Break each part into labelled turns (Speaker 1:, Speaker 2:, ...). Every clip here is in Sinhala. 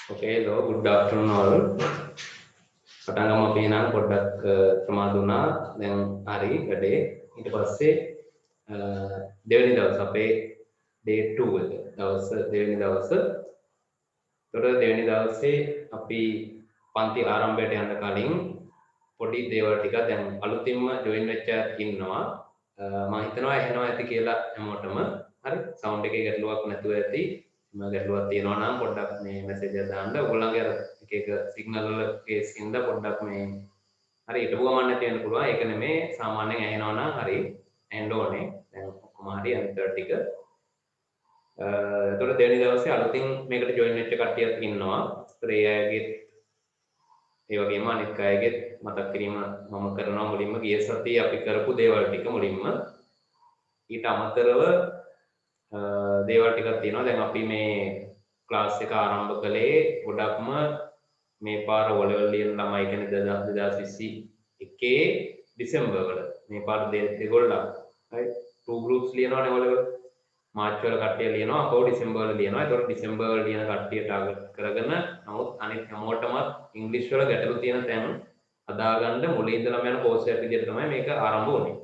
Speaker 1: Okay, hello, good afternoon all. පටන් ගමු අපි නම් පොඩ්ඩක් ප්‍රමාද වුණා. දැන් හරි වැඩේ. ඊට පස්සේ දෙවෙනි දවස් අපේ day 2 එක. දෙවෙනි දවස. ඒතකොට දෙවෙනි දවසේ අපි පන්ති ආරම්භයට යන්න කලින් පොඩි දේවල් ටිකක් දැන් අලුතින්ම join වෙච්ච අය ඉන්නවා. මම හිතනවා ඇහෙනවා ඇති කියලා හැමෝටම. හරි. sound එකේ ගැටලුවක් නැතුව ඇති. ගැටලුවක් තියෙනවා නම් පොඩ්ඩක් මේ මැසේජ් එක දාන්න. ඔයගොල්ලන්ගේ අර එක එක සිග්නල් වල කේස් හින්දා පොඩ්ඩක් මේ හරි හිටපු ගමන් නැති වෙන්න පුළුවන්. ඒක නෙමේ සාමාන්‍යයෙන් ඇහෙනවා නම් හරි ඇහෙන්න ඕනේ. දැන් ඔක්කොම හරි අනිත් ටික. එතකොට දෙවෙනි දවසේ අලුතින් මේකට ජොයින් වෙච්ච කට්ටියක් ඉන්නවා. ඒතර ඒ අයගේ ඒ වගේම අනිත් අයගේ මතක් කිරීම මම කරනවා මුලින්ම ගිය සතියේ අපි කරපු දේවල් ටික මුලින්ම. ඊට අමතරව දේවල් ටිකක් තියෙනවා. දැන් අපි මේ ක්ලාස් එක ආරම්භ කළේ ගොඩක්ම මේ පාර O-level ලියන ළමයි කියන්නේ 2021 දෙසැම්බර් වල. මේ පාර දෙගොල්ලක්. හරි. 2 groups ලියනවානේ O-level. මාර්ච් වල කට්ටිය ලියනවා, අපෝ ඩිසෙම්බර් වල ලියනවා. ඒතකොට ඩිසෙම්බර් වල ලියන කට්ටිය ටාගට් කරගෙන නමුත් අනිත් හැමෝටම ඉංග්‍රීසි වල ගැටලු තියෙන තැන් හදාගන්න මුලින් ඉඳලම යන කෝස් එකක් විදිහට තමයි මේක ආරම්භ වුනේ.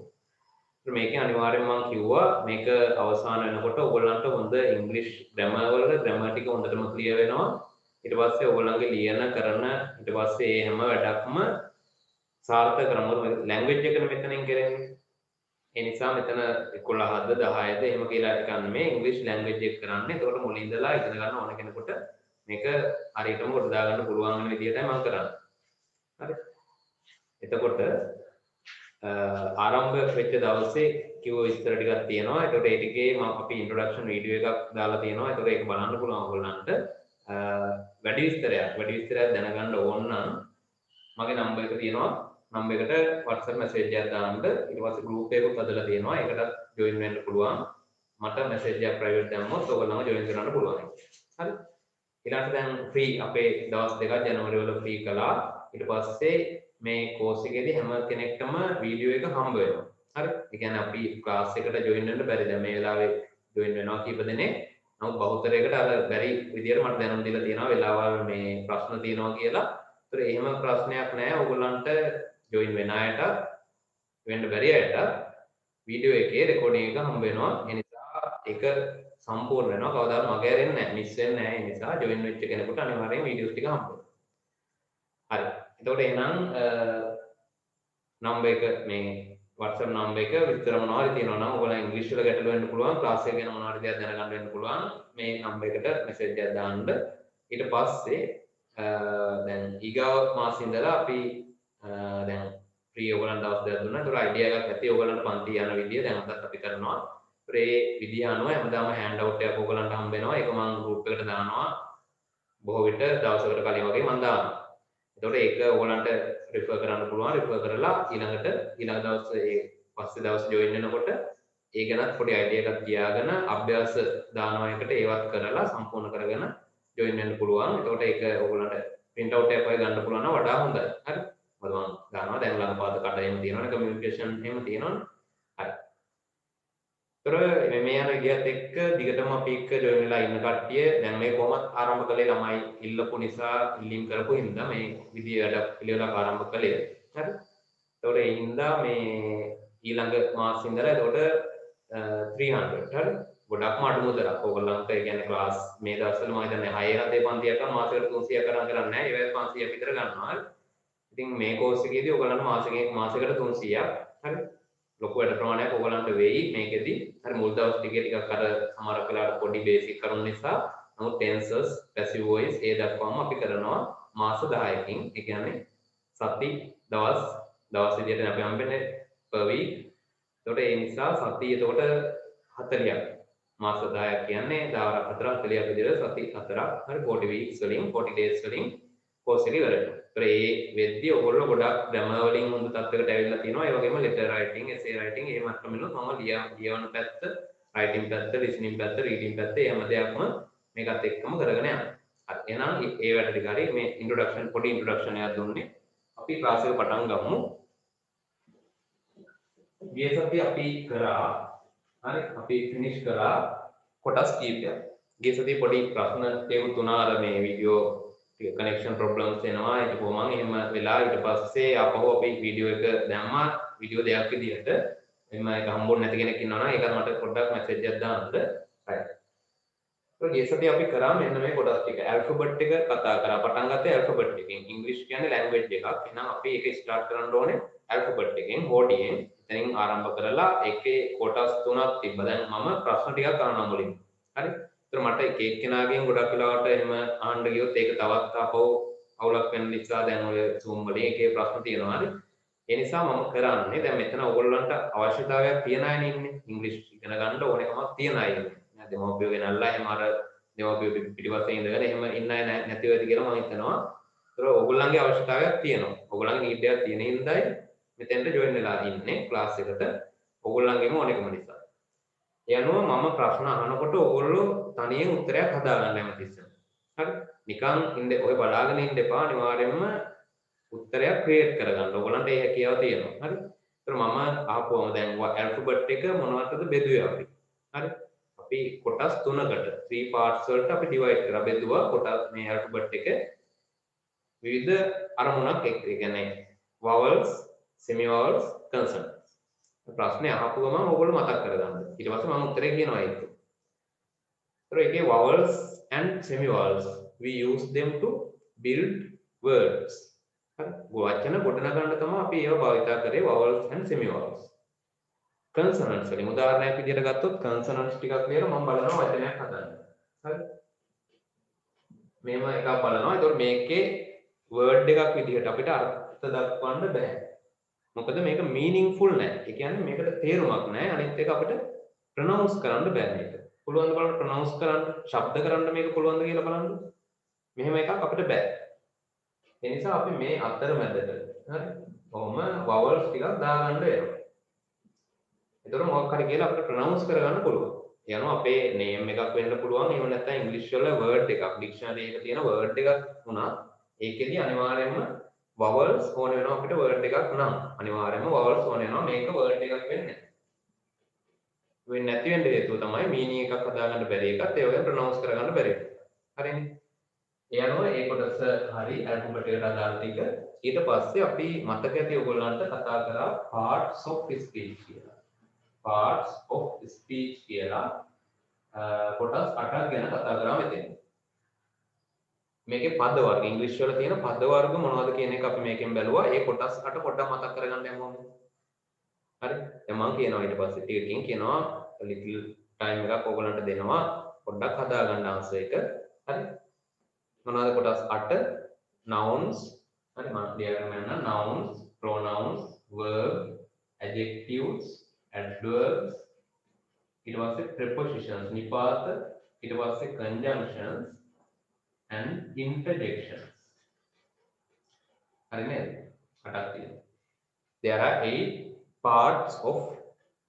Speaker 1: මේකේ අනිවාර්යයෙන්ම මම කිව්වා මේක අවසාන වෙනකොට ඔයගොල්ලන්ට හොඳ ඉංග්‍රීසි ග්‍රැමර් වල ග්‍රැමර් ටික හොඳටම ක්ලියර් වෙනවා. ඊට පස්සේ ඔයගොල්ලන්ගේ ලියන කරන ඊට පස්සේ මේ හැම වැඩක්ම සාර්ථක කරනවා. මොකද ලැන්ග්වේජ් එකනේ මෙතනින් කරන්නේ. ඒ නිසා මෙතන 11ද 10ද එහෙම කියලා ටිකක් නෙමෙයි ඉංග්‍රීසි ලැන්ග්වේජ් එක කරන්නේ. ඒකට මුලින් ඉඳලා ඉගෙන ගන්න ඕන කෙනෙකුට මේක හරියටම කොට දාගන්න පුළුවන් වෙන විදිහටයි මම කරන්නේ. හරි. එතකොට ආරම්භ වෙච්ච දවසේ කිව්ව විස්තර ටිකක් තියෙනවා. ඒකට ඒ ටිකේ මම අපි ඉන්ට්‍රොඩක්ෂන් වීඩියෝ එකක් දාලා තියෙනවා. ඒකට ඒක බලන්න පුළුවන් ඔයගොල්ලන්ට. වැඩි විස්තරයක් දැනගන්න ඕන නම් මගේ නම්බර් එක තියෙනවා. නම්බර් එකට WhatsApp මැසේජ් එකක් දාන්න. ඊට පස්සේ group එකකුත් හදලා තියෙනවා. ඒකටත් join වෙන්න පුළුවන්. මට මැසේජ් එකක් private දැම්මොත් ඔයගොල්ලන්ව join කරන්න පුළුවන්. හරි. ඊළඟට දැන් free අපේ දවස් දෙකක් ජනවාරි වල free කළා. ඊට පස්සේ මේ කෝස් එකේදී හැම කෙනෙක්ටම වීඩියෝ එක හම්බ වෙනවා. හරි. ඒ කියන්නේ අපි ක්ලාස් එකට join වෙන්න බැරි. දැන් මේ වෙලාවේ join වෙනවා කීප දෙනෙක්. නමුත් බහුතරයකට අර බැරි විදියට මට දැනුම් දීලා තියෙනවා වෙලාවල් මේ ප්‍රශ්න තියෙනවා කියලා. ඒතර එහෙම ප්‍රශ්නයක් නැහැ. ඔයගොල්ලන්ට join වෙන අයට වෙන්න බැරි අයට වීඩියෝ එකේ රෙකෝඩින් එක හම්බ වෙනවා. ඒ නිසා ඒක සම්පූර්ණ වෙනවා. කවදාවත් මග ඇරෙන්නේ නැහැ. මිස් වෙන්නේ නැහැ. ඒ නිසා join වෙච්ච කෙනෙකුට අනිවාර්යෙන් වීඩියෝස් ටික හම්බ වෙනවා. හරි. එතකොට එහෙනම් නම්බර් එක මේ WhatsApp නම්බර් එක විතර මොනවද තියෙනවා නම් ඔයගොල්ලෝ ඉංග්‍රීසි වල ගැටලු වෙන්න පුළුවන්. ක්ලාස් එක ගැන මොනවද දෙයක් දැනගන්න වෙන්න පුළුවන්. මේ නම්බර් එකට මැසේජ් එකක් දාන්න. ඊට පස්සේ දැන් ඊගාව මාසෙ ඉඳලා අපි දැන් ෆ්‍රී ඔයගොල්ලන්ට දවස් දෙකක් දුන්නා. ඒතර අයිඩියා එකක් ඇති ඔයගොල්ලන්ට පන්ති යන විදිය දැන් අදත් අපි කරනවා. ඒ විදිය අනුව හැමදාම හෑන්ඩ් අවුට් එකක් ඔයගොල්ලන්ට හම්බ වෙනවා. ඒක මම ගෲප් එකට දානවා. බොහෝ විට දවසකට කලින් වගේ මම දානවා. එතකොට ඒක ඔයගොල්ලන්ට රිෆර් කරන්න පුළුවන්. රිෆර් කරලා ඊළඟ දවසේ පස්සේ දවස් ජොයින් වෙනකොට ඒ ගැනත් පොඩි අයිඩියා එකක් තියාගෙන අභ්‍යාස දානවා එකට ඒවත් කරලා සම්පූර්ණ කරගෙන ජොයින් වෙන්න පුළුවන්. එතකොට ඒක ඔයගොල්ලන්ට print out එකක් වගේ ගන්න පුළුවන් නම් වඩා හොඳයි. හරි. මොකද මම ගන්නවා දැන් ළඟපාත කට එහෙම තියෙනවනේ කමියුනිකේෂන් එහෙම තියෙනවනේ. හරි. ඒතර මේ යන විදිහත් එක්ක දිගටම අපි එක්ක ජොයින් වෙලා ඉන්න කට්ටිය දැන් මේ කොහොමත් ආරම්භ කළේ ළමයි ඉල්ලපු නිසා ඉල්ලීම් කරපු හින්දා මේ විදිය වැඩ පිළිවෙලක් ආරම්භ කළේ. හරි. ඒතකොට ඒ හින්දා මේ ඊළඟ මාසෙ ඉඳලා ඒතකොට 300 හරි. ගොඩක්ම අඩු මුදලක්. ඕගොල්ලන්ට ඒ කියන්නේ ක්ලාස් මේ දවස්වල මම හිතන්නේ 6 7 පන්තියක් කරන මාසෙකට 300ක් කරන්නේ නැහැ. ඒවත් 500ක් විතර ගන්නවා. ඉතින් මේ කෝස් එකේදී ඔයගොල්ලන්ට මාසෙකට 300ක් හරි ලොකු වැඩ ප්‍රමාණයක් ඔයගොල්ලන්ට වෙයි මේකෙදී. හරි මුල් දවස් ටිකේ ටිකක් අර සමහරක් වෙලාවට පොඩි බේසික් කරුණු නිසා නමුත් ටෙන්සර්ස්, පැසිව් වොයිස් ඒ දක්වාම අපි කරනවා මාස 10කින්. ඒ කියන්නේ සති දවස් විදියට අපි හම්බෙන්නේ per week. ඒතකොට ඒ නිසා සති එතකොට 40ක්. මාස 10ක් කියන්නේ දවස් 4 40ක් විදියට සති 4ක්. හරි 40 weeks වලින් 40 days වලින් කෝස් එක ඉවර වෙනවා. ඒ වෙද්දී ඔයගොල්ලෝ ගොඩක් ග්‍රැමර් වලින් හොඳ තත්ත්වයකට ඇවිල්ලා තියෙනවා. ඒ වගේම ලෙටර් රයිටින්, එසේ රයිටින් ඒ මට්ටමිනුත් මම ලියවන පැත්ත, රයිටින් පැත්ත, ලිසනින් පැත්ත, රීඩින් පැත්ත ඒ හැම දෙයක්ම මේකත් එක්කම කරගෙන යනවා. හරි. එහෙනම් ඒ වැඩ ටික හරි මේ පොඩි ඉන්ට්‍රොඩක්ෂන් එකක් දුන්නේ. අපි ක්ලාස් එක පටන් ගමු. ගිය සතියේ අපි කරා හරි අපි ෆිනිෂ් කරා කොටස් කීපයක්. ගිය සතියේ පොඩි ප්‍රශ්න තේරුම් තුනා අර මේ වීඩියෝ ටික කනෙක්ෂන් ප්‍රොබ්ලම්ස් එනවා ඊට කොහොමද එහෙම වෙලා ඊට පස්සේ ආපහු අපි වීඩියෝ එක දැම්මා වීඩියෝ දෙකක් විදිහට එහෙම එක හම්බුනේ නැති කෙනෙක් ඉන්නවා නම් ඒකට මට පොඩ්ඩක් මැසේජ් එකක් දාන්න. right. ඒ සතිය අපි කරා මෙන්න මේ කොටස් ටික ඇල්ෆබෙට් එක කතා කරා පටන් ගත්තේ ඇල්ෆබෙට් එකෙන් ඉංග්‍රීසි කියන්නේ ලැන්ග්වේජ් එකක්. එහෙනම් අපි ඒක ස්ටාර්ට් කරන්න ඕනේ ඇල්ෆබෙට් එකෙන් හෝඩියෙන්. එතනින් ආරම්භ කරලා ඒකේ කොටස් තුනක් තිබ්බා. දැන් මම ප්‍රශ්න ටිකක් අහනවා මුලින්. හරි. ඒතර මට එක එක්කෙනාගෙන් ගොඩක් වෙලාවට එහෙම අහන්න ගියොත් ඒක තවත් ආපහු අවුලක් වෙන නිසා දැන් ඔය Zoom වලින් එකේ ප්‍රශ්න තියෙනවා. හරි. ඒ නිසා මම කරන්නේ දැන් මෙතන ඔයගොල්ලන්ට අවශ්‍යතාවයක් තියන අය ඉන්නේ. ඉංග්‍රීසි ඉගෙන ගන්න ඕනකමක් තියන අය ඉන්නේ. දෙමව්පියෝ ගෙනල්ලා එහෙම අර දෙමව්පියෝ පිටිපස්සේ ඉඳගෙන එහෙම ඉන්න අය නැති වෙයිද කියලා මම හිතනවා. ඒතර ඔයගොල්ලන්ගේ අවශ්‍යතාවයක් තියෙනවා. ඔයගොල්ලන්ගේ නීඩ් එකක් තියෙන හින්දායි මෙතෙන්ට ජොයින් වෙලා ඉන්නේ ක්ලාස් එකට. ඔයගොල්ලන්ගේම ඕනකම නිසා. ඒ අනුව මම ප්‍රශ්න අහනකොට ඔයගොල්ලෝ තනියෙන් උත්තරයක් හදාගන්න හැමතිස්සෙම. හරි? නිකන් ඉන්න ඔය බලාගෙන ඉන්න එපා අනිවාර්යයෙන්ම උත්තරයක් ක්‍රියේට් කරගන්න. ඔයගොල්ලන්ට ඒ හැකියාව තියෙනවා. හරි? ඒතර මම අහපුවම දැන් ඇල්ෆබෙට් එක මොනවටද බෙදුවේ අපි? හරි? අපි කොටස් තුනකට 3 parts වලට අපි divide කරා බෙදුවා කොටස් මේ ඇල්ෆබෙට් එක විවිධ අරමුණක් එක්ක. ඒ කියන්නේ vowels, semi vowels, consonants. ප්‍රශ්නේ අහපු ගමන් ඔයගොල්ලෝ මතක් කරගන්න. ඊට පස්සේ මම උත්තරේ කියනවා ඒක. ඒතර ඒකේ vowels and semi vowels we use them to build words. හරි? වචන ගොඩනගන්න තමයි අපි ඒවා භාවිතා කරේ vowels and semi vowels. consonants වලින් උදාහරණයක් විදිහට ගත්තොත් consonants ටිකක් ලියලා මම බලනවා වචනයක් හදන්න. හරි? මේව එකක් බලනවා. ඒතකොට මේකේ word එකක් විදිහට අපිට අර්ථ දක්වන්න බෑ. මොකද මේක meaningful නෑ. ඒ කියන්නේ මේකට තේරුමක් නෑ. අනිත් එක අපිට pronounce කරන්න බෑ මේක. පුළුවන් ද බලන්න pronounce කරන්න, ශබ්ද කරන්න මේක පුළුවන් ද කියලා බලන්න. මෙහෙම එකක් අපිට බෑ. ඒ නිසා අපි මේ අතරමැදට හරි? කොහොම vowels ටිකක් දාගන්න වෙනවා. එතකොට මොකක් හරි කියලා අපිට pronounce කරගන්න පුළුවන්. ඒ අනුව අපේ name එකක් වෙන්න පුළුවන්. එහෙම නැත්නම් English වල word එකක්, dictionary එකේ තියෙන word එකක් වුණා. ඒකෙදි අනිවාර්යයෙන්ම vowels ඕන වෙනවා අපිට word එකක් නම්. අනිවාර්යයෙන්ම vowels ඕන වෙනවා. මේක word එකක් වෙන්නේ නැහැ. වෙන්නේ නැති වෙන්න හේතුව තමයි meaning එකක් හදාගන්න බැරි එකත් ඒ වගේම pronounce කරගන්න බැරි එක. හරිනේ? ඒ අනුව ඒ කොටස හරි alphabet එකට අදාළ ටික ඊට පස්සේ අපි මතක ඇති ඔයගොල්ලන්ට කතා කරා parts of speech කියලා. parts of speech කියලා කොටස් 8ක් ගැන කතා කරා මෙතන. මේකේ පද වර්ග ඉංග්‍රීසි වල තියෙන පද වර්ග මොනවද කියන එක අපි මේකෙන් බැලුවා. ඒ කොටස් 8 පොඩ්ඩක් මතක් කරගන්න යමු. හරි? දැන් මම කියනවා ඊට පස්සේ ටිකකින් කියනවා little time එකක් ඔයගොල්ලන්ට දෙනවා පොඩ්ඩක් හදාගන්න ආන්සර් එක. හරි? මොනවද කොටස් 8? nouns. හරි මම diagram එක යන්න nouns, pronouns, verb, adjectives, adverbs, ඊට පස්සේ prepositions නිපාත, ඊට පස්සේ conjunctions and interjections. හරි නේද? 8ක් තියෙනවා. There are 8 parts of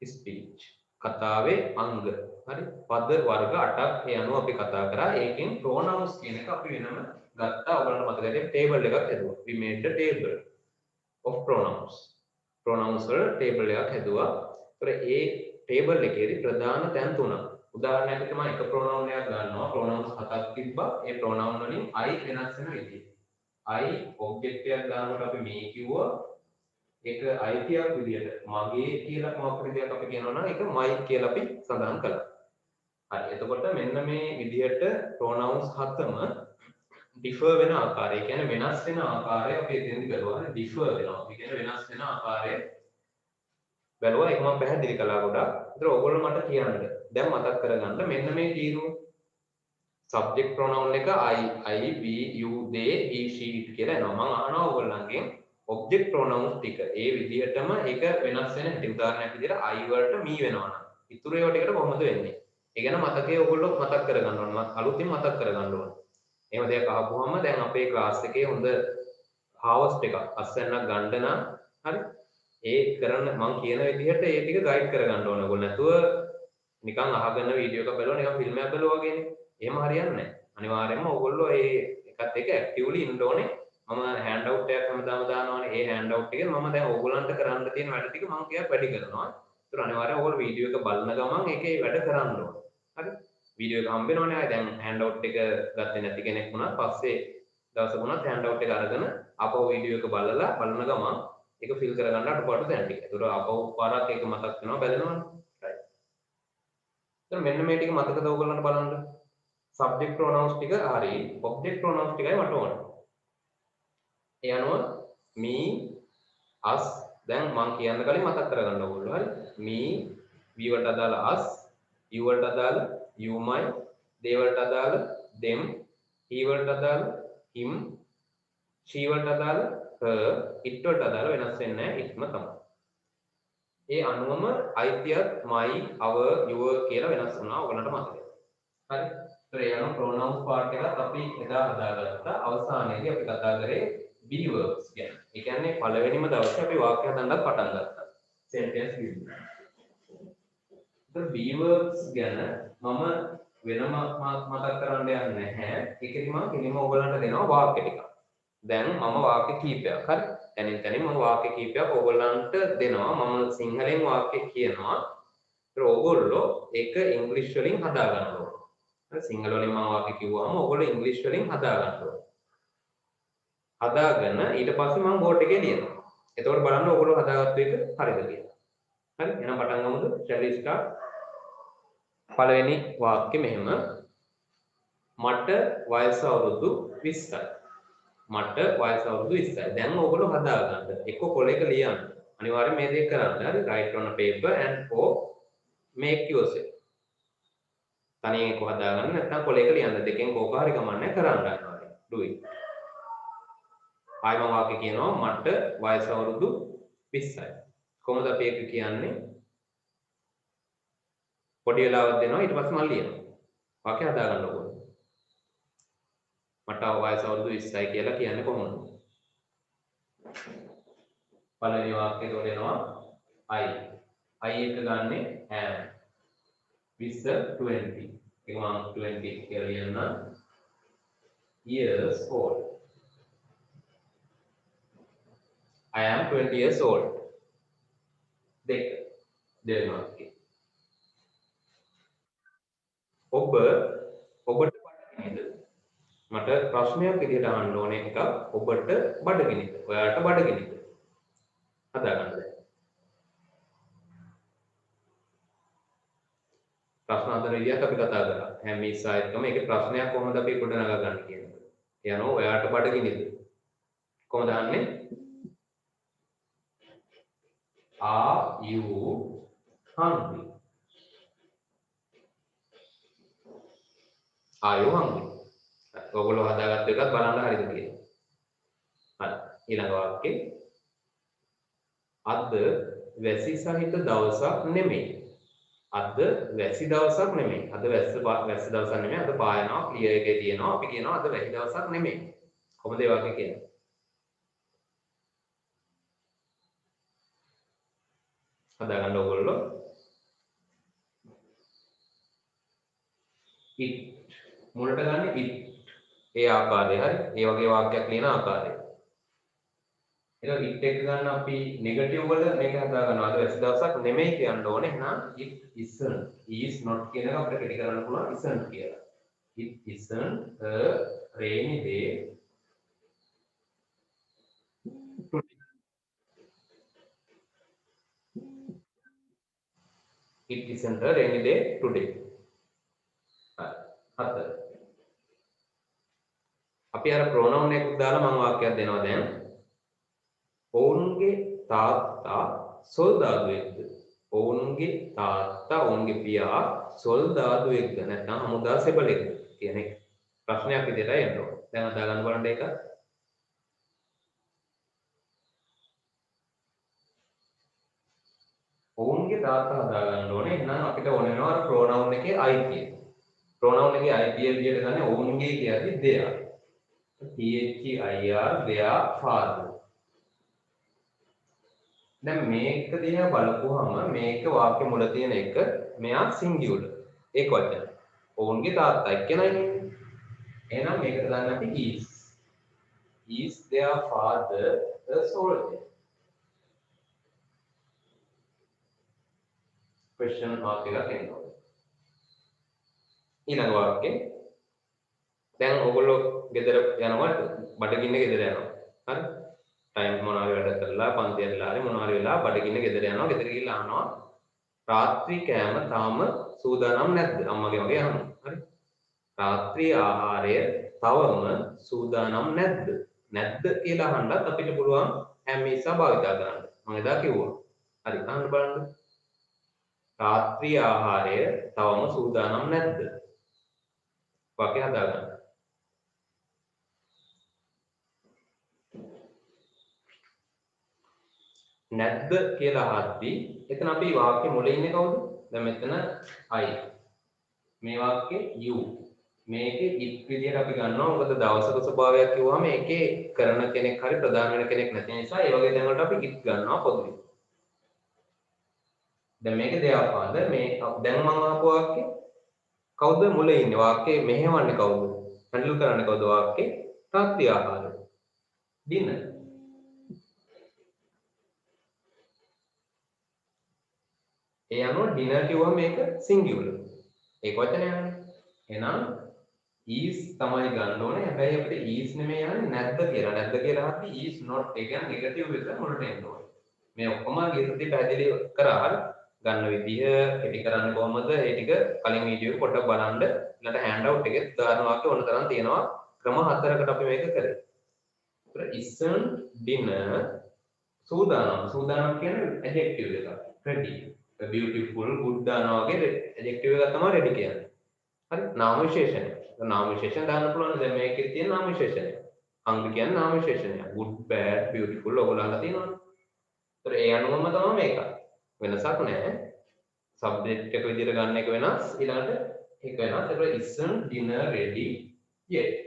Speaker 1: speech. කතාවේ අංග. හරි? පද වර්ග 8ක් ඒ අනුව අපි කතා කරා. ඒකෙන් pronouns කියන එක අපි වෙනම ගත්තා. ඔයගොල්ලන්ට මතක ඇති table එකක් හැදුවා. We made a table of pronouns. pronouns වල table එකක් හැදුවා. ඒ ටේබල් එකේදී ප්‍රධාන තැන් තුනක්. උදාහරණයක් තමයි එක pronoun එකක් ගන්නවා. pronouns 7ක් තිබ්බා. ඒ pronoun වලින් I වෙනස් වෙන විදිහ. I object එකක් ගන්නකොට අපි මේ කිව්වා. ඒක අයිතියක් විදිහට මගේ කියලා මොකක් විදිහක් අපි කියනවා නම් ඒක my කියලා අපි සඳහන් කළා. හරි. එතකොට මෙන්න මේ විදිහට pronouns 7ම differ වෙන ආකාරය. ඒ කියන්නේ වෙනස් වෙන ආකාරය අපි එතෙන්දි බලනවා. differ වෙනවා. ඒ කියන්නේ වෙනස් වෙන ආකාරය බැලුවා. ඒක මම පැහැදිලි කළා ගොඩක්. ඒතර ඔයගොල්ලෝ මට කියන්න. දැන් මතක් කරගන්න මෙන්න මේ තීරුව. subject pronoun එක I, we, you, they, he, she කියලා එනවා. මම අහනවා ඔයගොල්ලන්ගෙන් object pronouns ටික ඒ විදිහටම ඒක වෙනස් වෙන හැටි. උදාහරණයක් විදිහට I වලට me වෙනවා නම් ඉතුරු ඒවා ටිකට කොහොමද වෙන්නේ? ඒ ගැන මතකයේ ඔයගොල්ලෝ මතක් කරගන්න ඕන. අලුතින් මතක් කරගන්න ඕන. එහෙම දෙයක් අහපුවම දැන් අපේ ක්ලාස් එකේ හොඳ harvest එකක් අස්සන්නක් ගන්න නම් හරි ඒ කරන මම කියන විදිහට ඒ ටික ගයිඩ් කරගන්න ඕන. ඔයගොල්ලෝ නැතුව නිකන් අහගෙන වීඩියෝ එකක් බලනවා නිකන් ෆිල්ම් එකක් බලනවා වගේනේ. එහෙම හරියන්නේ නැහැ. අනිවාර්යයෙන්ම ඔයගොල්ලෝ ඒ එකත් එක්ක ඇක්ටිව්ලි ඉන්න ඕනේ. මම හෑන්ඩ් අවුට් එකක් හැමදාම දානවානේ. ඒ හෑන්ඩ් අවුට් එකෙන් මම දැන් ඕගොල්ලන්ට කරන්න තියෙන වැඩ ටික මම කියක් වැඩි කරනවා. ඒතර අනිවාර්යයෙන් ඔයගොල්ලෝ වීඩියෝ එක බලන ගමන් ඒකේ වැඩ කරන්න ඕනේ. හරි? වීඩියෝ එක හම්බ වෙනවනේ. ආයෙ දැන් හෑන්ඩ් අවුට් එක ගත්තේ නැති කෙනෙක් වුණා පස්සේ දවස ගුණත් හෑන්ඩ් අවුට් එක අරගෙන අපව වීඩියෝ එක බලලා බලන ගමන් ඒක ෆිල් කරගන්න අඩුපාඩු දැන් ටික. ඒතර අපව පාරක් ඒක මතක් වෙනවා බැලෙනවනේ. right. ඒතර මෙන්න මේ ටික මතකද ඔයගොල්ලන්ට බලන්න. subject pronouns ටික හරි object pronouns ටිකයි මට ඕන. ඒ අනුව me us දැන් මම කියන්න කලින් මතක් කරගන්න ඕගොල්ලෝ හරි. me we වලට අදාළ us you වලට අදාළ you my they වලට අදාළ them he වලට අදාළ him she වලට අදාළ her it වලට අදාළ වෙනස් වෙන්නේ නැහැ itම තමයි. ඒ අනුවම අයිතියත් my our your කියලා වෙනස් වුණා ඔයගලන්ට මතකයි. හරි. ඒතර ඒ අනුව pronouns part එකත් අපි එදා හදාගත්තා. අවසානයේදී අපි කතා කරේ be verbs ගැන. ඒ කියන්නේ පළවෙනිම දවසේ අපි වාක්‍ය හදන්නත් පටන් ගත්තා. sentence building. ඒතර be verbs ගැන මම වෙනම මතක් කරන්න යන්නේ නැහැ. ඒකෙදි මම කෙලින්ම ඔයගලන්ට දෙනවා වාක්‍ය ටික. දැන් මම වාක්‍ය කීපයක් හරි. තනින් මම වාක්‍ය කීපයක් ඔයගලන්ට දෙනවා. මම සිංහලෙන් වාක්‍ය කියනවා. ඒතර ඔයගොල්ලෝ ඒක ඉංග්‍රීසි වලින් හදා ගන්න ඕනේ. හරි සිංහල වලින් මම වාක්‍ය කිව්වම ඔයගොල්ලෝ ඉංග්‍රීසි වලින් හදා ගන්න ඕනේ. හදාගෙන ඊට පස්සේ මම බෝඩ් එකේ ලියනවා. එතකොට බලන්න ඔයගොල්ලෝ හදාගත්ත එක හරිද කියලා. හරි එහෙනම් පටන් ගමුද? shall we start? පළවෙනි වාක්‍ය මෙහෙම මට වයස අවුරුදු 20යි. මට වයස අවුරුදු 20යි. දැන් ඔයගොල්ලෝ හදාගන්න. එක්ක කොලයක ලියන්න. අනිවාර්යෙන් මේ දෙක කරන්න. හරි write on a paper and or make yourself. තනියෙන් එක හදාගන්න නැත්නම් කොලයක ලියන්න. දෙකෙන් කෝක හරි ගමන්නේ කරන්න අනිවාර්යෙන්. do it. ආයෙම වාක්‍ය කියනවා මට වයස අවුරුදු 20යි. කොහොමද අපි ඒක කියන්නේ? පොඩි වෙලාවක් දෙනවා ඊට පස්සේ මම ලියනවා. වාක්‍ය හදා ගන්න ඕනේ. මට වයස අවුරුදු 20යි කියලා කියන්නේ කොහොමද? පළවෙනි වාක්‍යයට එනවා I. I එක ගන්නෙ am. 20 20. ඒක මම 20 කියලා ලියන්න. years old. I am 20 years old. දෙක. දෙවෙනි වාක්‍යය. ඔබට බඩගිනිද? මට ප්‍රශ්නයක් විදිහට අහන්න ඕනේ එකක්. ඔබට බඩගිනිද? ඔයාට බඩගිනිද? හදාගන්න දැන්. ප්‍රශ්න හදන විදිහට අපි කතා කරා. හැම ඉස්සාවෙත්ම ඒකේ ප්‍රශ්නයක් කොහොමද අපි ගොඩනගා ගන්න කියන්නේ. කියනවා ඔයාට බඩගිනිද? කොහොමද අහන්නේ? Are you hungry? Are you hungry? ඔයගොල්ලෝ හදාගත්ත එකත් බලන්න හරිද කියලා. හරි. ඊළඟ වාක්‍යෙ. අද වැසි සහිත දවසක් නෙමෙයි. අද වැසි දවසක් නෙමෙයි. අද වැසි දවසක් නෙමෙයි. අද පායනවා ක්ලියර් එකේ තියෙනවා. අපි කියනවා අද වැසි දවසක් නෙමෙයි. කොහොමද ඒ වාක්‍ය කියන්නේ? හදාගන්න ඕගොල්ලෝ. it මුලට ගන්න it ඒ ආකාරය හරි ඒ වගේ වාක්‍යයක් ලියන ආකාරය. ඒක it එක ගන්න අපි නෙගටිව් වල මේක හදා ගන්නවා. අද වැසි දවසක් නෙමෙයි කියන්න ඕනේ. එහෙනම් it isn't is not කියන එක අපිට කෙටි කරන්න පුළුවන් isn't කියලා. it isn't a rainy day today. it isn't a rainy day today. හතර. අපි අර ප්‍රොනවුන් එකක් දාලා මම වාක්‍යයක් දෙනවා දැන්. ඔවුන්ගේ තාත්තා සොල්දාදුවෙක්ද? ඔවුන්ගේ තාත්තා ඔවුන්ගේ පියා සොල්දාදුවෙක්ද නැත්නම් හමුදා සෙබළෙක්ද කියන එක ප්‍රශ්නයක් විදිහට එන්න ඕන. දැන් අදා ගන්න බලන්න ඒක. ඔවුන්ගේ තාත්තා හදා ගන්න ඕනේ. එහෙනම් අපිට ඕන වෙනවා අර ප්‍රොනවුන් එකේ අයිතිය. ප්‍රොනවුන් එකේ අයිතිය විදිහට ගන්න ඔවුන්ගේ කියද්දි their. their father. දැන් මේක දිහා බලපුවම මේක වාක්‍ය මුල තියෙන එක මෙයා සිංගියුලර් ඒක වචන. ඔවුන්ගේ තාත්තා එක්කෙනයි ඉන්නේ. එහෙනම් මේකට දාන්න අපි is. Is their father a soldier? question mark එකක් එනවා. ඊළඟ වාක්‍යය. දැන් ඔයගොල්ලෝ ගෙදර යනවා බඩගින්න ගෙදර යනවා. හරි? ටයිම් මොනවාරි වැඩ කරලා පන්තියට වෙලා හරි මොනවාරි වෙලා බඩගින්න ගෙදර යනවා. ගෙදර ගිහිල්ලා අහනවා රාත්‍රී කෑම තාම සූදානම් නැද්ද? අම්මගේ වගේ අහනවා. හරි? රාත්‍රී ආහාරය තවම සූදානම් නැද්ද? නැද්ද කියලා අහන්නත් අපිට පුළුවන් හැමීසා භාවිතා කරන්න. මම එදා කිව්වා. හරි අහන්න බලන්න. රාත්‍රී ආහාරය තවම සූදානම් නැද්ද? වාක්‍ය හදාගන්න. නැද්ද කියලා අහද්දී එතන අපි වාක්‍ය මුලේ ඉන්නේ කවුද? දැන් මෙතන I. මේ වාක්‍යේ you. මේකේ it විදියට අපි ගන්නවා. මොකද දවසක ස්වභාවයක් කිව්වම මේකේ කරන කෙනෙක් හරි ප්‍රධාන වෙන කෙනෙක් නැති නිසා ඒ වගේ දේවල් වලට අපි it ගන්නවා පොදුවේ. දැන් මේකේ දෙයක් පාද මේ දැන් මම ආපු වාක්‍යේ කවුද මුලේ ඉන්නේ? වාක්‍යේ මෙහෙවන්නේ කවුද? හැන්ඩල් කරන්නේ කවුද වාක්‍යේ? රාත්‍රී ආහාරය. dinner. ඒ අනුව dinner කිව්වම මේක singular. ඒක වචනයනේ. එහෙනම් is තමයි ගන්න ඕනේ. හැබැයි අපිට is නෙමෙයි යන්නේ නැද්ද කියලා. නැද්ද කියලා අපි is not ඒ කියන්නේ නෙගටිව් එක මුලට එන්න ඕනේ. මේ ඔක්කොම ගියසති පැහැදිලි කරා හරි. ගන්න විදිහ එඩි කරන්න කොහොමද? ඒ ටික කලින් වීඩියෝ එක පොඩ්ඩක් බලන්න. ඊළඟ හෑන්ඩ් අවුට් එකේ උදාහරණ වාක්‍ය ඕන තරම් තියෙනවා. ක්‍රම 4කට අපි මේක කරේ. ඒතර isn't dinner සූදානම්. සූදානම් කියන්නේ ඇඩ්ජෙක්ටිව් එක. ready. beautiful good දානවා වගේ ඇඩ්ජෙක්ටිව් එක තමයි ready කියන්නේ. හරි නාම විශේෂණය. නාම විශේෂණ දාන්න පුළුවන්. දැන් මේකේ තියෙන නාම විශේෂණය. හංග කියන්නේ නාම විශේෂණය. good bad beautiful ඔයගොල්ලන්ලා තියෙනවනේ. ඒතර ඒ අනුවම තමයි මේක. වෙනසක් නැහැ. සබ්ජෙක්ට් එක විදිහට ගන්න එක වෙනස්. ඊළඟට ඒක වෙනස්. ඒතර isn't dinner ready yet.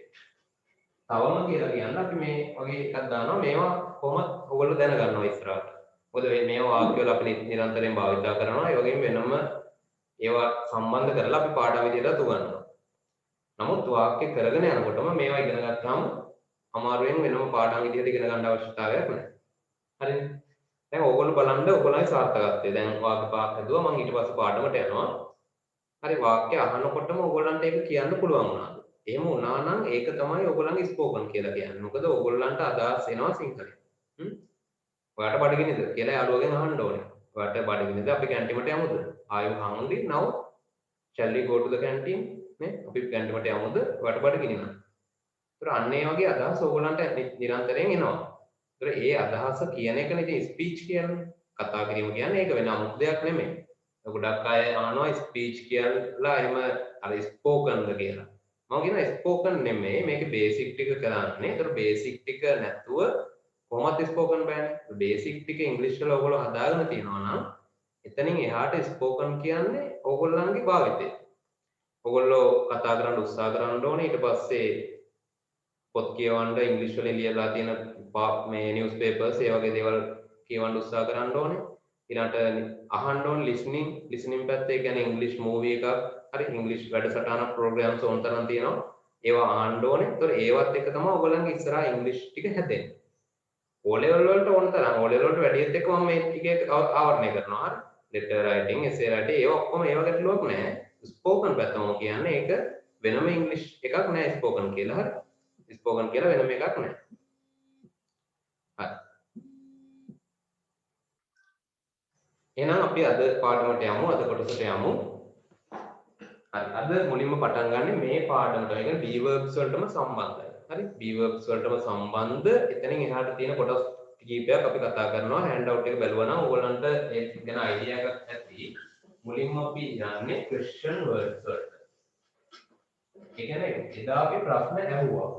Speaker 1: තවම කියලා කියන්න අපි මේ වගේ එකක් දානවා. මේවා කොහොමද ඔයගොල්ලෝ දැනගන්නවා ඉස්සරහට. මොකද මේ වාක්‍ය වල අපි නිරන්තරයෙන් භාවිත කරනවා. ඒ වගේම වෙනම ඒවා සම්බන්ධ කරලා අපි පාඩම් විදියට උගන්වනවා. නමුත් වාක්‍ය කරගෙන යනකොටම මේවා ඉගෙන ගත්තාම අමාරුවෙන් වෙනම පාඩම් විදියට ඉගෙන ගන්න අවශ්‍යතාවයක් නැහැ. හරිද? දැන් ඕගොල්ලෝ බලන්න ඔයගොල්ලන්ගේ සාර්ථකත්වය. දැන් වාක්‍ය පහක් හදුවා මම ඊට පස්සේ පාඩමට යනවා. හරි වාක්‍ය අහනකොටම ඔයගොල්ලන්ට ඒක කියන්න පුළුවන් වුණාද? එහෙම වුණා නම් ඒක තමයි ඔයගොල්ලන්ගේ ස්පෝකන් කියලා කියන්නේ. මොකද ඔයගොල්ලන්ට අදහස් එනවා සිංහලෙන්. ඔයාට බඩගිනිද කියලා යාළුවගෙන් අහන්න ඕනේ. ඔයාට බඩගිනිද අපි කැන්ටිමට යමුද? Are you hungry now? Shall we go to the canteen? නේ අපි කැන්ටිමට යමුද? ඔයාට බඩගිනිද? ඒතර අන්න ඒ වගේ අදහස් ඕගොල්ලන්ට නිරන්තරයෙන් එනවා. ඒතර ඒ අදහස කියන එකනේ ඉතින් ස්පීච් කියන්නේ. කතා කිරීම කියන්නේ ඒක වෙන අමුතු දෙයක් නෙමෙයි. ගොඩක් අය අහනවා ස්පීච් කියලා එහෙම අර ස්පෝකන්ද කියලා. මම කියනවා ස්පෝකන් නෙමෙයි මේක බේසික් ටික කරන්නේ. ඒතර බේසික් ටික නැතුව කොහොමද ස්පෝකන් බෑනේ? බේසික් ටික ඉංග්‍රීසි වල ඔයගොල්ලෝ හදාගෙන තියෙනවා නම් එතනින් එහාට ස්පෝකන් කියන්නේ ඕගොල්ලන්ගේ භාවිතය. ඔයගොල්ලෝ කතා කරන්න උත්සාහ කරන්න ඕනේ. ඊට පස්සේ පොත් කියවන්න ඉංග්‍රීසි වලින් ලියලා තියෙන මේ නිවුස් පේපර්ස් ඒ වගේ දේවල් කියවන්න උත්සාහ කරන්න ඕනේ. ඊළඟට අහන්න ඕනේ ලිසනින් පැත්තේ කියන්නේ ඉංග්‍රීසි මූවි එකක් හරි ඉංග්‍රීසි වැඩසටහනක් ප්‍රෝග්‍රෑම්ස් ඕන තරම් තියෙනවා. ඒවා අහන්න ඕනේ. ඒතකොට ඒවත් එක තමයි ඔයගොල්ලන්ගේ ඉස්සරහා ඉංග්‍රීසි ටික හැදෙන්නේ. O level වලට ඕන තරම් O level වලට වැඩියත් එක්ක මම මේ ටික ආවරණය කරනවා. හරි. letter writing, essay writing ඒවා ඔක්කොම ඒව ගැටලුවක් නැහැ. spoken පැත්තම කියන්නේ ඒක වෙනම ඉංග්‍රීසි එකක් නෑ spoken කියලා. හරි. spoken කියලා වෙනම එකක් නෑ. හරි. එහෙනම් අපි අද පාඩමට යමු. අද කොටසට යමු. හරි. අද මුලින්ම පටන් ගන්න මේ පාඩමට කියන්නේ be verbs වලටම සම්බන්ධයි. හරි. be verbs වලටම සම්බන්ධ එතනින් එහාට තියෙන කොටස් කීපයක් අපි කතා කරනවා. හෑන්ඩ් අවුට් එක බැලුවා නම් ඕගොල්ලන්ට ඒ ගැන අයිඩියා එකක් ඇති. මුලින්ම අපි යන්නේ question words වලට. ඒ කියන්නේ එදා අපි ප්‍රශ්න ඇහුවා.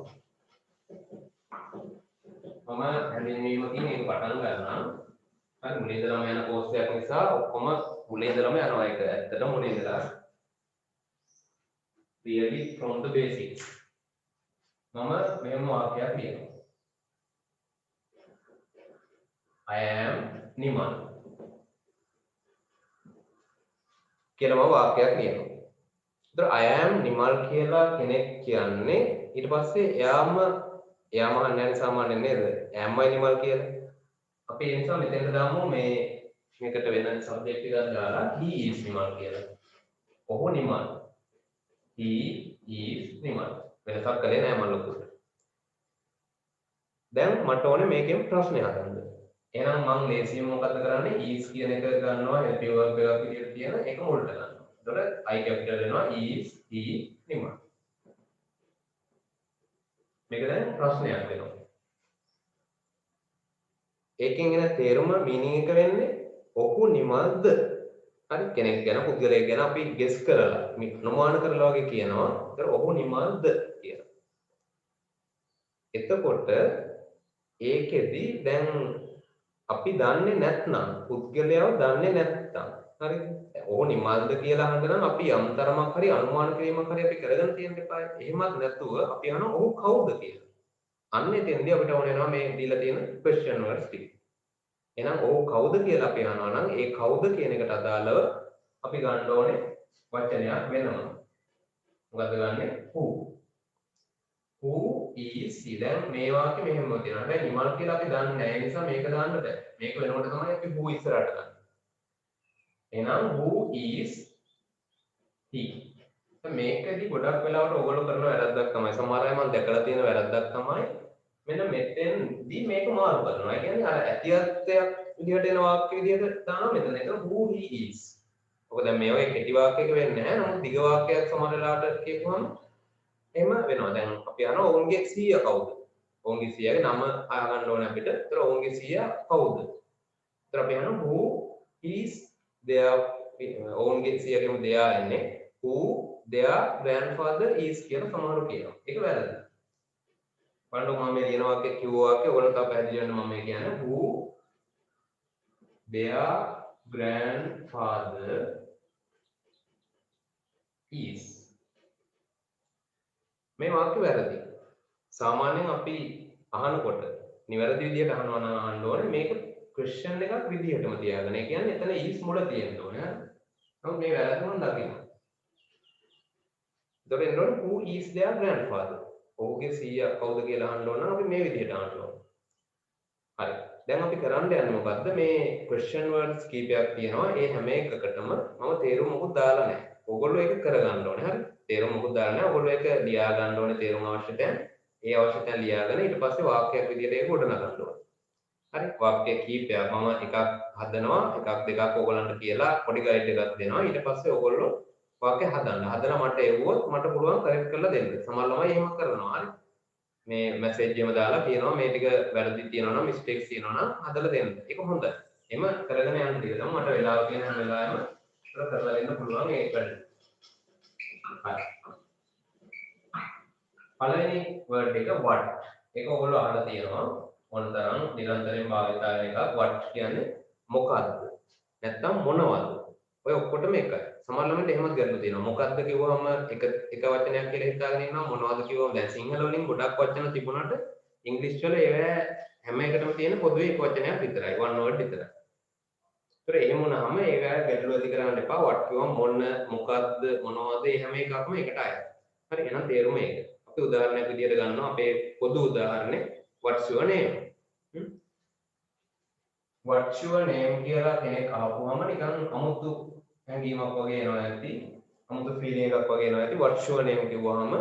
Speaker 1: මම හැඳින්වීමකින් ඒක පටන් ගන්නවා. හරි මුලින් ඉඳලම යන කෝස් එකක් නිසා ඔක්කොම මුලින් ඉඳලම යනවා ඒක. ඇත්තටම මුලින් ඉඳලා. Really from the basics. මම මෙහෙම වාක්‍යයක් ලියනවා. I am Niman. කියලා මම වාක්‍යයක් ලියනවා. ඒතර I am Nimal කියලා කෙනෙක් කියන්නේ ඊට පස්සේ එයාම අහන්නේ සාමාන්‍යයෙන් නේද? am I Nimal කියලා. අපි ඒ නිසා මෙතෙන්ට දාමු මේකට වෙන සබ්ජෙක්ට් එකක් දාලා he is Nimal කියලා. ඔහු නිමල්. He is Nimal. වෙනසක් කළේ නෑ මම ලොකුට. දැන් මට ඕනේ මේකෙන් ප්‍රශ්නයක් හදන්න. එහෙනම් මම ලේසියෙන් මොකද කරන්නේ? is කියන එක ගන්නවා helping verb එකක් විදිහට තියෙන ඒක මුලට ගන්නවා. එතකොට I capital වෙනවා is he නිමා. මේක දැන් ප්‍රශ්නයක් වෙනවා. ඒකෙන් එන තේරුම meaning එක වෙන්නේ ඔහු නිමල්ද? හරි කෙනෙක් ගැන පුද්ගලයෙක් ගැන අපි guess කරලා අනුමාන කරලා වගේ කියනවා. ඒතර ඔහු නිමල්ද කියලා. එතකොට ඒකෙදි දැන් අපි දන්නේ නැත්නම් පුද්ගලයාව දන්නේ නැත්නම් හරිද? ඔහු නිමල්ද කියලා අහන්න නම් අපි යම් තරමක් හරි අනුමාන කිරීමක් හරි අපි කරගෙන තියෙන්න එපා. එහෙමත් නැතුව අපි අහනවා ඔහු කවුද කියලා. අන්න එතෙන්දී අපිට ඕන වෙනවා මේ දීලා තියෙන question words ටික. එහෙනම් ඔහු කවුද කියලා අපි අහනවා නම් ඒ කවුද කියන එකට අදාළව අපි ගන්න ඕනේ වචනයක් වෙනම. මොකද්ද ගන්නෙ? who. who is he. දැන් මේ වාක්‍ය මෙහෙම තියෙනවා. දැන් නිමල් කියලා අපි දන්නේ නැහැ. ඒ නිසා මේක දාන්න බෑ. මේක වෙනකොට තමයි අපි who ඉස්සරහට ගන්න. එහෙනම් who is he. මේකදී ගොඩක් වෙලාවට ඔයගොල්ලෝ කරන වැරද්දක් තමයි. සමහර අය මම දැකලා තියෙන වැරද්දක් තමයි මෙන්න මෙතෙන්දී මේක මාරු කරනවා. ඒ කියන්නේ අර ඇතියත්යක් විදිහට එන වාක්‍ය විදිහට දානවා මෙතන. ඒක who he is. ඔක දැන් මේ වගේ කෙටි වාක්‍යයක වෙන්නේ නැහැ. නමුත් දිග වාක්‍යයක් සමහර වෙලාවට කියපුවම එහෙම වෙනවා. දැන් අපි අහනවා ඔවුන්ගේ සීයා කවුද? ඔවුන්ගේ සීයාගේ නම අහගන්න ඕනේ අපිට. ඒතර ඔවුන්ගේ සීයා කවුද? ඒතර අපි අහනවා who is their ඔවුන්ගේ සීයාගේම දෙයා එන්නේ who their grandfather is කියලා සමහරව කියනවා. ඒක වැරදි. බලන්න මම මේ ලියන වාක්‍ය කිව්ව වාක්‍ය ඔයගොල්ලෝ තව පැහැදිලි වෙන්න මම කියන්නේ who their grandfather is. මේ වාක්‍ය වැරදි. සාමාන්‍යයෙන් අපි අහනකොට නිවැරදි විදිහට අහනවා නම් අහන්න ඕනේ මේක ක්වෙස්චන් එකක් විදිහටම තියාගන්න. ඒ කියන්නේ එතන is මුල තියෙන්න ඕනේ. නමුත් මේ වැරද්ද මම දකිනවා. එතකොට who is their grandfather? ඔහුගේ සීයා කවුද කියලා අහන්න ඕන නම් අපි මේ විදිහට අහන්න ඕන. හරි. දැන් අපි කරන්න යන්නේ මොකද්ද? මේ question words කීපයක් තියෙනවා. ඒ හැම එකකටම මම තේරුම මොකුත් දාලා නැහැ. ඕගොල්ලෝ ඒක කරගන්න ඕනේ. හරි. තේරුම මොකුත් දාලා නැහැ. ඕගොල්ලෝ ඒක ලියා ගන්න ඕනේ තේරුම අවශ්‍ය තැන්. ඒ අවශ්‍ය තැන් ලියාගෙන ඊට පස්සේ වාක්‍යයක් විදිහට ඒක ගොඩනගන්න ඕනේ. හරි. වාක්‍ය කීපයක් මම එකක් හදනවා. එකක් දෙකක් ඕගොල්ලන්ට කියලා පොඩි ගයිඩ් එකක් දෙනවා. ඊට පස්සේ ඕගොල්ලෝ වාක්‍ය හදලා මට එවුවොත් මට පුළුවන් කරෙක්ට් කරලා දෙන්න. සමහර ළමයි එහෙම කරනවා. හරි. මේ මැසේජ් එකම දාලා කියනවා මේ ටික වැරදි තියෙනවා නම් මිස්ටේක්ස් තියෙනවා නම් හදලා දෙන්න. ඒක හොඳයි. එහෙම කරගෙන යන්න ටික තමයි මට වෙලාව තියෙන හැම වෙලාවෙම කරලා දෙන්න පුළුවන් ඒක වැඩ. හරි. පළවෙනි වර්ඩ් එක what. ඒක ඔයගොල්ලෝ අහලා තියෙනවා. මොනතරම් නිරන්තරයෙන් භාවිත කරන එකක් what කියන්නේ මොකද්ද? නැත්තම් මොනවද? ඔය ඔක්කොටම එකයි. සමහර ළමයින්ට එහෙමත් ගැටලු තියෙනවා. මොකද්ද කිව්වම එක වචනයක් කියලා හිතාගෙන ඉන්නවා. මොනවද කිව්වම දැන් සිංහල වලින් ගොඩක් වචන තිබුණාට ඉංග්‍රීසි වල ඒවා හැම එකටම තියෙන පොදුවේ එක වචනයක් විතරයි. one word විතරයි. ඒතර එහෙම වුණාම ඒවා ගැටලු ඇති කරන්න එපා. what කිව්වම මොකද්ද මොනවද මේ හැම එකක්ම එකට අයයි. හරි එහෙනම් තේරුම ඒක. අපි උදාහරණයක් විදිහට ගන්නවා. අපේ පොදු උදාහරණේ what's your name? what's your name කියලා කෙනෙක් අහපුවම නිකන් අමුතු හැඟීමක් වගේ එනවා ඇති. අමුතු ෆීලිං එකක් වගේ එනවා ඇති. what's your name කිව්වහම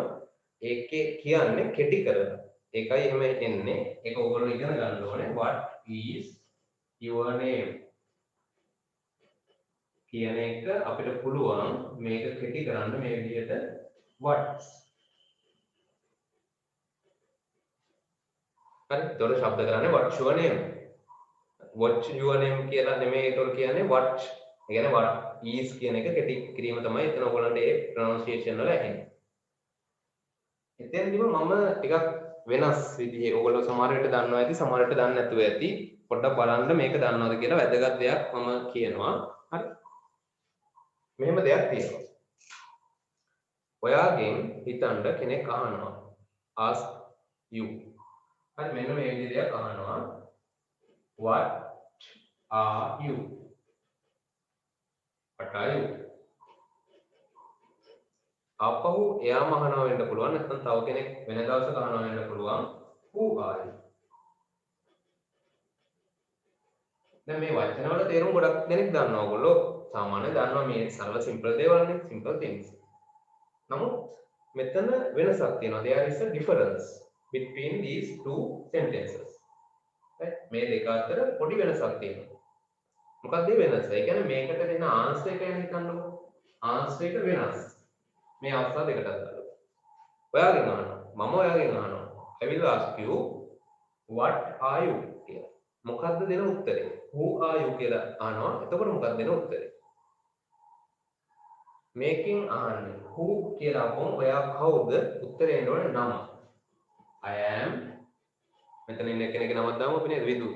Speaker 1: ඒකේ කියන්නේ කෙටි කරලා. ඒකයි එහෙම එන්නේ. ඒක ඕගොල්ලෝ ඉගෙන ගන්න ඕනේ. what is your name කියන එක අපිට පුළුවන් මේක කෙටි කරන්න මේ විදිහට what. හරි. ඒතකොට ශබ්ද කරන්නේ what's your name. what's your name කියලා නෙමෙයි ඒතකොට කියන්නේ what. ඒ කියන්නේ what is කියන එක කෙටි කිරීම තමයි එතන ඔයගොල්ලන්ට ඒ ප්‍රොනන්සියේෂන් වල ඇහෙන්නේ. එතෙන්දිම මම ටිකක් වෙනස් විදිහේ ඔයගොල්ලෝ සමහර විට දන්නවා ඇති සමහර විට දන්නේ නැතුව ඇති. පොඩ්ඩක් බලන්න මේක දන්නවද කියලා වැදගත් දෙයක් මම කියනවා. හරි. මෙහෙම දෙයක් තියෙනවා. ඔයාගෙන් හිතන්න කෙනෙක් අහනවා. ask you. හරි මෙන්න මේ විදිහේ දෙයක් අහනවා. what are you? what are you? අපහු එයාම අහනවා වෙන්න පුළුවන් නැත්නම් තව කෙනෙක් වෙන දවසක අහනවා වෙන්න පුළුවන් who are you? දැන් මේ වචන වල තේරුම් ගොඩක් දෙනෙක් දන්නවා ඔයගොල්ලෝ සාමාන්‍යයෙන් දන්නවා මේ සරල සිම්පල් දේවල්නේ simple things. නමුත් මෙතන වෙනසක් තියෙනවා. There is a difference between these two sentences. right? මේ දෙක අතර පොඩි වෙනසක් තියෙනවා. මොකක්ද මේ වෙනස? ඒ කියන්නේ මේකට දෙන ආන්සර් එක ගැන හිතන්නකෝ. ආන්සර් එක වෙනස්. මේ අවස්ථා දෙකට අදාළව. ඔයාගෙන් අහනවා. මම ඔයාගෙන් අහනවා. I will ask you what are you කියලා. මොකක්ද දෙන උත්තරේ? Who are you කියලා අහනවා. එතකොට මොකක්ද දෙන උත්තරේ? මේකෙන් අහන්නේ who කියලා අපොන් ඔයා කවුද? උත්තරේ එන්න ඕනේ නම. I am මෙතන ඉන්න කෙනෙක්ගේ නමක් දාමු අපි නේද? විදු.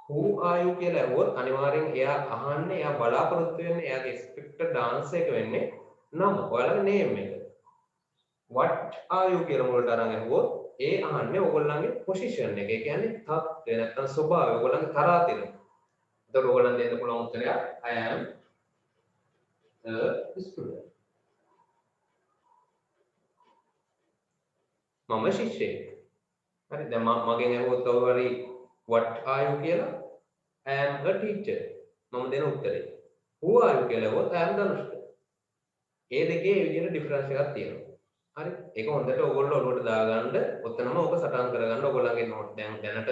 Speaker 1: who are you කියලා ඇහුවොත් අනිවාර්යෙන් එයා අහන්නේ එයා බලාපොරොත්තු වෙන්නේ එයාගේ expected answer එක වෙන්නේ නම. ඔයාලගේ name එක. what are you කියලා මුලට අරන් ඇහුවොත් ඒ අහන්නේ ඔයගොල්ලන්ගේ position එක. ඒ කියන්නේ තත්ත්වය නැත්නම් ස්වභාවය ඔයගොල්ලන්ගේ තරාතිර. එතකොට ඔයගොල්ලන් දෙන්න පුළුවන් උත්තරය I am a student. මම ශිෂ්‍යයෙක්. හරි දැන් මගෙන් ඇහුවොත් ඔයගොල්ලෝ what are you කියලා I am a teacher. මම දෙන උත්තරේ. Who are you කියලා ඇහුවොත් I am Danushka. ඒ දෙකේ මේ විදිහට ඩිෆරන්ස් එකක් තියෙනවා. හරි ඒක හොඳට ඔයගොල්ලෝ ඔළුවට දාගන්න ඔතනම ඔක සටහන් කරගන්න ඔයගොල්ලන්ගේ නෝට් දැනට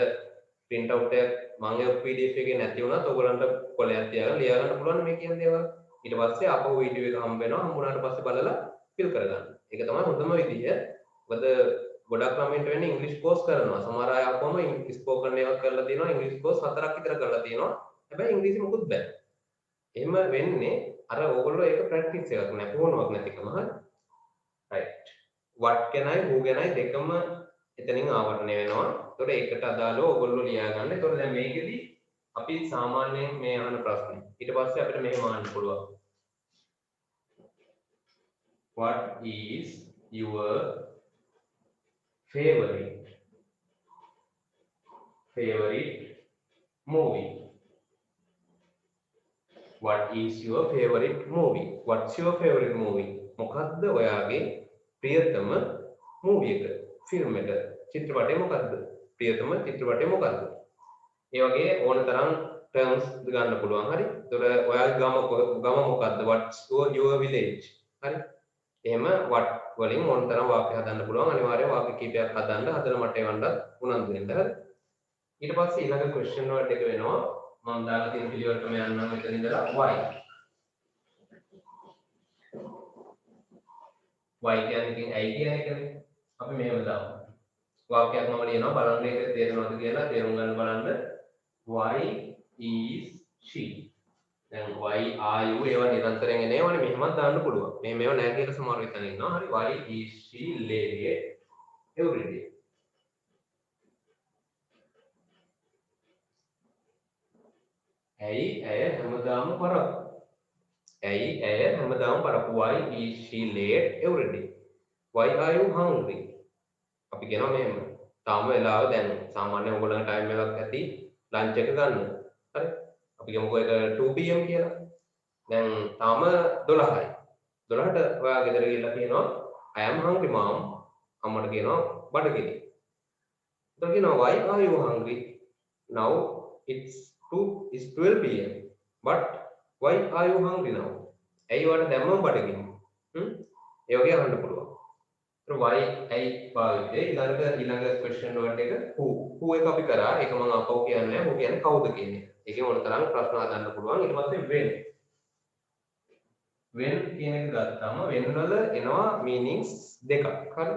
Speaker 1: print out එක මම ඒ PDF එකේ නැති වුණත් ඔයගොල්ලන්ට කොලයක් තියාගෙන ලියා ගන්න පුළුවන් මේ කියන දේවල් ඊට පස්සේ ආපහු වීඩියෝ එක හම්බ වෙනවා හම්බුනාට පස්සේ බලලා fill කරගන්න ඒක තමයි හොඳම විදිය මොකද ගොඩක් කමෙන්ට් වෙන්නේ ඉංග්‍රීසි කෝස් කරනවා සමහර අය ආපුවම ස්පෝකන් එකක් කරලා තියෙනවා ඉංග්‍රීසි කෝස් 4ක් විතර කරලා තියෙනවා හැබැයි ඉංග්‍රීසි මොකුත් බෑ එහෙම වෙන්නේ අර ඕගොල්ලෝ ඒක ප්‍රැක්ටිස් එකක් නෑ පුහුණුවක් නැතිකම හරි right what can I who can I දෙකම එතනින් ආවරණය වෙනවා ඒතකොට ඒකට අදාළව ඕගොල්ලෝ ලියා ගන්න ඒතකොට දැන් මේකෙදි අපි සාමාන්‍යයෙන් මේ අහන ප්‍රශ්නේ ඊට පස්සේ අපිට මෙහෙම අහන්න පුළුවන් what is your favorite movie what is your favorite movie what's your favorite movie මොකද්ද ඔයාගේ ප්‍රියතම මූවි එක ෆිල්ම් එක චිත්‍රපටය මොකද්ද ප්‍රියතම චිත්‍රපටය මොකද්ද ඒ වගේ ඕන තරම් terms ගන්න පුළුවන් හරි ඒතර ඔයාගේ ගම මොකද්ද what's your village හරි එහෙම what වලින් ඕන තරම් වාක්‍ය හදන්න පුළුවන් අනිවාර්යයෙන් වාක්‍ය කීපයක් හදන්න හදලා මට එවන්නත් උනන්දු වෙන්න හරි ඊට පස්සේ ඊළඟ question වලට එක වෙනවා මම දාලා තියෙන පිළිවෙලටම යන්නම් මෙතන ඉඳලා why why කියන්නේ ඉතින් ඇයි කියන එකනේ අපි මෙහෙම දාමු වාක්‍යයක් මම ලියනවා බලන්න ඒක තේරෙනවද කියලා තේරුම් ගන්න බලන්න why is she දැන් why are you ඒවා නිරන්තරයෙන් එනේවනේ මෙහෙමත් දාන්න පුළුවන් මේ මේව නැහැ කියලා සමහරව හිතන ඉන්නවා හරි why is she late every day ඇයි ඇය හැමදාම පරක්කු ඇයි ඇය හැමදාම පරක්කු why is she late every day why are you hungry අපි කියනවා මෙහෙම තාම වෙලාව දැන් සාමාන්‍යයෙන් ඔයගොල්ලන්ගේ ටයිම් එකක් ඇති ලන්ච් එක ගන්න හරි අපි කියමුකෝ ඒක 2 pm කියලා දැන් තාම 12යි 12ට ඔයා ගෙදර ගිහලා කියනවා I am hungry mom අම්මට කියනවා බඩගිනි එතකොට කියනවා why are you hungry now it's 12 pm but why are you hungry now ඇයි ඔයාලට දැම්මම බඩගිනි ඒ වගේ අහන්න පුළුවන් ඒතර why ඇයි පාවිච්චි ඊළඟ question වලට එක who එක අපි කරා ඒක මම අපව කියන්නේ නැහැ who කියන්නේ කවුද කියන්නේ ඒකේ මොන තරම් ප්‍රශ්න හදන්න පුළුවන් ඊට පස්සේ when කියන එක ගත්තාම when වල එනවා meanings දෙකක් හරි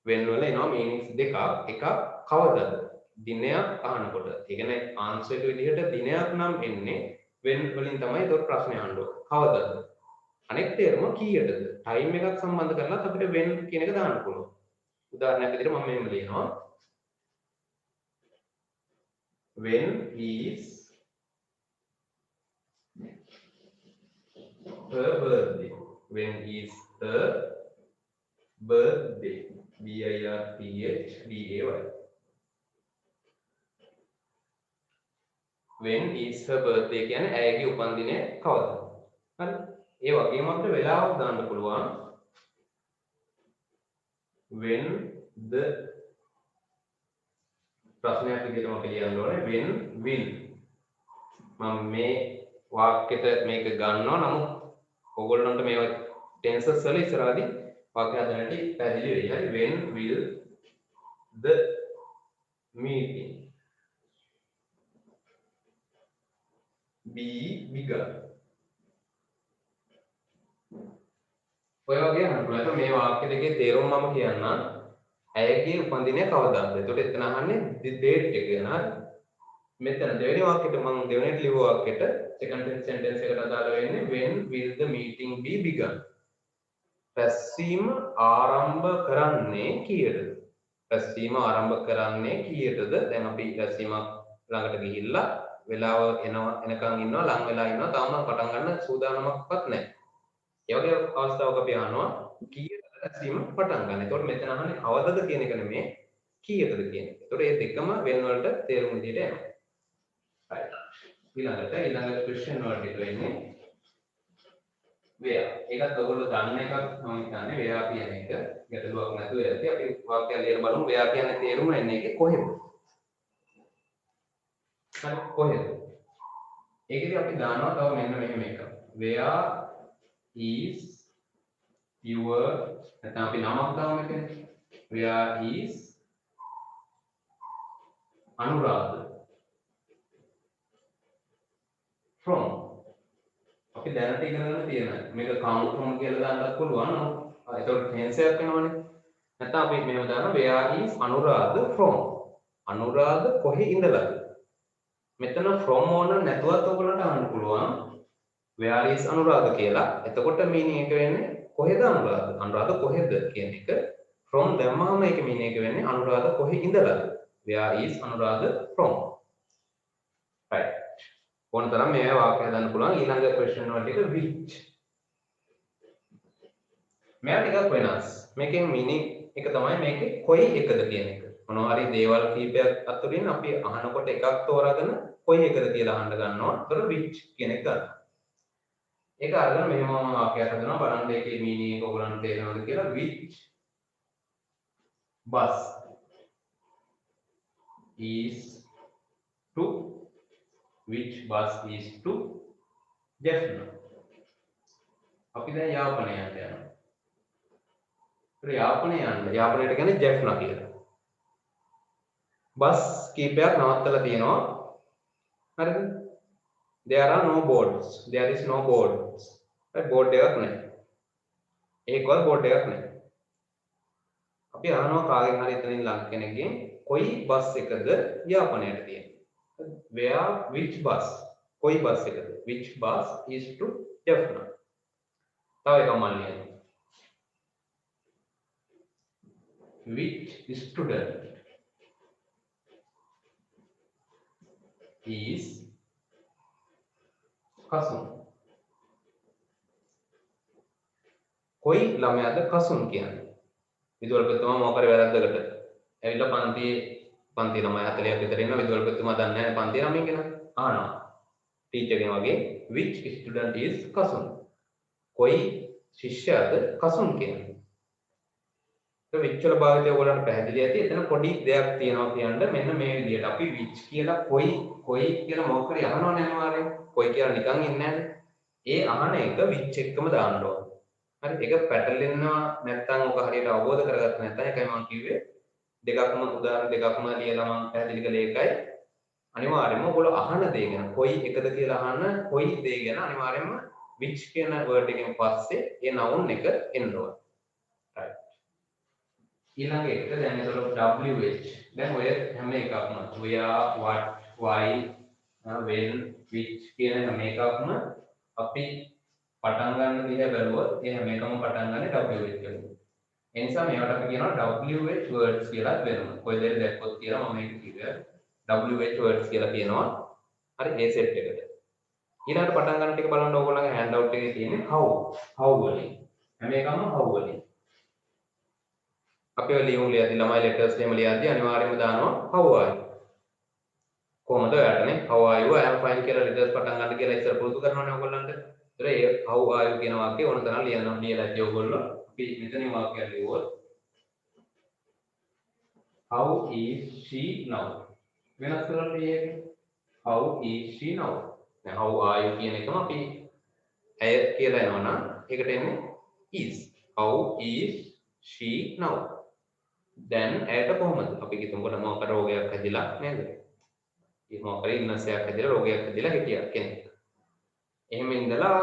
Speaker 1: when වල එනවා meanings දෙකක් එකක් කවදද දිනයක් අහනකොට ඒ කියන්නේ answer එක විදිහට දිනයක් නම් එන්නේ when වලින් තමයි ඒක ප්‍රශ්නේ අහන්න ඕනේ කවදද අනෙක් තේරුම කීයටද ටයිම් එකක් සම්බන්ධ කරලා අපිට when කියන එක දාන්න පුළුවන් උදාහරණයක් විදිහට මම මෙහෙම ලියනවා when is her birthday when is her birthday birthday when is her birthday කියන්නේ ඇයගේ උපන්දිනය කවදද හරි ඒ වගේම අපිට වෙලාවක් දාන්න පුළුවන් when the ප්‍රශ්නයක් විදිහටම අපි ලියන්න ඕනේ when will මම මේ වාක්‍යෙට මේක ගන්නවා. නමුත් ඕගොල්ලන්ට මේවා ටෙන්සස් වල ඉස්සරහදී වාක්‍ය හදන්නට පැහැදිලි වෙයි. හරි. when will the meeting be bigger? ඔය වගේ අහනවා. ඒක මේ වාක්‍ය දෙකේ තේරුම මම කියන්නම්. ඇයගේ උපන්දිනය කවදාද? එතකොට එතන අහන්නේ date එක ගැන. හරි. මෙතන දෙවෙනි වාක්‍යෙට මම දෙවෙනිට ලියුව වාක්‍යෙට second sentence එකට අදාළ වෙන්නේ when will the meeting be begun? රැස්වීම ආරම්භ කරන්නේ කීයටද? රැස්වීම ආරම්භ කරන්නේ කීයටද? දැන් අපි රැස්වීමක් ළඟට ගිහිල්ලා වෙලාව එනකන් ඉන්නවා, ලං වෙලා ඉන්නවා, තාම පටන් ගන්න සූදානමක්වත් නැහැ. ඒ වගේ අවස්ථාවක අපි අහනවා කීයටද රැස්වීම පටන් ගන්න. එතකොට මෙතන අහන්නේ කවදද කියන එක නෙමෙයි කීයටද කියන එක. එතකොට මේ දෙකම වෙන වලට තේරුම් විදිහට යනවා. right. ඊළඟ question වලට වෙන්නේ where. ඒකත් ඔයගොල්ලෝ දන්න එකක් මම හිතන්නේ where කියන එක ගැටලුවක් නැතුව ඇති. අපි වාක්‍යය ලියලා බලමු where කියන්නේ තේරුම එන්නේ ඒකේ කොහෙද? හරි කොහෙද? ඒකෙදි අපි දානවා තව මෙන්න මෙහෙම එකක්. where is your නැත්නම් අපි නමක් දාමු මෙතන. where is Anuradha from? අපි දැනට ඉගෙන ගන්න තියෙන මේක come from කියලා දාන්නත් පුළුවන්. ඒතකොට tense එකක් වෙනවනේ. නැත්නම් අපි මෙහෙම දානවා where is Anuradha from? Anuradha කොහේ ඉඳලාද? මෙතන from ඕන නැතුවත් ඔයගොල්ලන්ට අහන්න පුළුවන් where is Anuradha කියලා. එතකොට meaning එක වෙන්නේ කොහෙද Anuradha? Anuradha කොහෙද කියන එක. from දැම්මම ඒක meaning එක වෙන්නේ Anuradha කොහේ ඉඳලාද? where is Anuradha from? right. ඕන තරම් මේ වාක්‍ය හදන්න පුළුවන්. ඊළඟ question වලට එක which. මෙයා ටිකක් වෙනස්. මේකෙන් meaning එක තමයි මේකේ කොයි එකද කියන එක. මොනවා හරි දේවල් කීපයක් අතුරින් අපි අහනකොට එකක් තෝරාගෙන කොයි එකද කියලා අහන්න ගන්නවා. ඒතර which කියන එක ගන්න. ඒක අරගෙන මෙහෙම වාක්‍යයක් හදනවා. බලන්න ඒකේ meaning එක ඔයගලන්ට තේරෙනවද කියලා. which bus is to which bus is to Jaffna. අපි දැන් යාපනයට යනවා. ඒත් යාපනයට කියන්නේ Jaffna කියලා. බස් කීපයක් නවත්තලා තියෙනවා. හරිද? there are no boards. there is no boards. board එකක් නැහැ. ඒකවත් board එකක් නැහැ. අපි අහනවා කාගෙන් හරි එතනින් ලං කෙනෙක්ගෙන් කොයි බස් එකද යාපනයට තියෙන්නේ? where which bus? කොයි බස් එකද? which bus is to Jaffna? තව එකක් මම ලියනවා. which student is Kasun? කොයි ළමයාද කසුන් කියන්නේ? විදුහල්පතිතුමා මොකක් හරි වැරද්දකට ඇවිල්ලා පන්ති ළමයි 40ක් විතර ඉන්නවා. විදුහල්පතිතුමා දන්නේ නැහැ පන්ති ළමයි කියලා. අහනවා ටීචර්ගෙන් වගේ which student is කසුන්? කොයි ශිෂ්‍යයාද කසුන් කියන්නේ? ඒක which වල භාවිතය ඔයගොල්ලන්ට පැහැදිලි ඇති. එතන පොඩි දෙයක් තියෙනවා කියන්න මෙන්න මේ විදිහට අපි which කියලා කොයි කියලා මොකක් හරි අහනවනේ අනිවාර්යෙන්. කොයි කියලා නිකන් ඉන්නේ නැහැ. ඒ අහන එක which එක්කම දාන්න ඕන. හරි ඒක පැටලෙනවා නැත්නම් ඔක හරියට අවබෝධ කරගත්ත නැත්නම් ඒකයි මම කිව්වේ දෙකක්ම උදාහරණ දෙකක්ම ලියලා මම පැහැදිලි කළේ ඒකයි. අනිවාර්යයෙන්ම ඔයගොල්ලෝ අහන දේ ගැන කොයි එකද කියලා අහන කොයි දේ ගැන අනිවාර්යයෙන්ම which කියන word එකෙන් පස්සේ ඒ noun එක එන්න ඕන. right. ඊළඟ එක දැන් ඒතකොට WH. දැන් ඔය හැම එකක්ම where what why when which කියන හැම එකක්ම අපි පටන් ගන්න දිහා බැලුවොත් ඒ හැම එකම පටන් ගන්නේ WH වලින්. ඒ නිසා මේවට අපි කියනවා WH words කියලා වෙනවා. කොයි දෙයක් දැක්කොත් කියලා මම මේක කිව්වා. WH words කියලා කියනවා. හරි මේ සෙට් එකට. ඊළඟට පටන් ගන්න ටික බලන්න ඕගොල්ලන්ගේ hand out එකේ තියෙන්නේ how වලින්. හැම එකම how වලින්. අපි ඔය ලියද්දි ළමයි letters එහෙම ලියද්දි අනිවාර්යයෙන්ම දානවා how are you. කොහොමද ඔයාලටනේ how are you I am fine කියලා letters පටන් ගන්න කියලා ඉස්සර පුරුදු කරනවානේ ඔයගොල්ලන්ට. ඒතර ඒ how are you කියන වාක්‍යය ඕන තරම් ලියලා ඇති ඔයගොල්ලෝ. අපි මෙතනින් වාක්‍යයක් ලියුවොත් how is she now? වෙනස් කරලා ලියන්නේ how is she now? how are you කියන එකම අපි ඇය කියලා එනවා නම් ඒකට එන්නේ is. How is she now? දැන් ඇයට කොහොමද? අපි හිතමුකොට මොකක් රෝගයක් හැදිලා නේද? ඒ මොකක් ඉල්නස් එකක් හැදිලා රෝගයක් හැදිලා හිටියා කෙනෙක්. එහෙම ඉඳලා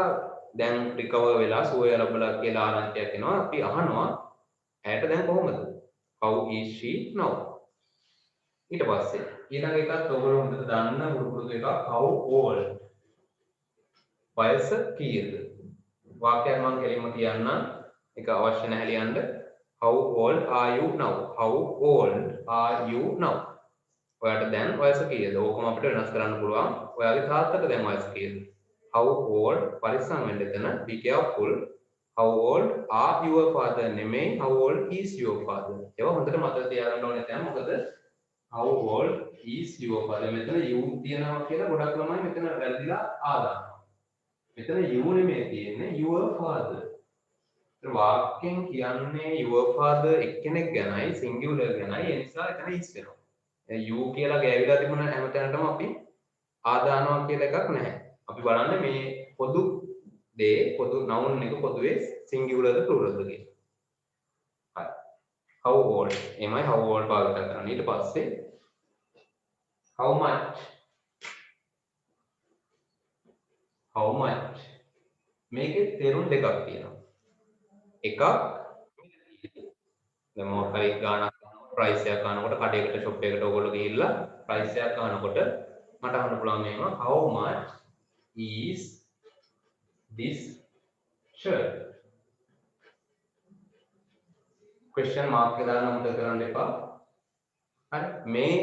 Speaker 1: දැන් රිකවර් වෙලා සුවය ලැබලා කියලා ආරංචියක් එනවා. අපි අහනවා ඇයට දැන් කොහොමද? How is she now? ඊට පස්සේ ඊළඟ එකත් ඔයගොල්ලෝ හොඳට දන්න පුරුදු එකක් how old. වයස කීයද? වාක්‍යයක් මම කෙලින්ම කියන්නම්. ඒක අවශ්‍ය නැහැ ලියන්න. How old are you now? How old are you now? ඔයාට දැන් වයස කීයද? ඕකම අපිට වෙනස් කරන්න පුළුවන්. ඔයාගේ තාත්තට දැන් වයස කීයද? How old පරිස්සම් වෙන්න එතන. Be careful. How old are your father නෙමෙයි how old is your father. ඒවා හොඳට මතක තියාගන්න ඕනේ දැන්. මොකද how old is your father මෙතන you තියනවා කියලා ගොඩක් ළමයි මෙතන වැරදිලා ආදානවා. මෙතන you නෙමෙයි තියෙන්නේ your father. වාක්‍යයෙන් කියන්නේ your father එක්කෙනෙක් ගැනයි singular ගැනයි ඒ නිසා එතන is වෙනවා. you කියලා ගෑවිලා තිබුණ හැමතැනටම අපි ආදානවා කියලා එකක් නැහැ. අපි බලන්නේ මේ පොදු දේ පොදු noun එක පොදුවේ singular ද plural ද කියලා. හරි. how old එමය how old භාවිත කරනවා. ඊට පස්සේ how much මේකේ තේරුම් දෙකක් තියෙනවා. එකක් දැන් මොකක් හරි ගාණක් ප්‍රයිස් එකක් ගන්නකොට කඩේකට ෂොප් එකකට ඔයගොල්ලෝ ගිහිල්ලා ප්‍රයිස් එකක් ගන්නකොට මට අහන්න පුළුවන් මේව how much is this shirt? question mark එක දාන්න මොකද කරන්න එපා. හරි මේ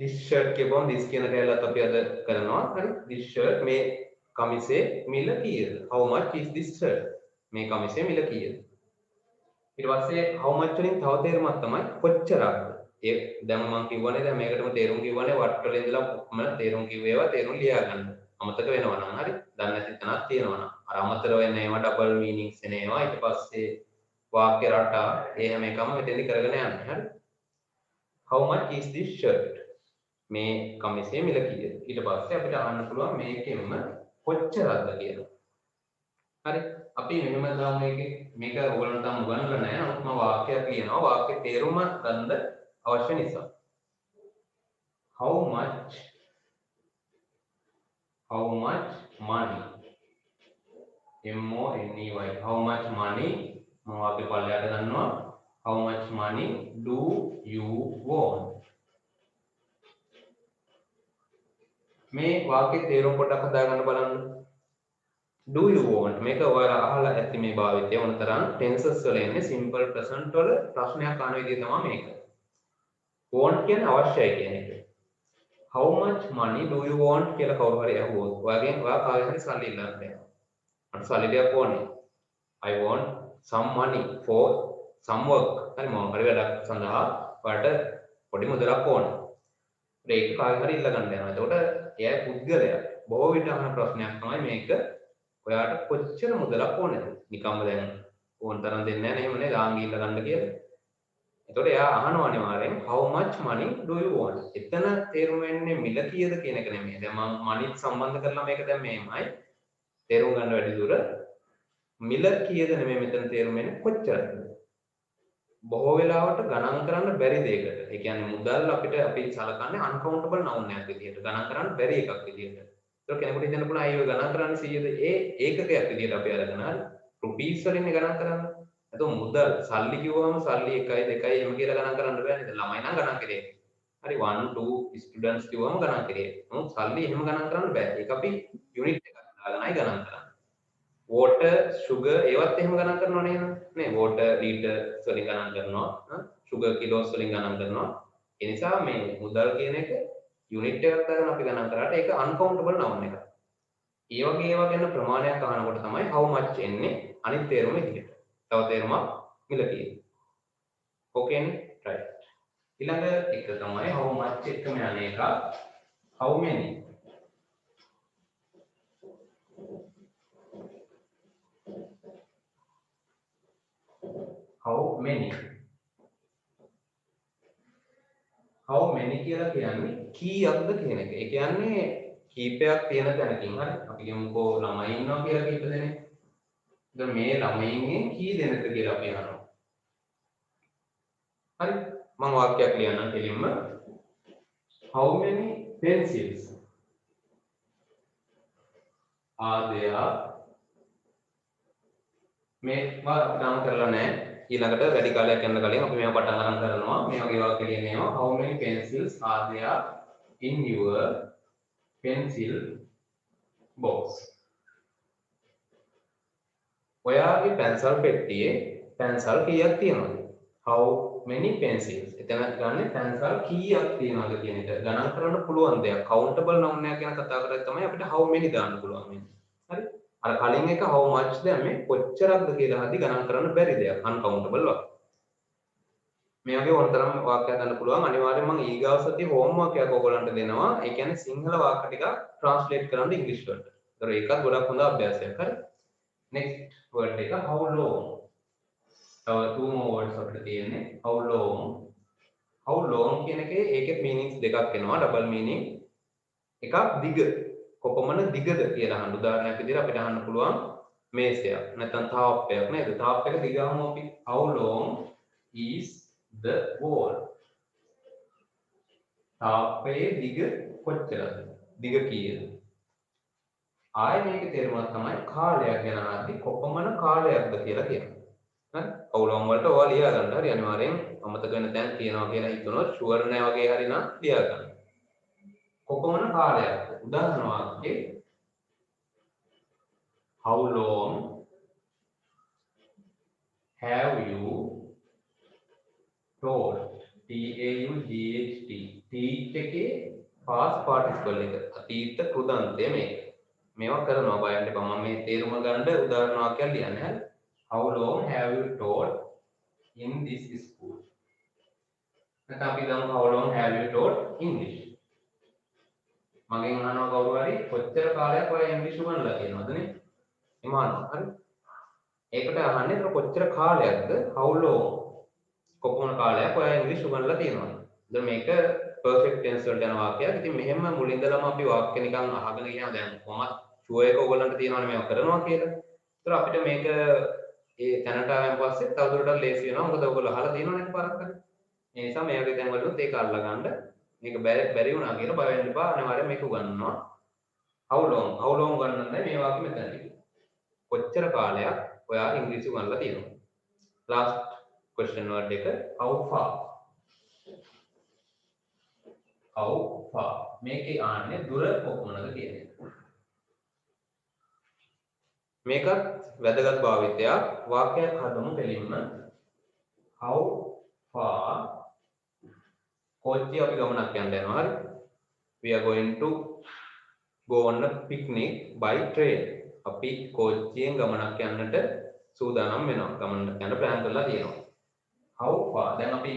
Speaker 1: this shirt කියපුවම this කියන කැලලත් අපි අද කරනවා. හරි this shirt මේ කමිසේ මිල කීයද? how much is this shirt? මේ කමිසේ මිල කීයද? ඊට පස්සේ how much වලින් තව තේරුමක් තමයි කොච්චරක්ද? ඒ දැන් මම කිව්වනේ දැන් මේකටම තේරුම් කිව්වනේ වට වල ඉඳලා කොහොම තේරුම් කිව්වේ ඒවා තේරුම් ලියා ගන්න. අමතක වෙනවා නම් හරි. දන්නේ නැති තැනක් තියෙනවා නම්. අර අමතර වෙන ඒවා ඩබල් මීනින්ග්ස් එන ඒවා ඊට පස්සේ වාක්‍ය රටා ඒ හැම එකම මෙතෙන්දි කරගෙන යන්නේ. හරි. how much is this shirt? මේ කමිසේ මිල කීයද? ඊට පස්සේ අපිට අහන්න පුළුවන් මේකෙන්ම කොච්චරක්ද කියලා. හරි. අපි මෙහෙම දාමු මේක ඔයගොල්ලන්ට තාම උගන්වලා නැහැ. නමුත් මම වාක්‍යයක් ලියනවා. වාක්‍යයේ තේරුම ගන්න අවශ්‍ය නිසා. how much money money how much money මම වාක්‍ය පල්ලයට ගන්නවා. how much money do you want? මේ වාක්‍යයේ තේරුම පොඩ්ඩක් හදාගන්න බලන්න. do you want මේක ඔයාලා අහලා ඇති මේ භාවිතය වුණතරම් tenses වල එන්නේ simple present වල ප්‍රශ්නයක් අහන විදිය තමයි මේක. want කියන්නේ අවශ්‍යයි කියන එක. how much money do you want කියලා කවුරු හරි අහුවොත් ඔයා කාගේ හරි සල්ලි ඉල්ලන්න යනවා. මට සල්ලි ටිකක් ඕනේ. I want some money for some work. හරි මොකක් හරි වැඩක් සඳහා ඔයාලට පොඩි මුදලක් ඕනේ. ඒක කාගේ හරි ඉල්ල ගන්න යනවා. එතකොට එයා පුද්ගලයා බොහෝ විට අහන ප්‍රශ්නයක් තමයි මේක. ඔයාට කොච්චර මුදලක් ඕනද? නිකම්ම දැන් ඕන තරම් දෙන්නේ නැහැ නේ එහෙම නේ දාන් ගිහිල්ලා ගන්න කියලා. එතකොට එයා අහනවා අනිවාර්යෙන් how much money do you want? එතන තේරුම වෙන්නේ මිල කීයද කියන එක නෙමෙයි. දැන් මම money සම්බන්ධ කරලා මේක දැන් මේමයි. තේරුම් ගන්න වැඩි දුර මිල කීයද නෙමෙයි මෙතන තේරුම වෙන්නේ කොච්චරද? බොහෝ වෙලාවට ගණන් කරන්න බැරි දෙයකට. ඒ කියන්නේ මුදල් අපිට අපි සලකන්නේ uncountable noun එකක් විදිහට. ගණන් කරන්න බැරි එකක් විදිහට. ඒක කෙනෙකුට හිතන්න පුළුවන් අයියෝ ගණන් කරන්නේ 100ද ඒ ඒකකයක් විදිහට අපි අරගෙන හරි රුපීස් වලින් ගණන් කරන්නේ. එතකොට මුදල් සල්ලි කිව්වම සල්ලි 1යි 2යි එහෙම කියලා ගණන් කරන්න බෑනේ. දැන් ළමයි නම් ගණන් කරේ. හරි 1 2 ස්ටුඩන්ට්ස් කිව්වම ගණන් කරේ. නමුත් සල්ලි එහෙම ගණන් කරන්න බෑ. ඒක අපි යුනිට් එකක් දාගෙනයි ගණන් කරන්නේ. water sugar ඒවත් එහෙම ගණන් කරනව නේද? නේ water liters වලින් ගණන් කරනවා. sugar kilos වලින් ගණන් කරනවා. ඒ නිසා මේ මුදල් කියන එක යුනිට් එකක් දාගෙන අපි ගණන් කරාට ඒක uncountable noun එකක්. ඒ වගේ ඒවා ගැන ප්‍රමාණයක් අහනකොට තමයි how much එන්නේ අනිත් තේරුම විදිහට. තව තේරුමක් මිල කියන්නේ. ඕකේ නේ? right. ඊළඟ එක තමයි how much එකම යන්නේ එක how many. how many කියලා කියන්නේ කීයක්ද කියන එක. ඒ කියන්නේ කීපයක් තියෙන තැනකින් හරි අපි කියමුකෝ ළමයි ඉන්නවා කියලා කීප දෙනෙක්. දැන් මේ ළමයින්ගෙන් කී දෙනෙක්ද කියලා අපි අහනවා. හරි මම වාක්‍යයක් ලියන්නම් කෙලින්ම. How many pencils are there? මේවා නම් කරලා නැහැ. ඊළඟට වැඩි කාලයක් යන කලින් අපි මේවා පටන් ගන්න කරනවා. මේ වගේ වාක්‍ය ලියනවා. How many pencils are there in your pencil box? ඔයාගේ පැන්සල් පෙට්ටියේ පැන්සල් කීයක් තියෙනවද? How many pencils? එතන ගන්න පැන්සල් කීයක් තියෙනවද කියන එක ගණන් කරන්න පුළුවන් දෙයක්. countable noun එකක් ගැන කතා කරද්දී තමයි අපිට how many දාන්න පුළුවන් වෙන්නේ. හරි? අර කලින් එක how much දැම්මේ කොච්චරක්ද කියලා හරි ගණන් කරන්න බැරි දෙයක්. uncountable වාක්‍ය. මේ වගේ ඕනතරම් වාක්‍යයක් ගන්න පුළුවන්. අනිවාර්යයෙන් මම ඊගාව සතියේ homework එකක් ඔයගොල්ලන්ට දෙනවා. ඒ කියන්නේ සිංහල වාක්‍ය ටික translate කරන්න ඉංග්‍රීසි වලට. ඒතර ඒකත් ගොඩක් හොඳ අභ්‍යාසයක්. හරි? next word එක how long. තව two more words අපිට තියෙන්නේ. how long කියන එකේ ඒකේ meanings දෙකක් එනවා. double meaning. එකක් දිග. කොපමණ දිගද කියලා අහන්න. උදාහරණයක් විදිහට අපිට අහන්න පුළුවන් මේසයක් නැත්නම් තාප්පයක් නේද? තාප්පයක දිගම අපි how long is the wall? තාප්පයේ දිග කොච්චරද? දිග කීයද? ආයේ මේකේ තේරුමක් තමයි කාලයක් ගැන අහද්දි කොපමණ කාලයක්ද කියලා කියනවා. හරි? how long වලට ඔයාලා ලියා ගන්න. හරි අනිවාර්යෙන් අමතක වෙන තැන් තියෙනවා කියලා හිතනොත් ෂුවර් නෑ වගේ හරි නම් ලියා ගන්න. කොපමණ කාලයක්ද? උදාහරණ වාක්‍යයේ how long have you taught? T-A-U-G-H-T. teach එකේ past participle එක. අතීත කෘදන්තය මේක. මේවා කරනවා බයන්න එපා. මම මේ තේරුම ගන්න උදාහරණ වාක්‍යයක් ලියන්නේ. හරි? how long have you taught in this school? නැත්නම් අපි ගමු how long have you taught English? මගෙන් අහනවා කවුරු හරි කොච්චර කාලයක් ඔය ඉංග්‍රීසි උගන්වලා තියෙනවද නේ? එම අහනවා. හරි? ඒකට අහන්නේ ඒක කොච්චර කාලයක්ද? how long කොපමණ කාලයක් ඔය ඉංග්‍රීසි උගන්වලා තියෙනවද? දැන් මේක perfect tense වලට යන වාක්‍යයක්. ඉතින් මෙහෙම මුලින්දලම අපි වාක්‍ය නිකන් අහගෙන ගියාම දැන් කොහොමද ෂුවර් එක ඔයගොල්ලන්ට තියෙනවනේ මේව කරනවා කියලා. ඒතර අපිට මේක ඒ තැනට ආවන් පස්සේ තවදුරටත් ලේසි වෙනවා. මොකද ඔයගොල්ලෝ අහලා තියෙනවනේ පාරක් හරි. ඒ නිසා මේ වගේ තැන් වලුත් ඒක අල්ලා ගන්න. මේක බැරි වුණා කියලා බය වෙන්න එපා. අනිවාර්යයෙන් මේක උගන්වනවා. how long ගන්නන්නේ මේ වාක්‍ය මෙතනදී. කොච්චර කාලයක් ඔයා ඉංග්‍රීසි උගන්වලා තියෙනවද? last question word එක how far. මේකේ ආන්නේ දුර කොපමණද කියන එක. මේකත් වැදගත් භාවිතයක්. වාක්‍යයක් හදමු දෙලින්ම. how far කෝච්චිය අපි ගමනක් යන්න යනවා. හරි? we are going to go on a picnic by train. අපි කෝච්චියෙන් ගමනක් යන්නට සූදානම් වෙනවා. ගමනක් යන්න plan කරලා තියෙනවා. how far දැන් අපි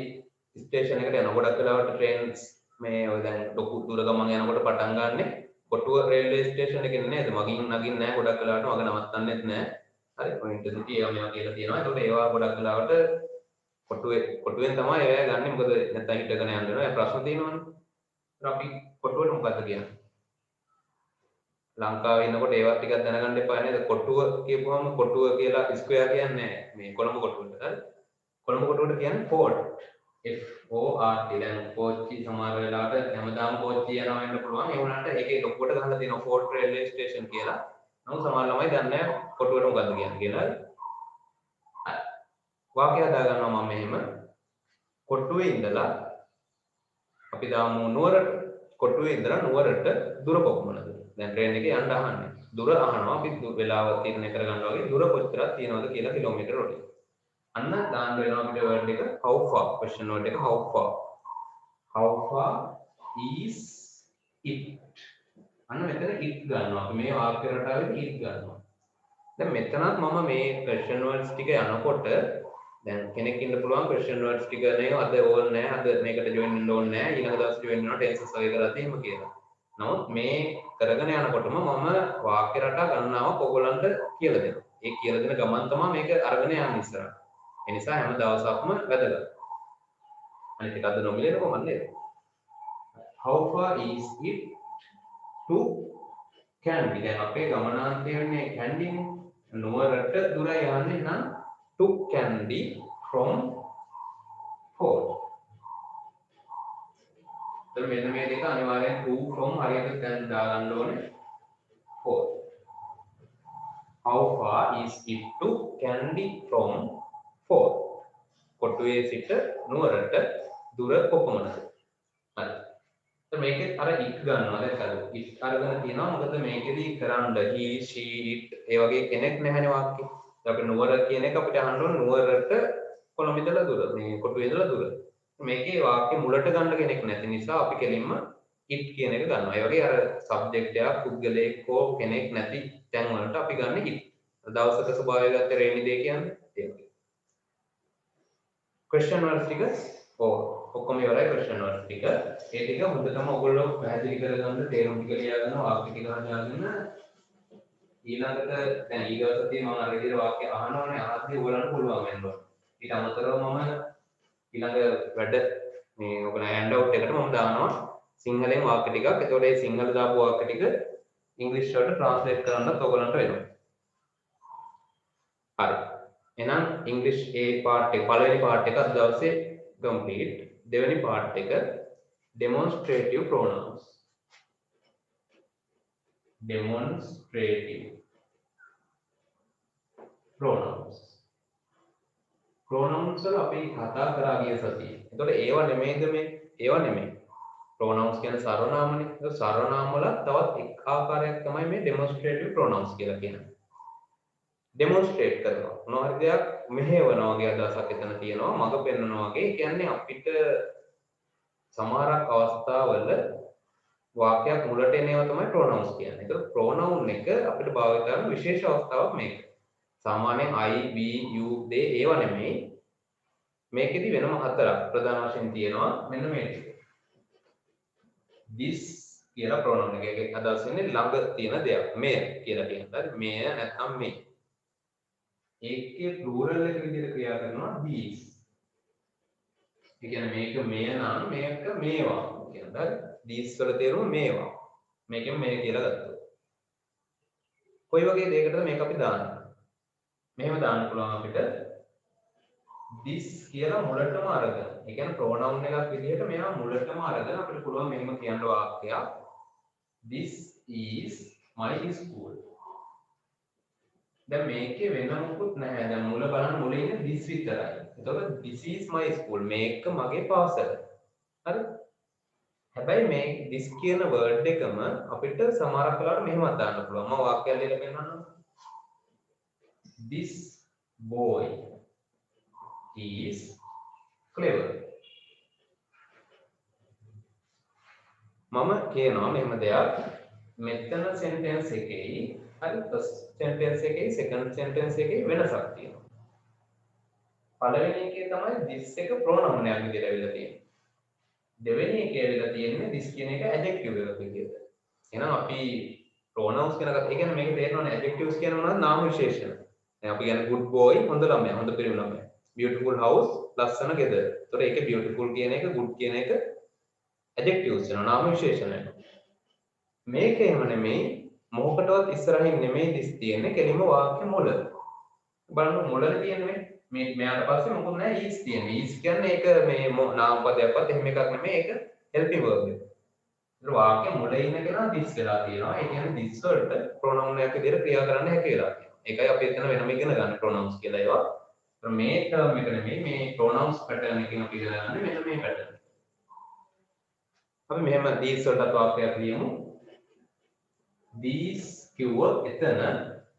Speaker 1: ස්ටේෂන් එකට යන ගොඩක් වෙලාවට trains මේ ඔය දැන් ලොකු දුර ගමන් යනකොට පටන් ගන්නෙ කොටුව රේල්වේ ස්ටේෂන් එකේ නේද? මගින් නගින්න නැහැ ගොඩක් වෙලාවට මග නවත්තන්නෙත් නැහැ. හරි? ඔය ඉන්ටර්සිටි ඒවා මේවා කියලා තියෙනවා. ඒකට ඒවා ගොඩක් වෙලාවට කොටුවෙන් තමයි ඒවා ගන්නෙ. මොකද නැත්නම් හිටගෙන යන්න වෙනවා. ඒ ප්‍රශ්න තියෙනවනේ. ඒත් අපි කොටුවට මොකද්ද කියන්නේ? ලංකාවේ ඉන්නකොට ඒවා ටිකක් දැනගන්න එපා නේද? කොටුව කියපුවම කොටුව කියලා ස්ක්වෙයාර් කියන්නේ මේ කොළඹ කොටුවට. හරි? කොළඹ කොටුවට කියන්නේ ෆෝර්ට්. FORT. දැන් කෝච්චි සමහර වෙලාවට හැමදාම කෝච්චි යනවා වෙන්න පුළුවන්. ඒ වුණාට ඒකේ ලොකුවට ගහලා තියෙනවා ෆෝර්ට් රේල්වේ ස්ටේෂන් කියලා. නමුත් සමහර ළමයි දන්නේ නැහැ කොටුවට මොකද්ද කියන්නේ කියලා. හරි. වාක්‍ය හදා ගන්නවා මම මෙහෙම. කොටුවේ ඉඳලා අපි දාමු නුවරට. කොටුවේ ඉඳලා නුවරට දුර කොපමණද? දැන් ට්‍රේන් එකේ යන්න අහන්නේ. දුර අහනවා අපි වෙලාව තීරණය කරගන්නවා වගේ දුර කොච්චරක් තියෙනවද කියලා කිලෝමීටර වලින්. අන්න දාන්න වෙනවා අපිට word එක how far. question word එක how far is it. අන්න මෙතන it ගන්නවා. අපි මේ වාක්‍ය රටාවේ it ගන්නවා. දැන් මෙතනත් මම මේ question words ටික යනකොට දැන් කෙනෙක් ඉන්න පුළුවන් question words ටික නේ අද ඕනේ නැහැ. අද මේකට join වෙන්න ඕනේ නැහැ. ඊළඟ දවසේ join වෙනවා tenses වගේ කරලා එහෙම කියලා. නමුත් මේ කරගෙන යනකොටම මම වාක්‍ය රටා ගණනාවක් ඔයගොල්ලන්ට කියලා දෙනවා. ඒ කියලා දෙන ගමන් තමයි මේක අරගෙන යන්නේ ඉස්සරහට. ඒ නිසා හැම දවසක්ම වැදගත්. අනිත් එක අද නොමිලේද කොහොමද නේද? How far is it to candy. දැන් අපේ ගමනාන්තය වෙන්නේ candy නේ. නුවරට දුර යන්නේ නම් to candy from Fort. එතකොට මෙන්න මේ දෙක අනිවාර්යෙන් to from හරියට දැන් දාගන්න ඕනේ. Fort. How far is it to candy from Fort? කොටුවේ සිට නුවරට දුර කොපමණද? හරි. එතකොට මේකෙත් අර it ගන්නවා දැක්කද? it අරගෙන තියෙනවා මොකද මේකෙදී කරන්න he she it ඒ වගේ කෙනෙක් නැහැනේ වාක්‍යෙ. අපි නුවර කියන එක අපිට අහන්න ඕන නුවරට කොළඹ ඉඳලා දුර මේ කොටුවේ ඉඳලා දුර. මේකේ වාක්‍ය මුලට ගන්න කෙනෙක් නැති නිසා අපි කෙලින්ම it කියන එක ගන්නවා. ඒ වගේ අර සබ්ජෙක්ට් එකක් පුද්ගලයෙක් හෝ කෙනෙක් නැති තැන් වලට අපි ගන්න it. දවසක ස්වභාවය ගත්ත රේනි දේ කියන්නේ ඒ වගේ. question words ටික ඔක්කොම ඉවරයි question words ටික. ඒ ටික හොඳටම ඔයගොල්ලෝ පැහැදිලි කරගන්න තේරුම් ටික ලියාගෙන වාක්‍ය ටික හදාගෙන ඊළඟට දැන් ඊගොල්ලෝ මම අර විදිහට වාක්‍ය අහනවනේ අහද්දී ඔයගොල්ලන්ට පුළුවන් වෙනවා. ඊට අමතරව මම ඊළඟ වැඩ මේ ඔයගොල්ලෝ හෑන්ඩ් අවුට් එකට මම දානවා සිංහලෙන් වාක්‍ය ටිකක්. ඒතකොට මේ සිංහල දාපු වාක්‍ය ටික ඉංග්‍රීසි වලට ට්‍රාන්ස්ලේට් කරන්නත් ඔයගොල්ලන්ට වෙනවා. හරි. එහෙනම් ඉංග්‍රීසි ඒ පාර්ට් එක පළවෙනි පාර්ට් එක අද දවසේ complete. දෙවෙනි පාර්ට් එක demonstrative pronouns. demonstrative pronouns. pronouns වල අපි කතා කරා ගිය සතියේ. එතකොට ඒව නෙමෙයිද මේ? ඒව නෙමෙයි. pronouns කියන්නේ සර්වනාමනේ. ඒක සර්වනාම වල තවත් එක් ආකාරයක් තමයි මේ demonstrative pronouns කියලා කියන්නේ. demonstrate කරනවා. මොනවා හරි දෙයක් මෙහෙවනවා වගේ අදහසක් එතන තියෙනවා. මඟ පෙන්වනවා වගේ. ඒ කියන්නේ අපිට සමහරක් අවස්ථාවල වාක්‍යයක් මුලට එන ඒවා තමයි pronouns කියන්නේ. ඒක pronoun එක අපිට භාවිත කරන විශේෂ අවස්ථාවක් මේක. සාමාන්‍යයෙන් I, we, you, they ඒව නෙමෙයි. මේකෙදි වෙනම හතරක් ප්‍රධාන වශයෙන් තියෙනවා. මෙන්න මේ ටික. this කියලා pronoun එකේ අදහස් වෙන්නේ ළඟ තියෙන දෙයක්. මෙය කියලා කියනවා. හරි මෙය නැත්නම් මේ. ඒකේ plural එක විදිහට ක්‍රියා කරනවා these. ඒ කියන්නේ මේක මෙය නම් මේක මේවා කියනවා. හරි these වල තේරුම මේවා. මේකෙන් මේ කියලා ගත්තා. කොයි වගේ දෙයකටද මේක අපි දාන්නේ? මෙහෙම දාන්න පුළුවන් අපිට this කියලා මුලටම අරගෙන. ඒ කියන්නේ pronoun එකක් විදිහට මෙයා මුලටම අරගෙන අපිට පුළුවන් මෙහෙම කියන්න වාක්‍යයක් this is my school. දැන් මේකේ වෙන මොකුත් නැහැ. දැන් මුල බලන්න මුලේ ඉන්නේ this විතරයි. එතකොට this is my school. මේක මගේ පාසල. හරි? හැබැයි මේ this කියන word එකම අපිට සමහරක් වෙලාවට මෙහෙමත් දාන්න පුළුවන්. මම වාක්‍යයක් ලියලා පෙන්නන්නම්. This boy is clever. මම කියනවා මෙහෙම දෙයක් මෙතන sentence එකේ හරි first sentence එකේ second sentence එකේ වෙනසක් තියෙනවා. පළවෙනි එකේ තමයි this එක pronoun එකක් විදිහට ඇවිල්ලා තියෙන්නේ. දෙවෙනි එකේ ඇවිල්ලා තියෙන්නේ this කියන එක adjective එකක් විදිහට. එහෙනම් අපි pronouns කියනකට ඒ කියන්නේ මේක තේරෙනවනේ adjectives කියන මොනවද නාම විශේෂණ. දැන් අපි කියන්නේ good boy හොඳ ළමයා හොඳ පිරිමි ළමයා. beautiful house ලස්සන ගෙදර. ඒතකොට ඒකේ beautiful කියන එක good කියන එක adjectives වෙනවා නාම විශේෂණ වෙනවා. මේක එහෙම නෙමෙයි මොකකටවත් ඉස්සරහින් නෙමෙයි this තියෙන්නේ කෙලින්ම වාක්‍ය මුල. බලන්න මුලනේ තියෙන්නේ මේ මෙයාට පස්සේ මොකුත් නැහැ is තියෙන්නේ. is කියන්නේ ඒක මේ නාම පදයක්වත් එහෙම එකක් නෙමෙයි ඒක helping verb එක. ඒතර වාක්‍ය මුලේ ඉන්න කෙනා this වෙලා තියෙනවා. ඒ කියන්නේ this වලට pronoun එකක් විදිහට ක්‍රියා කරන්න හැකි වෙලා තියෙනවා. ඒකයි අපි එතන වෙනම ඉගෙන ගන්න pronouns කියලා ඒවා. ඒතර මේ term එක නෙමෙයි මේ pronouns pattern එකකින් අපි ඉගෙන ගන්න මෙන්න මේ pattern. අපි මෙහෙම these වලට වාක්‍යයක් ලියමු. these කිව්වොත් එතන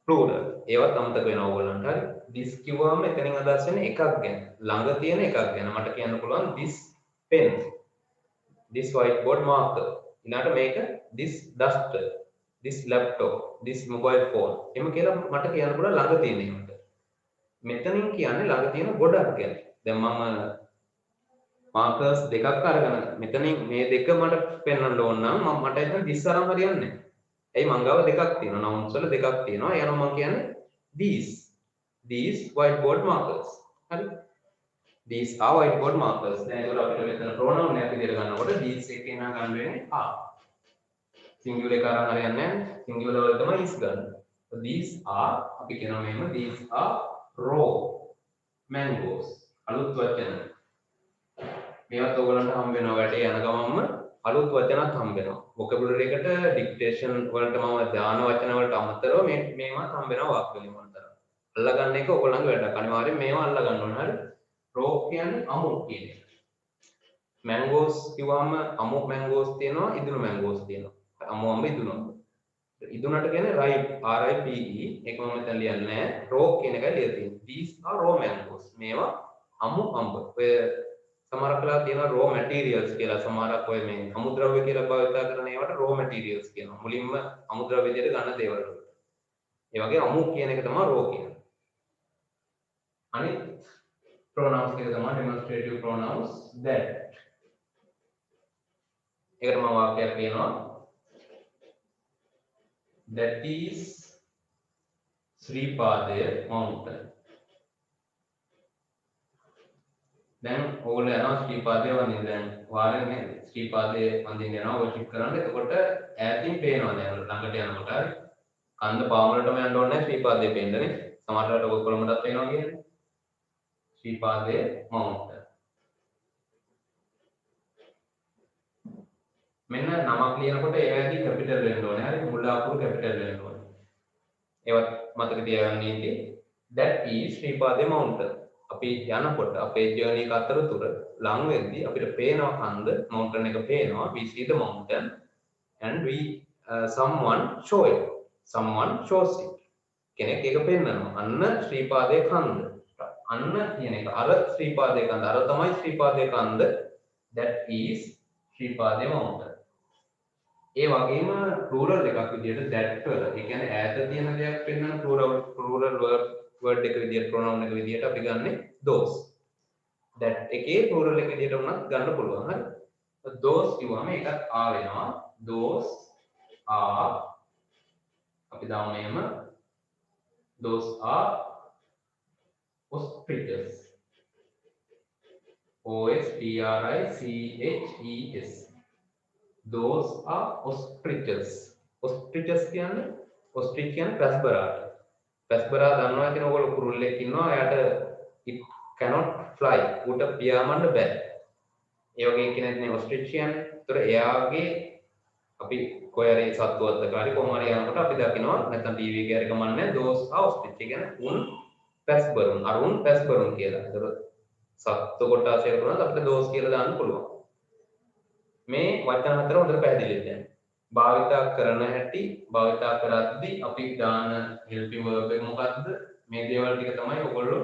Speaker 1: plural. ඒවත් අමතක වෙනවා ඕගොල්ලන්ට. හරි. this කිව්වම එතනින් අදහස් වෙන්නේ එකක් ගැන. ළඟ තියෙන එකක් ගැන. මට කියන්න පුළුවන් this pen. this whiteboard marker. ඊළඟට මේක this duster. this laptop. this mobile phone. එහෙම කියලා මට කියන්න පුළුවන් ළඟ තියෙන එකට. මෙතනින් කියන්නේ ළඟ තියෙන ගොඩක් ගැන. දැන් මම markers දෙකක් අරගෙන මෙතනින් මේ දෙක මට පෙන්වන්න ඕන නම් මට එතන this අරන් හරියන්නේ නැහැ. ඇයි මං ගාව දෙකක් තියෙනවා nouns වල දෙකක් තියෙනවා එනවා මම කියන්නේ these whiteboard markers හරි these are whiteboard markers දැන් ඒක අපිට මෙතන pronoun එකක් විදිහට ගන්නකොට these එකේ නා ගන්න වෙන්නේ are singular එක අරන් හරියන්නේ නැහැ. singular වල තමයි is ගන්න. So these are අපි කියනවා මෙහෙම these are raw mangoes. අලුත් වචන. මේවත් ඔයගලන්ට හම්බ වෙනවා වැඩේ යන ගමන්ම අලුත් වචනත් හම්බ වෙනවා. vocabulary එකට dictation වලට මම දාන වචන වලට අමතරව මේවත් හම්බ වෙනවා වාක්‍ය වලින් මොනතර. අල්ලගන්න එක ඔයගලන්ගේ වැඩක්. අනිවාර්යෙන් මේවා අල්ල ගන්න ඕන. හරි. raw කියන්නේ අමු කියන එක. mangoes කිව්වම අමු mangoes තියෙනවා, ඉදුණු mangoes තියෙනවා. අමු අඹ ඉදුණු අඹ. ඉදුණට කියන්නේ ripe RIPE ඒක මම මෙතන ලියන්නේ නැහැ. raw කියන එකයි ලියලා තියෙන්නේ. these are raw mangoes. මේවා අමු අඹ. ඔය සමහරක් වෙලා තියෙනවා raw materials කියලා. සමහරක් ඔය මේ අමුද්‍රව්‍ය කියලා භාවිත කරන ඒවාට raw materials කියනවා. මුලින්ම අමුද්‍රව්‍ය විදිහට ගන්න දේවල් වලට. ඒ වගේ අමු කියන එක තමයි raw කියන්නේ. අනිත් pronouns එක තමයි demonstrative pronouns that. ඒකට මම වාක්‍යයක් කියනවා. That is Sripadaya mountain. දැන් ඕගොල්ලෝ යනවා ශ්‍රීපාදයේ වඳින්න. දැන් වාරනේ ශ්‍රීපාදයේ වඳින්න යනවා වර්ෂිප් කරන්න. එතකොට ඈතින් පේනවා දැන් ළඟට යනකොට හරි. කන්ද පාමුලටම යන්න ඕනේ නැහැ ශ්‍රීපාදයේ පේන්නනේ. සමහරවිට ඔය කොළඹටත් පේනවා කියන්නේ. ශ්‍රීපාදයේ mountain. මෙන්න නමක් ලියනකොට ඒවැදී කැපිටල් වෙන්න ඕනේ. හරි මුල් අකුරු කැපිටල් වෙන්න ඕනේ. ඒවත් මතක තියාගන්න ඉන්නේ. That is Sripadaya mountain. අපි යනකොට අපේ ජර්නි එක අතරතුර ලඟ වෙද්දී අපිට පේනවා කන්ද mountain එක පේනවා. We see the mountain and we someone show it. Someone shows it. කෙනෙක් ඒක පෙන්නනවා. අන්න ශ්‍රීපාදයේ කන්ද. අන්න කියන එක අර ශ්‍රීපාදයේ කන්ද. අර තමයි ශ්‍රීපාදයේ කන්ද. That is Sripadaya mountain. ඒ වගේම plural එකක් විදිහට that වල ඒ කියන්නේ ඈත තියෙන දෙයක් පෙන්වන plural word එක විදිහට pronoun එක විදිහට අපි ගන්නෙ those. that එකේ plural එක විදිහට උනත් ගන්න පුළුවන්. හරි. those කිව්වම ඒකත් ආ වෙනවා. those are අපි දාමු මෙහෙම those are ostriches. OSTRICHES. Those are ostriches. Ostriches කියන්නේ ostrich කියන්නේ පැස්බරාට. පැස්බරා දන්නවා කියන ඔයගොල්ලෝ කුරුල්ලෙක් ඉන්නවා. එයාට it cannot fly. උට පියාඹන්න බෑ. ඒ වගේ කෙනෙක් නේ ostrich කියන්නේ. ඒතර එයාගේ අපි කොහරි සත්තුවත් කාරි කොහොම හරි යනකොට අපි දකිනවා නැත්නම් ටීවී එකේ හරි කමන්නේ those are ostrich. ඒ කියන්නේ උන් පැස්බරුන්. අරුන් පැස්බරුන් කියලා. ඒතර සත්ත්ව කොටසක් කරනවා අපිට those කියලා දාන්න පුළුවන්. මේ වචන හතර හොඳට පැහැදිලිද දැන්. භාවිතා කරන හැටි භාවිතා කරද්දී අපි දාන helping verb එක මොකක්ද? මේ දේවල් ටික තමයි ඔයගොල්ලෝ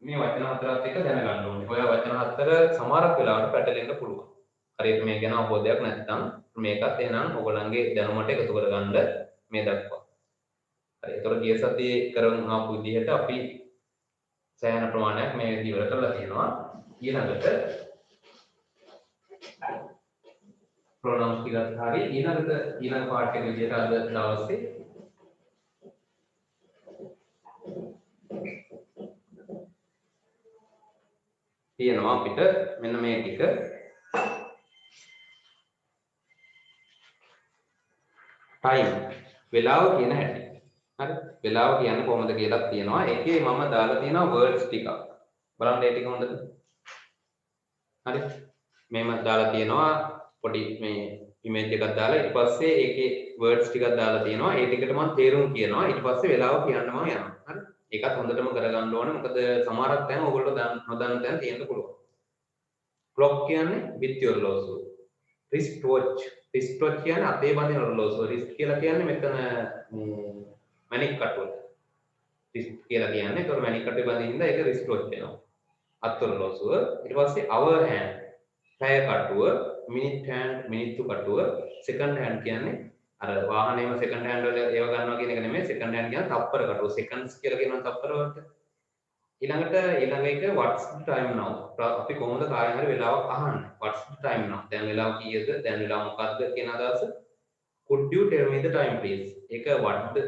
Speaker 1: මේ වචන හතරත් එක්ක දැනගන්න ඕනේ. ඔය වචන හතර සමහරක් වෙලාවට පැටලෙන්න පුළුවන්. හරියට මේ ගැන අවබෝධයක් නැත්නම් මේකත් එහෙනම් ඔයගොල්ලන්ගේ දැනුමට එකතු කරගන්න මේ දක්වා. හරි. ඒතකොට ගිය සතියේ කරන ආපු විදිහට අපි සෑහෙන ප්‍රමාණයක් මේ විදිහට ඉවර කරලා තියෙනවා. ඊළඟට pronouns ටිකත් හරි ඊළඟ පාඩ් එක විදිහට අද දවසේ තියෙනවා අපිට මෙන්න මේ ටික time වෙලාව කියන හැටි. හරි වෙලාව කියන්නේ කොහොමද කියලා තියෙනවා. ඒකේ මම දාලා තියෙනවා words ටිකක්. බලන්න ඒ ටික හොඳට. හරි මේම දාලා තියෙනවා පොඩි මේ image එකක් දාලා ඊට පස්සේ ඒකේ words ටිකක් දාලා තියෙනවා. ඒ ටිකට මම තේරුම් කියනවා. ඊට පස්සේ වෙලාව කියන්නම යනවා. හරි ඒකත් හොඳටම කරගන්න ඕනේ. මොකද සමහරක් තැන් ඔයගොල්ලෝ නොදන්න තැන් තියෙන්න පුළුවන්. clock කියන්නේ with your ඔරලෝසුව. wristwatch කියන්නේ අතේ බඳින ඔරලෝසුව. wrist කියලා කියන්නේ මෙතන මැණික් කටුව. wrist කියලා කියන්නේ ඒතකොට මැණික් කටුවේ බඳින්න ඒක wristwatch වෙනවා. අත් ඔරලෝසුව. ඊට පස්සේ hour hand පැය කටුව, minute hand මිනිත්තු කටුව, second hand කියන්නේ අර වාහනේම second hand වල ඒව ගන්නවා කියන එක නෙමෙයි. second hand කියන්නේ තප්පර කටුව. seconds කියලා කියනවා තප්පර වලට. ඊළඟ එක what's the time now? අපි කොහොමද කායෙන් හරි වෙලාවක් අහන්නේ? what's the time now? දැන් වෙලාව කීයද? දැන් වෙලාව මොකක්ද කියන අදහස. could you tell me the time please? ඒක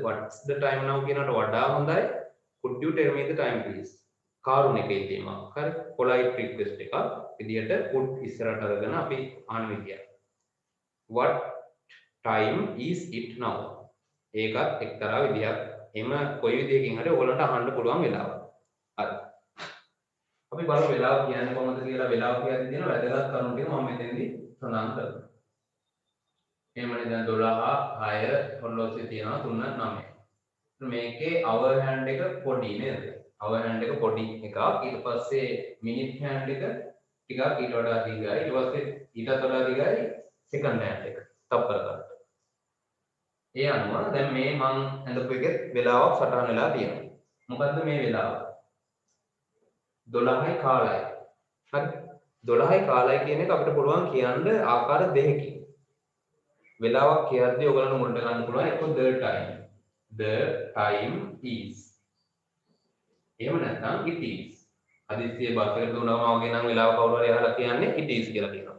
Speaker 1: what's the time now කියනකට වඩා හොඳයි. could you tell me the time please? කාරුණ එකේ තේමාවක්. හරි polite request එකක් විදියට could ඉස්සරහට අරගෙන අපි අහන විදිය. what time is it now ඒකත් එක්තරා විදියක් එම කොයි විදියකින් හරි ඔයගලන්ට අහන්න පුළුවන් වෙලාව හරි අපි බලමු වෙලාව කියන්නේ කොහොමද කියලා වෙලාව කියන්නේ තියෙන වැදගත් කරුණු ටික මම මෙතෙන්දී සඳහන් කරනවා එහෙමනේ දැන් 12 6 ඔරලෝසුවේ තියෙනවා 3 9 මේකේ hour hand එක පොඩි නේද hour hand එක පොඩි එකක් ඊට පස්සේ minute hand එක ටිකක් ඊට වඩා දිගයි ඊට පස්සේ ඊටත් වඩා දිගයි second hand එක තප්පර ගන්න. ඒ අනුව දැන් මේ මං හඳපු එකේ වෙලාවක් සටහන් වෙලා තියෙනවා. මොකද්ද මේ වෙලාව? 12යි කාලයි. හරි. 12යි කාලයි කියන එක අපිට පුළුවන් කියන්න ආකාර දෙකකින්. වෙලාවක් කියද්දී ඔයගලන්ට මුලට ගන්න පුළුවන් එක the time. The time is. එහෙම නැත්නම් it is. හදිස්සියේ බස් එකට දුවනවා වගේ නම් වෙලාව කවුරු හරි අහලා කියන්නේ it is කියලා කියනවා.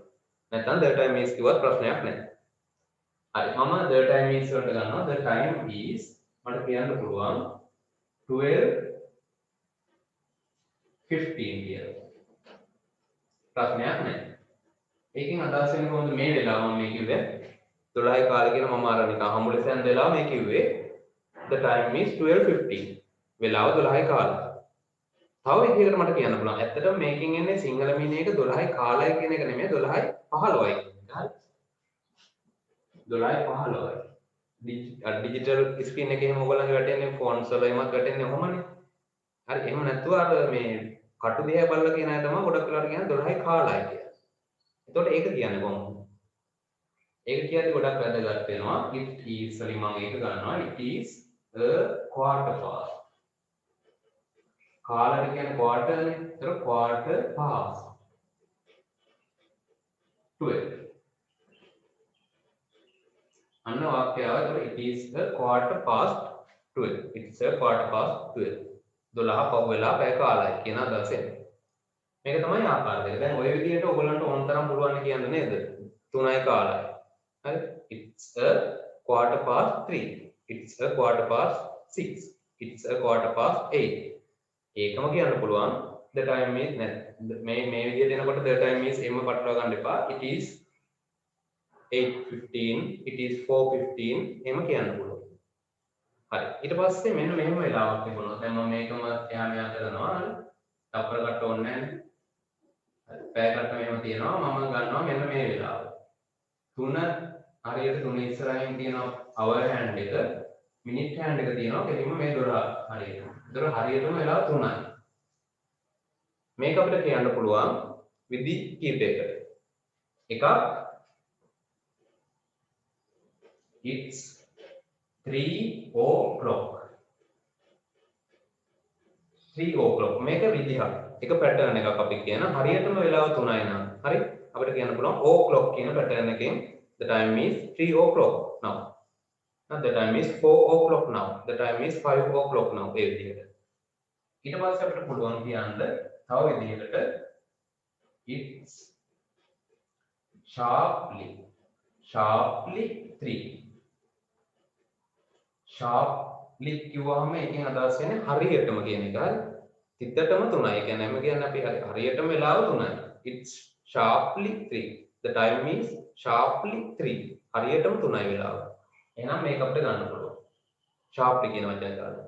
Speaker 1: නැත්නම් the time is කිව්වත් ප්‍රශ්නයක් නැහැ. හරි මම the time is වලට ගන්නවා the time is මට කියන්න පුළුවන් 12:15 කියලා. ප්‍රශ්නයක් නැහැ. ඒකෙන් අදහස් වෙන්නේ කොහොමද මේ වෙලාව මම මේ කිව්වේ 12යි කාලේ කියන මම අර නිකන් හම්බුලෙන් වෙලාව මේ කිව්වේ the time is 12:15 වෙලාව 12යි කාලේ. තව විදිහකට මට කියන්න පුළුවන්. ඇත්තටම මේකෙන් එන්නේ සිංහල මීනින් එක 12යි කාලයි කියන එක නෙමෙයි 12යි 15යි කියන එක. හරි. 12යි 15යි. ඩිජිටල් ස්ක්‍රීන් එකේ එහෙම ඔයගොල්ලන්ගේ වැටෙන්නේ ෆෝන්ස් වල එමත් වැටෙන්නේ ඔහොමනේ. හරි. එහෙම නැතුව අර මේ කටු දිහා බලලා කියන අය තමයි ගොඩක් වෙලාවට කියන්නේ 12යි කාලයි කියලා. එතකොට ඒක කියන්නේ කොහොමද? ඒක කියන්නේ ගොඩක් වැදගත් වෙනවා. it is වලින් මම ඒක ගන්නවා. it is a quarter past. කාලට කියන්නේ quarter නේ. ඒතර quarter past 12. අන්න වාක්‍යය it is a quarter past 12. It's a quarter past 12. 12 පහු වෙලා පැය කාලයි කියන අදහසෙන්. මේක තමයි ආකාර දෙක. දැන් ওই විදිහට ඔයගලන්ට ඕන තරම් පුළුවන් කියන්න නේද? 3යි කාලයි. හරි? It's a quarter past 3. It's a quarter past 6. It's a quarter past 8. ඒකම කියන්න පුළුවන් the time is මේ විදිහට එනකොට the time is එම පටලවා ගන්න එපා. It is 8:15 it is 4:15 එහෙම කියන්න පුළුවන්. හරි. ඊට පස්සේ මෙන්න මෙහෙම වෙලාවක් තිබුණා. දැන් මම මේකම එහා මෙහා කරනවා. හරි. තප්පර කට ඕනේ නැහැ. හරි. පැය කට මෙහෙම තියෙනවා. මම ගන්නවා මෙන්න මේ වෙලාව. 3 හරියට 3 ඉස්සරහින් තියෙනවා hour hand එක. minute hand එක තියෙනවා. කෙලින්ම මේ 12 හරියට. ඒතර හරියටම වෙලාව 3යි. මේක අපිට කියන්න පුළුවන් විදි කීපයකට. එකක් it's 3 o'clock. 3 o'clock මේක විදිහක්. එක පැටර්න් එකක් අපි කියන හරියටම වෙලාව 3යි නම් හරි අපිට කියන්න පුළුවන් o'clock කියන පැටර්න් එකෙන් the time is 3 o'clock now. The time is 4 o'clock now. The time is 5 o'clock now. ඒ විදිහට. ඊට පස්සේ අපිට පුළුවන් කියන්න තව විදිහකට it's sharply 3. sharply කිව්වහම ඒකෙන් අදහස් වෙන්නේ හරියටම කියන එක. හරි. තිත්තටම 3යි. ඒ කියන්නේ අපි කියන්නේ අපි හරියටම වෙලාව 3යි. It's sharply 3. The time is sharply 3. හරියටම 3යි වෙලාව. එහෙනම් මේක අපිට ගන්න පුළුවන්. sharply කියන වචනේ දාලා.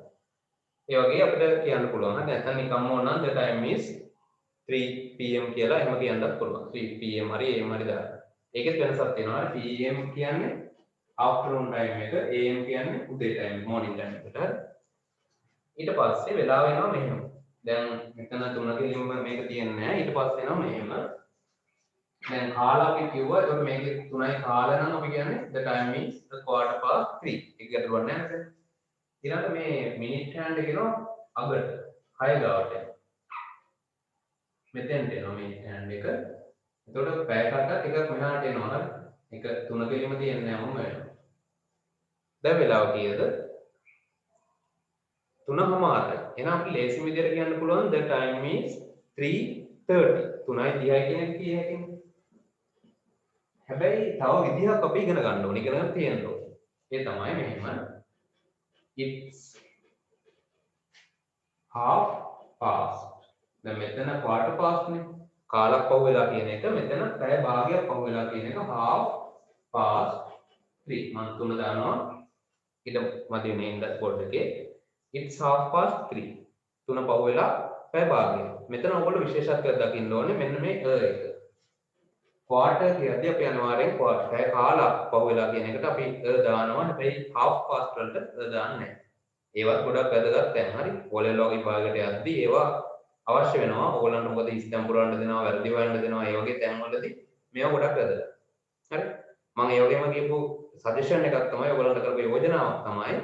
Speaker 1: ඒ වගේ අපිට කියන්න පුළුවන්. නැත්නම් නිකම්ම ඕනනම් the time is 3 pm කියලා එහෙම කියන්නත් පුළුවන්. 3 pm හරි am හරි දාන්න. ඒකෙත් වෙනසක් තියෙනවා. pm කියන්නේ afternoon time එක, am කියන්නේ උදේ time morning time එකට. හරි. ඊට පස්සේ වෙලාව එනවා මෙහෙම. දැන් මෙතන 3 කිලිම මේක තියෙන්නේ නැහැ. ඊට පස්සේ එනවා මෙහෙම. දැන් කාලා අපි කිව්වා ඒක මේකේ 3යි කාල නම් අපි කියන්නේ the time is the quarter past 3. ඒක ගැටලුවක් නැහැ නේද? ඊළඟට මේ minute hand එක එනවා අගට 6 ගාවට. මෙතෙන්ට එනවා minute hand එක. එතකොට පැය කටක් එකක් මෙහාට එනවා හරි. ඒක 3 කෙලිම තියෙන්නේ නැහැ මොම වෙනවා. දැන් වෙලාව කීයද? 3:00. එහෙනම් අපි ලේසි විදිහට කියන්න පුළුවන් the time is 3:30. 3:30 කියන එක කිය හැකිනේ. හැබැයි තව විදිහක් අපි ඉගෙන ගන්න ඕනේ. ඉගෙන ගන්න තියෙන්න ඕනේ. ඒ තමයි මෙහෙම. It's half past. දැන් මෙතන quarter past නේ. කාලක් පහු වෙලා කියන එක මෙතන පැය භාගයක් පහු වෙලා කියන එක half past 3 මම 3 දානවා ඊට මැද වෙන ඉන්ඩස් බෝඩ් එකේ it's half past 3 3 පහු වෙලා පැය භාගය මෙතන ඔයගොල්ලෝ විශේෂත්වයක් දකින්න ඕනේ මෙන්න මේ එක quarter කියද්දී අපි අනිවාර්යෙන් quarter පැය කාලක් පහු වෙලා කියන එකට අපි දානවා හැබැයි half past වලට දාන්නේ නැහැ ඒවත් ගොඩක් වැදගත් දැන් හරි ඕලෙල් වගේ භාගයට යද්දී ඒවා අවශ්‍ය වෙනවා ඕගොල්ලන්ට මොකද ඉස්තම් පුරවන්න දෙනවා වැරදි හොයන්න දෙනවා ඒ වගේ තැන් වලදී මේවා ගොඩක් වැදගත් හරි මම ඒ වගේම කියපු සජෙෂන් එකක් තමයි ඔයගොල්ලන්ට කරපු යෝජනාවක් තමයි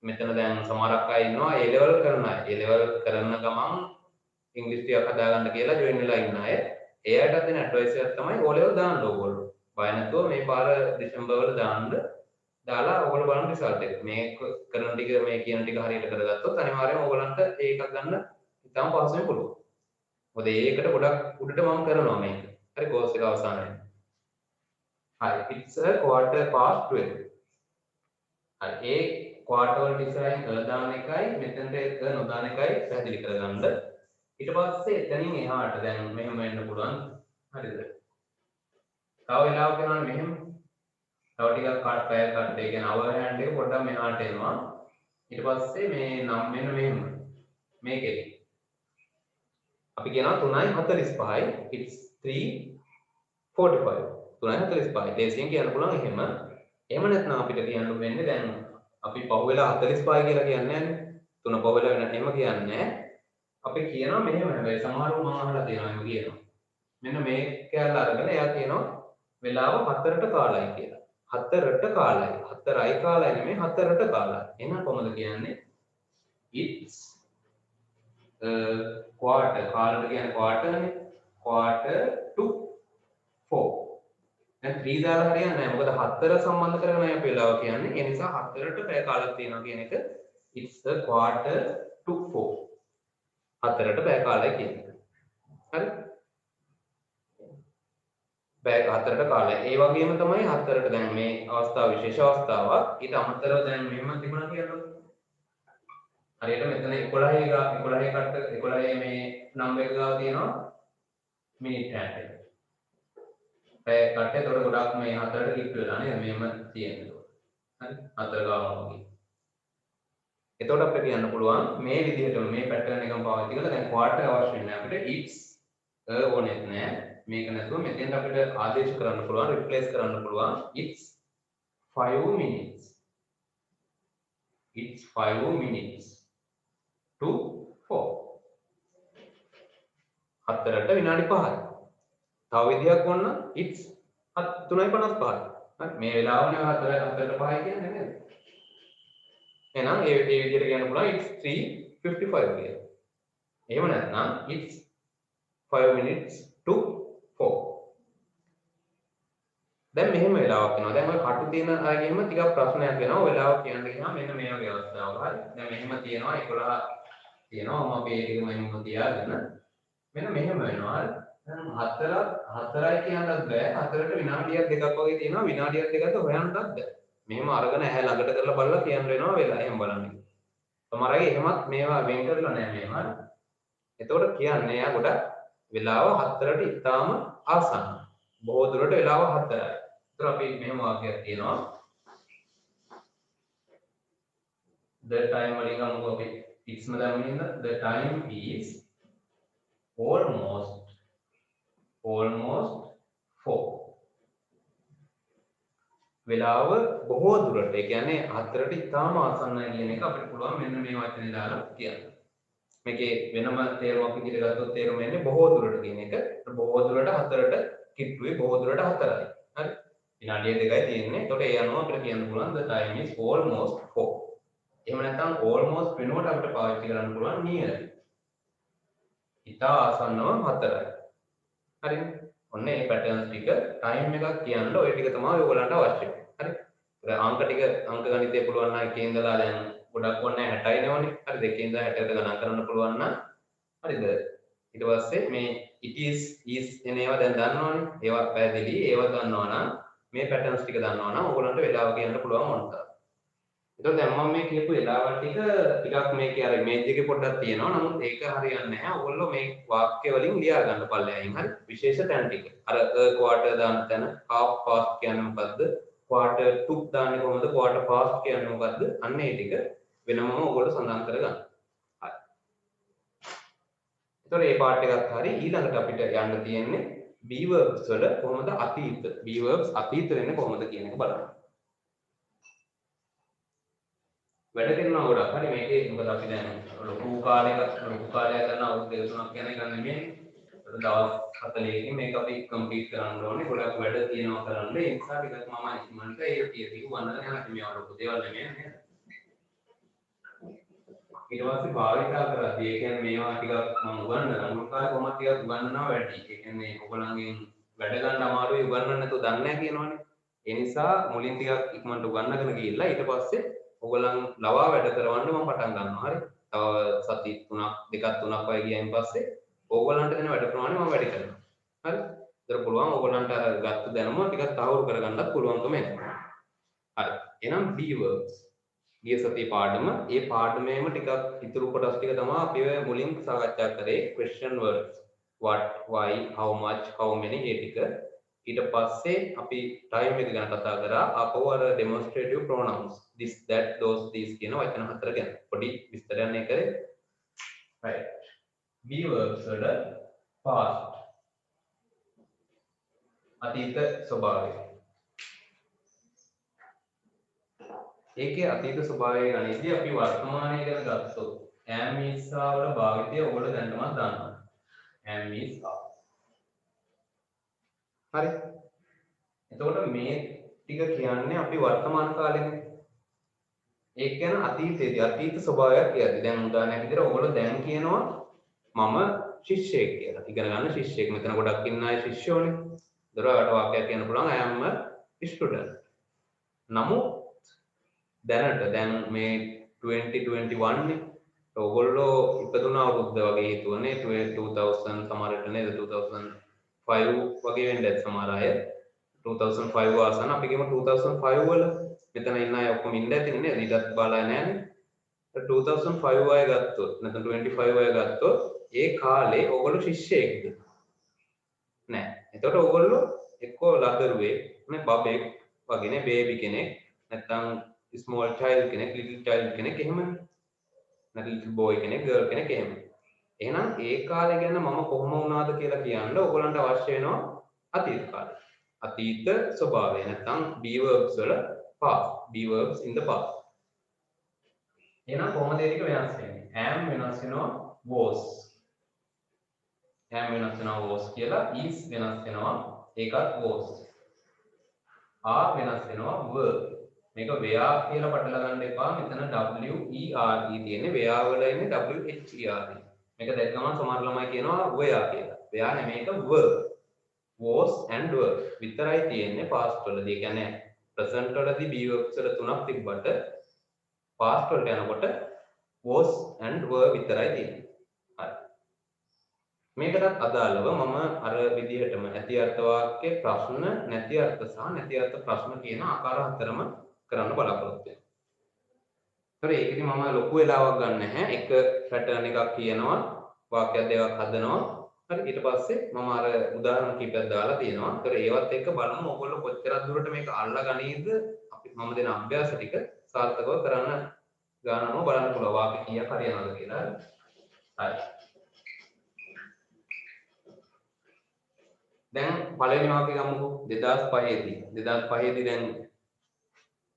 Speaker 1: මෙතන දැන් සමහරක් අය ඉන්නවා A level කරන අය A level කරන ගමන් ඉංග්‍රීසි ටිකක් හදාගන්න කියලා ජොයින් වෙලා ඉන්න අය එයාට දෙන ඇඩ්වයිස් එකක් තමයි O level දාන්න ඕගොල්ලෝ බය නැතුව මේ පාර දෙසැම්බර් වල දාන්න දාලා ඔයගොල්ලෝ බලන්න රිසල්ට් එක මේ කරන ටික මේ කියන ටික හරියට කරගත්තොත් අනිවාර්යයෙන්ම ඔයගොල්ලන්ට ඒකක් ගන්න ඉතාලම පහසුවෙන් පුළුවන් මොකද ඒකට ගොඩක් උඩට මම කරනවා මේක හරි කෝස් එක අවසන් වෙනවා Hi, it's a quarter past 12. හරි ඒ quarter වලට ඉස්සරහින් දාන එකයි මෙතනට නොදාන එකයි පැහැදිලි කරගන්න. ඊට පස්සේ එතනින් එහාට දැන් මෙහෙම වෙන්න පුළුවන්. හරිද? තව වෙලාවක යනවා මෙහෙම. තව ටිකක් පැය කට්ට ඒ කියන්නේ hour hand එක පොඩ්ඩක් මෙහාට එනවා. ඊට පස්සේ මේ නම් මෙන්න මෙහෙම. මේකෙදි අපි කියනවා 3:45 it's 3:45 3:45 දේශයෙන් කියන්න පුළුවන් එහෙම. එහෙම නැත්නම් අපිට කියන්න වෙන්නේ දැන් අපි පහුවෙලා 45 කියලා කියන්නේ නැහැ. 3 පහුවෙලා වෙන එහෙම කියන්නේ අපි කියනවා මෙහෙම හැබැයි සමහරව මම අහලා තියෙනවා එහෙම කියනවා. මෙන්න මේ කැලල අරගෙන එයා කියනවා වෙලාව 4ට කාලයි කියලා. 4ට කාලයි. 4යි කාලයි නෙමෙයි 4ට කාලයි. එහෙනම් කොහොමද කියන්නේ? it's quarter කාලට කියන්නේ quarterනේ. quarter to 4 දැන් 3 දාලා හරියන්නේ නැහැ. මොකද 4 සම්බන්ධ කරගෙන අපි වෙලාව කියන්නේ. ඒ නිසා 4ට පැය කාලයක් තියෙනවා කියන එක it's a quarter to 4. 4ට පැය කාලය කියන්නේ. හරි? පැය 4ට කාලය. ඒ වගේම තමයි 4ට දැන් මේ අවස්ථාව විශේෂ අවස්ථාවක්. ඊට අමතරව දැන් මෙහෙම තිබුණා කියනවා. හරියට මෙතන 11 මේ නම්බර් එක ගාව තියෙනවා මිනිත් 60. පැය කට්ටේ තොර ගොඩක් මේ 4ට කිට් වෙලා නේද මෙහෙම තියෙනවා. හරි 4 ගාව වගේ. එතකොට අපිට කියන්න පුළුවන් මේ විදිහටම මේ පැටර්න් එකම පාවිච්චි කරලා දැන් ක්වාර්ටර් අවශ්‍ය නැහැ අපිට it's ඕනෙත් නැහැ. මේක නැතුව මෙතෙන්ට අපිට ආදේශ කරන්න පුළුවන් රිප්ලේස් කරන්න පුළුවන් it's 5 minutes. It's 5 minutes to 4. 4ට විනාඩි 5යි. තව විදියක් වොන්න it's 3:55. හරි මේ වෙලාවනේ 4ට 5යි කියන්නේ නේද? එහෙනම් ඒ විදිහට කියන්න පුළුවන් it's 3:55 කියලා. එහෙම නැත්නම් it's 5 minutes to 4. දැන් මෙහෙම වෙලාවක් වෙනවා. දැන් ඔය කටු තියෙන අයගෙම ටිකක් ප්‍රශ්නයක් වෙනවා. වෙලාව කියන්න ගියාම මෙන්න මේ වගේ අවස්ථාවක හරි. දැන් මෙහෙම තියෙනවා 11 තියෙනවා. මම අපි ඒක මෙහෙම තියාගෙන මෙන්න මෙහෙම වෙනවා. හරි. දැන් 4යි කියන්නත් බෑ. 4ට විනාඩියක් දෙකක් වගේ තියෙනවා. විනාඩියක් දෙකක් හොයන්නත් බෑ. මෙහෙම අරගෙන ඇහැ ළඟට කරලා බලලා කියන්න වෙනවා වෙලා. එහෙම බලන්න. සමහර අය එහෙමත් මේවා වෙන් කරලා නැහැ මෙහෙම. හරි. එතකොට කියන්නේ එයා ගොඩක් වෙලාව 4ට ඉතාම ආසන්න. බොහෝ දුරට වෙලාව 4යි. ඒතර අපි මෙහෙම වාක්‍යයක් තියෙනවා. The time වලින් අමුක අපි ඉක්ස්ම දාගෙන ඉන්න. The time is almost 4. වෙලාව බොහෝ දුරට ඒ කියන්නේ 4ට ඉතාම ආසන්නයි කියන එක අපිට පුළුවන් මෙන්න මේ වචනේ දාලා කියන්න. මේකේ වෙනම තේරුමක් විදිහට ගත්තොත් තේරුම එන්නේ බොහෝ දුරට කියන එක. බොහෝ දුරට 4ට කිට්ටුවේ බොහෝ දුරට 4යි. හරි. විනාඩිය 2යි තියෙන්නේ. ඒකට ඒ අනුව අපිට කියන්න පුළුවන් the time is almost 4. එහෙම නැත්නම් almost වෙනුවට අපිට පාවිච්චි කරන්න පුළුවන් near. ඉතා ආසන්නව 4යි. හරිද? ඔන්න ඒ පැටර්න්ස් ටික ටයිම් එකක් කියන්න ඔය ටික තමයි ඔයගොල්ලන්ට අවශ්‍ය. හරි. අංක ටික අංක ගණිතය පුළුවන් නම් එකේ ඉඳලා දැන් ගොඩක් ඕනේ 60යි නෝනේ. හරි දෙකේ ඉඳලා 60ට ගණන් කරන්න පුළුවන් නම් හරිද? ඊට පස්සේ මේ it is එන ඒවා දැන් දන්නවනේ. ඒවා පැහැදිලි. ඒවා දන්නවා නම් මේ පැටර්න්ස් ටික දන්නවා නම් ඔයගොල්ලන්ට වෙලාව කියන්න පුළුවන් මොනතර. ඒතකොට දැන් මම මේ කියපු වෙලාවල් ටිකක් මේකේ අර ඉමේජ් එකේ පොඩ්ඩක් තියෙනවා. නමුත් ඒක හරියන්නේ නැහැ. ඔයගොල්ලෝ මේ වාක්‍ය වලින් ලියා ගන්න පල්ලෙයන්. හරි. විශේෂ තැන් ටික. අර ක්වාර්ටර් දාන තැන half past කියන්නේ මොකද්ද? quarter 2 දාන්නේ කොහොමද quarter past කියන්නේ මොකද්ද අන්න ඒ ටික වෙනමම ඔයගොල්ලෝ සඳහන් කරගන්න. හරි. ඒතකොට මේ පාර්ට් එකත් හරි ඊළඟට අපිට යන්න තියෙන්නේ be verbs වල කොහොමද අතීත be verbs අතීත වෙන්නේ කොහොමද කියන එක බලන්න. වැඩ කරනවා ගොඩක් හරි මේකේ මොකද අපි දැන් ලොකු කාලයක් කරන අවුරුදු දෙක තුනක් යන එක නෙමෙයි. ඒක දවස් 40කින් මේක අපි කම්ප්ලීට් කරන්න ඕනේ. ගොඩක් වැඩ තියෙනවා කරන්න. ඒ නිසා ටිකක් මම ඉක්මනට ඒ ටික වන්නගෙන යනවා. මේවා ලොකු දේවල් නෙමෙයි නේද? ඊට පස්සේ භාවිතා කරද්දී ඒ කියන්නේ මේවා ටිකක් මම උගන්වනවා. මුල් කාලේ කොහොමද ටිකක් උගන්වනවා වැඩි. ඒ කියන්නේ ඔයගොල්ලන්ගෙන් වැඩ ගන්න අමාරුයි උගන්වන්න නැතුව දන්නේ නැහැ කියනවනේ. ඒ නිසා මුලින් ටිකක් ඉක්මනට උගන්වගෙන ගිහිල්ලා ඊට පස්සේ ඔයගොල්ලන් ලවා වැඩ කරවන්න මම පටන් ගන්නවා. හරි. තව සති 3ක් 2ක් 3ක් වගේ ගියයින් පස්සේ ඕගොල්ලන්ට දෙන වැඩ ප්‍රමාණය මම වැඩි කරනවා. හරි. ඒතර පුළුවන් ඕගොල්ලන්ට ගත්ත දැනුම ටිකක් තහවුරු කරගන්නත් පුළුවන්කම එනවා. හරි. එහෙනම් be verbs. ගිය සතියේ පාඩම ඒ පාඩමේම ටිකක් ඉතුරු කොටස් ටික තමයි අපි මුලින් සාකච්ඡා කරේ question words. what, why, how much, how many ඒ ටික. ඊට පස්සේ අපි time එක ගැන කතා කරා. ආපහු අර demonstrative pronouns. this, that, those, these කියන වචන හතර ගැන පොඩි විස්තරයක් නේ කරේ. right. be verbs වල past අතීත ස්වභාවය. ඒකේ අතීත ස්වභාවය ගණිතදී අපි වර්තමානයේ ගැන ගත්තොත් am is are වල භාවිතය ඔයගොල්ලෝ දැනටමත් දන්නවා. am is are. හරි. එතකොට මේ ටික කියන්නේ අපි වර්තමාන කාලෙනේ. ඒක කියන අතීතයේදී අතීත ස්වභාවයක් කියද්දි දැන් උදාහරණයක් විදිහට ඔයගොල්ලෝ දැන් කියනවා මම ශිෂ්‍යයෙක් කියලා. ඉගෙන ගන්න ශිෂ්‍යයෙක්. මෙතන ගොඩක් ඉන්න අය ශිෂ්‍යෝනේ. දරවට වාක්‍යයක් කියන්න පුළුවන් I am a student. නමුත් දැනට දැන් මේ 2021 නේ ඔයගොල්ලෝ ඉපදුන අවුරුද්ද වගේ හිතුවනේ 2000 සමහරට නේද 2005 වගේ වෙන්න ඇති සමහර අය 2005 ආසන්න අපි කියමු 2005 වල මෙතන ඉන්න අය ඔක්කොම ඉන්න ඇතිනේ නේද ඊටත් බාලා නැහැනේ 2005 අය ගත්තොත් නැත්නම් 25 අය ගත්තොත් ඒ කාලේ ඔයගොල්ලෝ ශිෂ්‍යයෙක්ද නෑ එතකොට ඔයගොල්ලෝ එක්කෝ ලදරුවෙක් නේ බබෙක් වගේනේ බේබි කෙනෙක් නැත්නම් small child කෙනෙක් little child කෙනෙක් එහෙමනේ නැත්නම් little boy කෙනෙක් girl කෙනෙක් එහෙම. එහෙනම් ඒ කාලේ ගැන මම කොහොම වුණාද කියලා කියන්න ඕගොල්ලන්ට අවශ්‍ය වෙනවා අතීත කාලය. අතීත ස්වභාවය නැත්නම් be verbs වල past be verbs in the past. එහෙනම් කොහොමද ඒක වෙනස් වෙන්නේ? am වෙනස් වෙනවා was. am වෙනස් වෙනවා was කියලා is වෙනස් වෙනවා ඒකත් was. are වෙනස් වෙනවා were. මේක where කියලා පටලවා ගන්න එපා. මෙතන W E R E තියෙන්නේ where වල ඉන්නේ W H E R E. මේක දැක්ක ගමන් සමහර ළමයි කියනවා where කියලා. where නෙමෙයි මේක were. was and were විතරයි තියෙන්නේ past වලදී. ඒ කියන්නේ present වලදී be verbs වල තුනක් තිබ්බට past වලට යනකොට was and were විතරයි තියෙන්නේ. හරි. මේකටත් අදාළව මම අර විදිහටම ඇති අර්ථ වාක්‍ය ප්‍රශ්න නැති අර්ථ සහ නැති අර්ථ ප්‍රශ්න කියන ආකාර හතරම කරන්න බලාපොරොත්තු වෙනවා. ඒතර ඒකෙදි මම ලොකු වෙලාවක් ගන්න නැහැ. එක පැටර්න් එකක් කියනවා, වාක්‍ය දෙකක් හදනවා. හරි ඊට පස්සේ මම අර උදාහරණ කීපයක් දාලා තියෙනවා. ඒතර ඒවත් එක්ක බලමු ඔයගොල්ලෝ කොච්චරක් දුරට මේක අල්ලා ගනීද? අපි මම දෙන අභ්‍යාස ටික සාර්ථකව කරන්න ගන්නව බලන්න පුළුවන්. වාක්‍ය කීයක් හරියනවද කියලා. හරි. දැන් පළවෙනි වාක්‍ය ගමුකෝ 2005 දී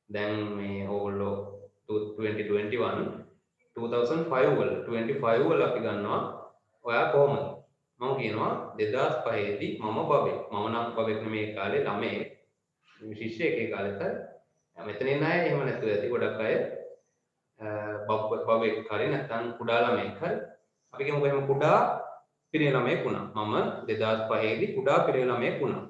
Speaker 1: දැන් මේ ඕගොල්ලෝ 2021 2005 වල 25 වල අපි ගන්නවා ඔයා කොහමද මම කියනවා 2005 දී මම බබෙක් මම නම් බබෙක් නෙමේ කාලේ ළමේ ශිෂ්‍යයෙක් ඒ කාලෙට මෙතන ඉන්න අය එහෙම නැතුව ඇති ගොඩක් අය බබෙක් හරි නැත්නම් කුඩා ළමෙක් හරි අපි කියමුකෝ එහෙම කුඩා පිරිමි ළමයෙක් වුණා මම 2005 දී කුඩා පිරිමි ළමයෙක් වුණා.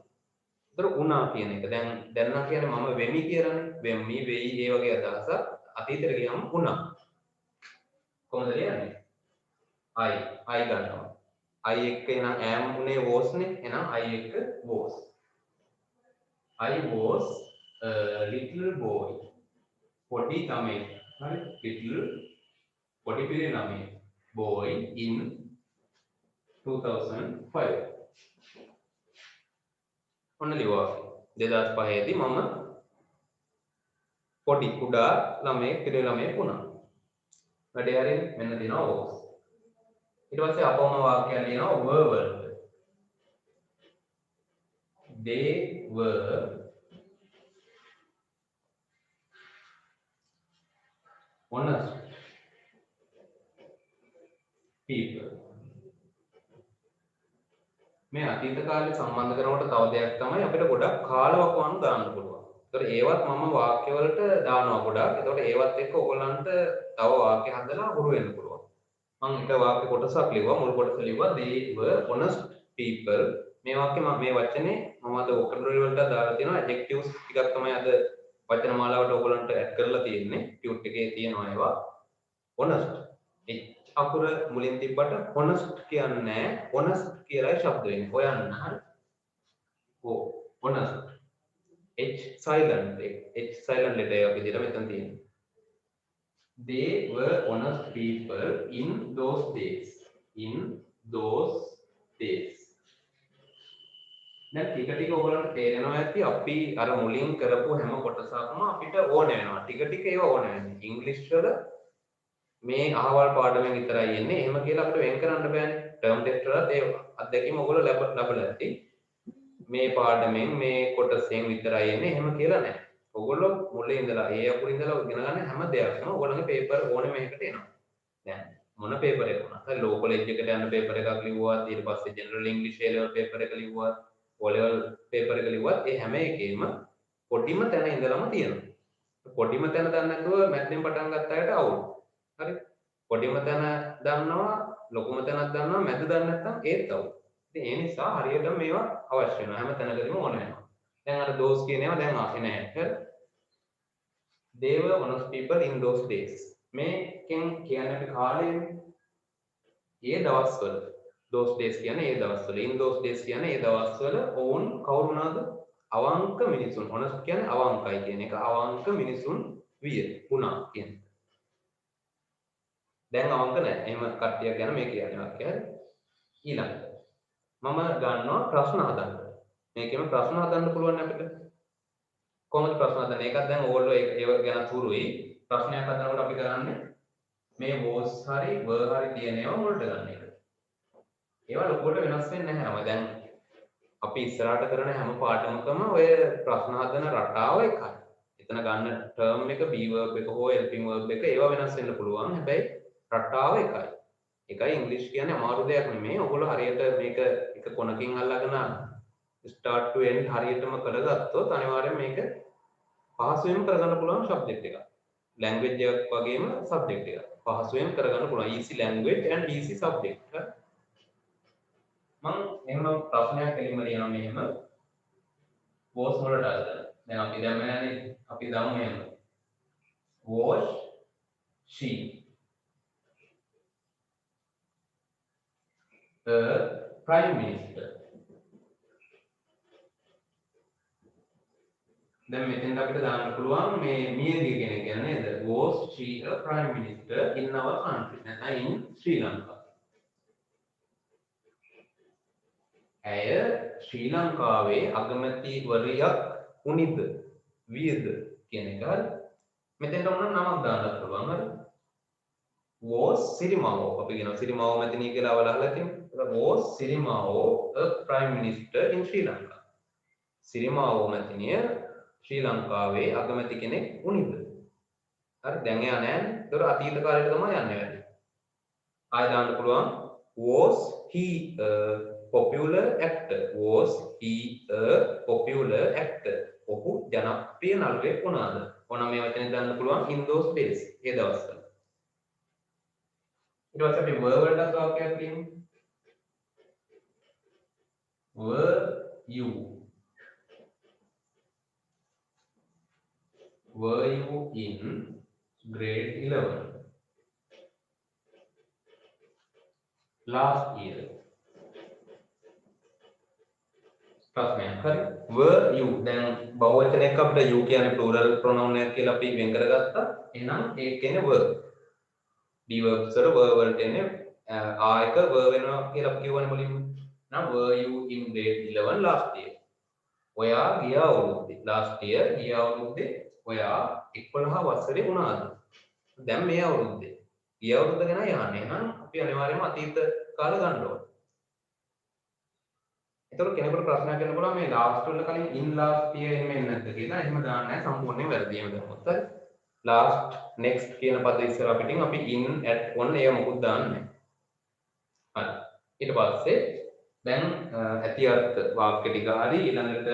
Speaker 1: ඒතර වුණා කියන එක දැන් නම් කියන්නේ මම වෙමි කියලානේ වෙමි වෙයි ඒ වගේ අදහසක් අතීතයට ගියම වුණා. කොහොමද කියන්නේ? I ගන්නවා. I එක්ක එනම් am උනේ was නේ. එහෙනම් I එක්ක was. I was a little boy. පොඩි ළමයෙක්. හරි? little පොඩි පිරිමි ළමයෙක්. boy in 2005. ඔන්න ලියුවා. 2005 දී මම පොඩි කුඩා ළමයෙක් පිළි ළමයෙක් වුණා. වැඩේ හරියට මෙන්න තියෙනවා was. ඊට පස්සේ අපවම වාක්‍යයක් ලියනවා were වලට. They were honest people. මේ අතීත කාලේ සම්බන්ධ කරනකොට තව දෙයක් තමයි අපිට ගොඩක් කාලවකවානු දාන්න පුළුවන්. ඒතකොට ඒවත් මම වාක්‍ය වලට දානවා ගොඩක්. ඒතකොට ඒවත් එක්ක ඔයගොල්ලන්ට තව වාක්‍ය හදලා හුරු වෙන්න පුළුවන්. මම එක වාක්‍ය කොටසක් ලිව්වා. මුල් කොටස ලිව්වා they were honest people. මේ වාක්‍ය මම මේ වචනේ මම අද vocabulary වලට දාලා තියෙනවා. adjectives ටිකක් තමයි අද වචන මාලාවට ඔයගොල්ලන්ට ඇඩ් කරලා තියෙන්නේ. Tute එකේ තියෙනවා ඒවා. honest අකුර මුලින් තිබ්බට honest කියන්නේ නැහැ. honest කියලායි ශබ්ද වෙන්නේ. හොයන්න හරි. honest. H silent letter එක විදිහට මෙතන තියෙනවා. They were honest people in those days. In those days. දැන් ටික ටික ඔයගොල්ලන්ට තේරෙනවා ඇති අපි අර මුලින් කරපු හැම කොටසක්ම අපිට ඕන වෙනවා. ටික ටික ඒවා ඕන වෙනවා. ඉංග්‍රීසි වල මේ අහවල් පාඩමෙන් විතරයි එන්නේ. එහෙම කියලා අපිට වෙන් කරන්න බෑනේ. ටර්ම් ටෙස්ට් වලත් ඒ අත්දැකීම ඔයගොල්ලෝ ලැබලා ඇති. මේ පාඩමෙන් මේ කොටසෙන් විතරයි එන්නේ. එහෙම කියලා නැහැ. ඔයගොල්ලෝ මුලින් ඉඳලා ඒ අකුරින් ඉඳලා ඉගෙන ගන්න හැම දෙයක්ම ඔයගොල්ලන්ගේ පේපර් ඕනේ මේකට එනවා. දැන් මොන පේපර් එක වුණත් හරි ලෝ කොලෙජ් එකට යන පේපර් එකක් ලිව්වත් ඊට පස්සේ ජෙනරල් ඉංග්‍රීසි A level පේපර් එක ලිව්වත් O level පේපර් එක ලිව්වත් ඒ හැම එකේම පොඩිම තැන ඉඳලම තියෙනවා. පොඩිම තැන දන්නේ නැතුව මැත්ෙන් පටන් ගත්ත අයට අවුල්. හරි. පොඩිම තැන දන්නවා, ලොකුම තැනක් දන්නවා, මැද දන්නේ නැත්නම් ඒත් අවුල්. ඉතින් ඒ නිසා හරියට මේවා අවශ්‍ය වෙනවා. හැම තැනකදීම ඕන වෙනවා. දැන් අර those කියන ඒවා දැන් ආවේ නැහැ. හරි. They were honest people in those days. මේකෙන් කියන්නේ අපි කාලේ ඒ දවස්වල those days කියන්නේ ඒ දවස්වල in those days කියන්නේ ඒ දවස්වල ඔවුන් කවුරු වුණාද? අවංක මිනිසුන්. honest කියන්නේ අවංකයි කියන එක. අවංක මිනිසුන් විය වුණා කියන එක. දැන් අවංක නැහැ. එහෙම කට්ටියක් ගැන මේ කියන්නේ වාක්‍යය. ඊළඟට මම ගන්නවා ප්‍රශ්න හදන්න. මේකෙම ප්‍රශ්න හදන්න පුළුවන් අපිට. කොහොමද ප්‍රශ්න හදන්නේ? ඒකත් දැන් ඕගොල්ලෝ ඒව ගැන තුරුයි. ප්‍රශ්නයක් හදනකොට අපි කරන්නේ මේ was හරි were හරි තියෙන ඒවා මුලට ගන්න එක. ඒවා ලොකුවට වෙනස් වෙන්නේ නැහැ. දැන් අපි ඉස්සරහට කරන හැම පාඩමකම ඔය ප්‍රශ්න හදන රටාව එකයි. එතන ගන්න ටර්ම් එක be verb එක හෝ helping verb එක ඒවා වෙනස් වෙන්න පුළුවන්. හැබැයි රටාව එකයි. එකයි ඉංග්‍රීසි කියන්නේ අමාරු දෙයක් නෙමෙයි. ඔයගොල්ලෝ හරියට මේක එක කොනකින් අල්ලගෙන start to end හරියටම කරගත්තොත් අනිවාර්යෙන් මේක පහසුවෙන් කරගන්න පුළුවන් සබ්ජෙක්ට් එකක්. language එකක් වගේම subject එකක්. පහසුවෙන් කරගන්න පුළුවන්. easy language and easy subject. මම එහෙනම් ප්‍රශ්නයක් එලිම ලියනවා මෙහෙම. was වලට අරගෙන. දැන් අපි දැම්මනේ අපි දාමු මෙහෙම. was she a prime minister? දැන් මෙතෙන්ට අපිට දාන්න පුළුවන් මේ මියගිය කෙනෙක් කියන්නේ නේද? was she a prime minister in our country? නැත්නම් in Sri Lanka. ඇය ශ්‍රී ලංකාවේ අගමැතිවරියක් වුණිද? වියද කියන එක හරි. මෙතෙන්ට උනන නමක් දාන්නත් පුළුවන් හරි. was සිරිමාවෝ අපි කියනවා සිරිමාවෝ මැතිණිය කියලා අවලහලා තියෙනවා. was Sirimavo a prime minister in Sri Lanka. Sirimavo මැතිණිය ශ්‍රී ලංකාවේ අගමැති කෙනෙක් වුණිද? හරි දැන් එයා නෑනේ. ඒතර අතීත කාලයට තමයි යන්නේ වැඩි. ආය දාන්න පුළුවන් was he a popular actor? Was he a popular actor? ඔහු ජනප්‍රිය නළුවෙක් වුණාද? ඕන මේ වචනේ දාන්න පුළුවන් in those days. ඒ දවස්වල. ඊට පස්සේ අපි were වලට වාක්‍යයක් ලියමු. Were you in grade 11 last year? ප්‍රශ්නයක් හරි. were you දැන් බහුවචනයක් අපිට you කියන්නේ plural pronoun එකක් කියලා අපි වෙන් කරගත්තා. එහෙනම් ඒ කියන්නේ were. be verbs වල were වලට එන්නේ ආයක were වෙනවා කියලා අපි කියවනේ මුලින්ම. now were you in grade 11 last year? ඔයා ගිය අවුරුද්දේ last year ගිය අවුරුද්දේ ඔයා 11 වසරේ වුණාද? දැන් මේ අවුරුද්දේ. ඊය අවුරුද්ද ගැන යන්නේ. එහෙනම් අපි අනිවාර්යයෙන්ම අතීත කාල ගන්න ඕනේ. එතකොට කෙනෙකුට ප්‍රශ්නයක් එන්න පුළුවන් මේ last වල කලින් in last year එහෙම එන්නේ නැද්ද කියලා. එහෙම දාන්න නැහැ. සම්පූර්ණයෙන් වැරදි එහෙම දැම්මොත්. හරි. last next කියන පද ඉස්සරහ පිටින් අපි in at on ඒව මොකුත් දාන්නේ නැහැ. හරි. ඊට පස්සේ දැන් ඇති අර්ථ වාක්‍ය ටික හරි ඊළඟට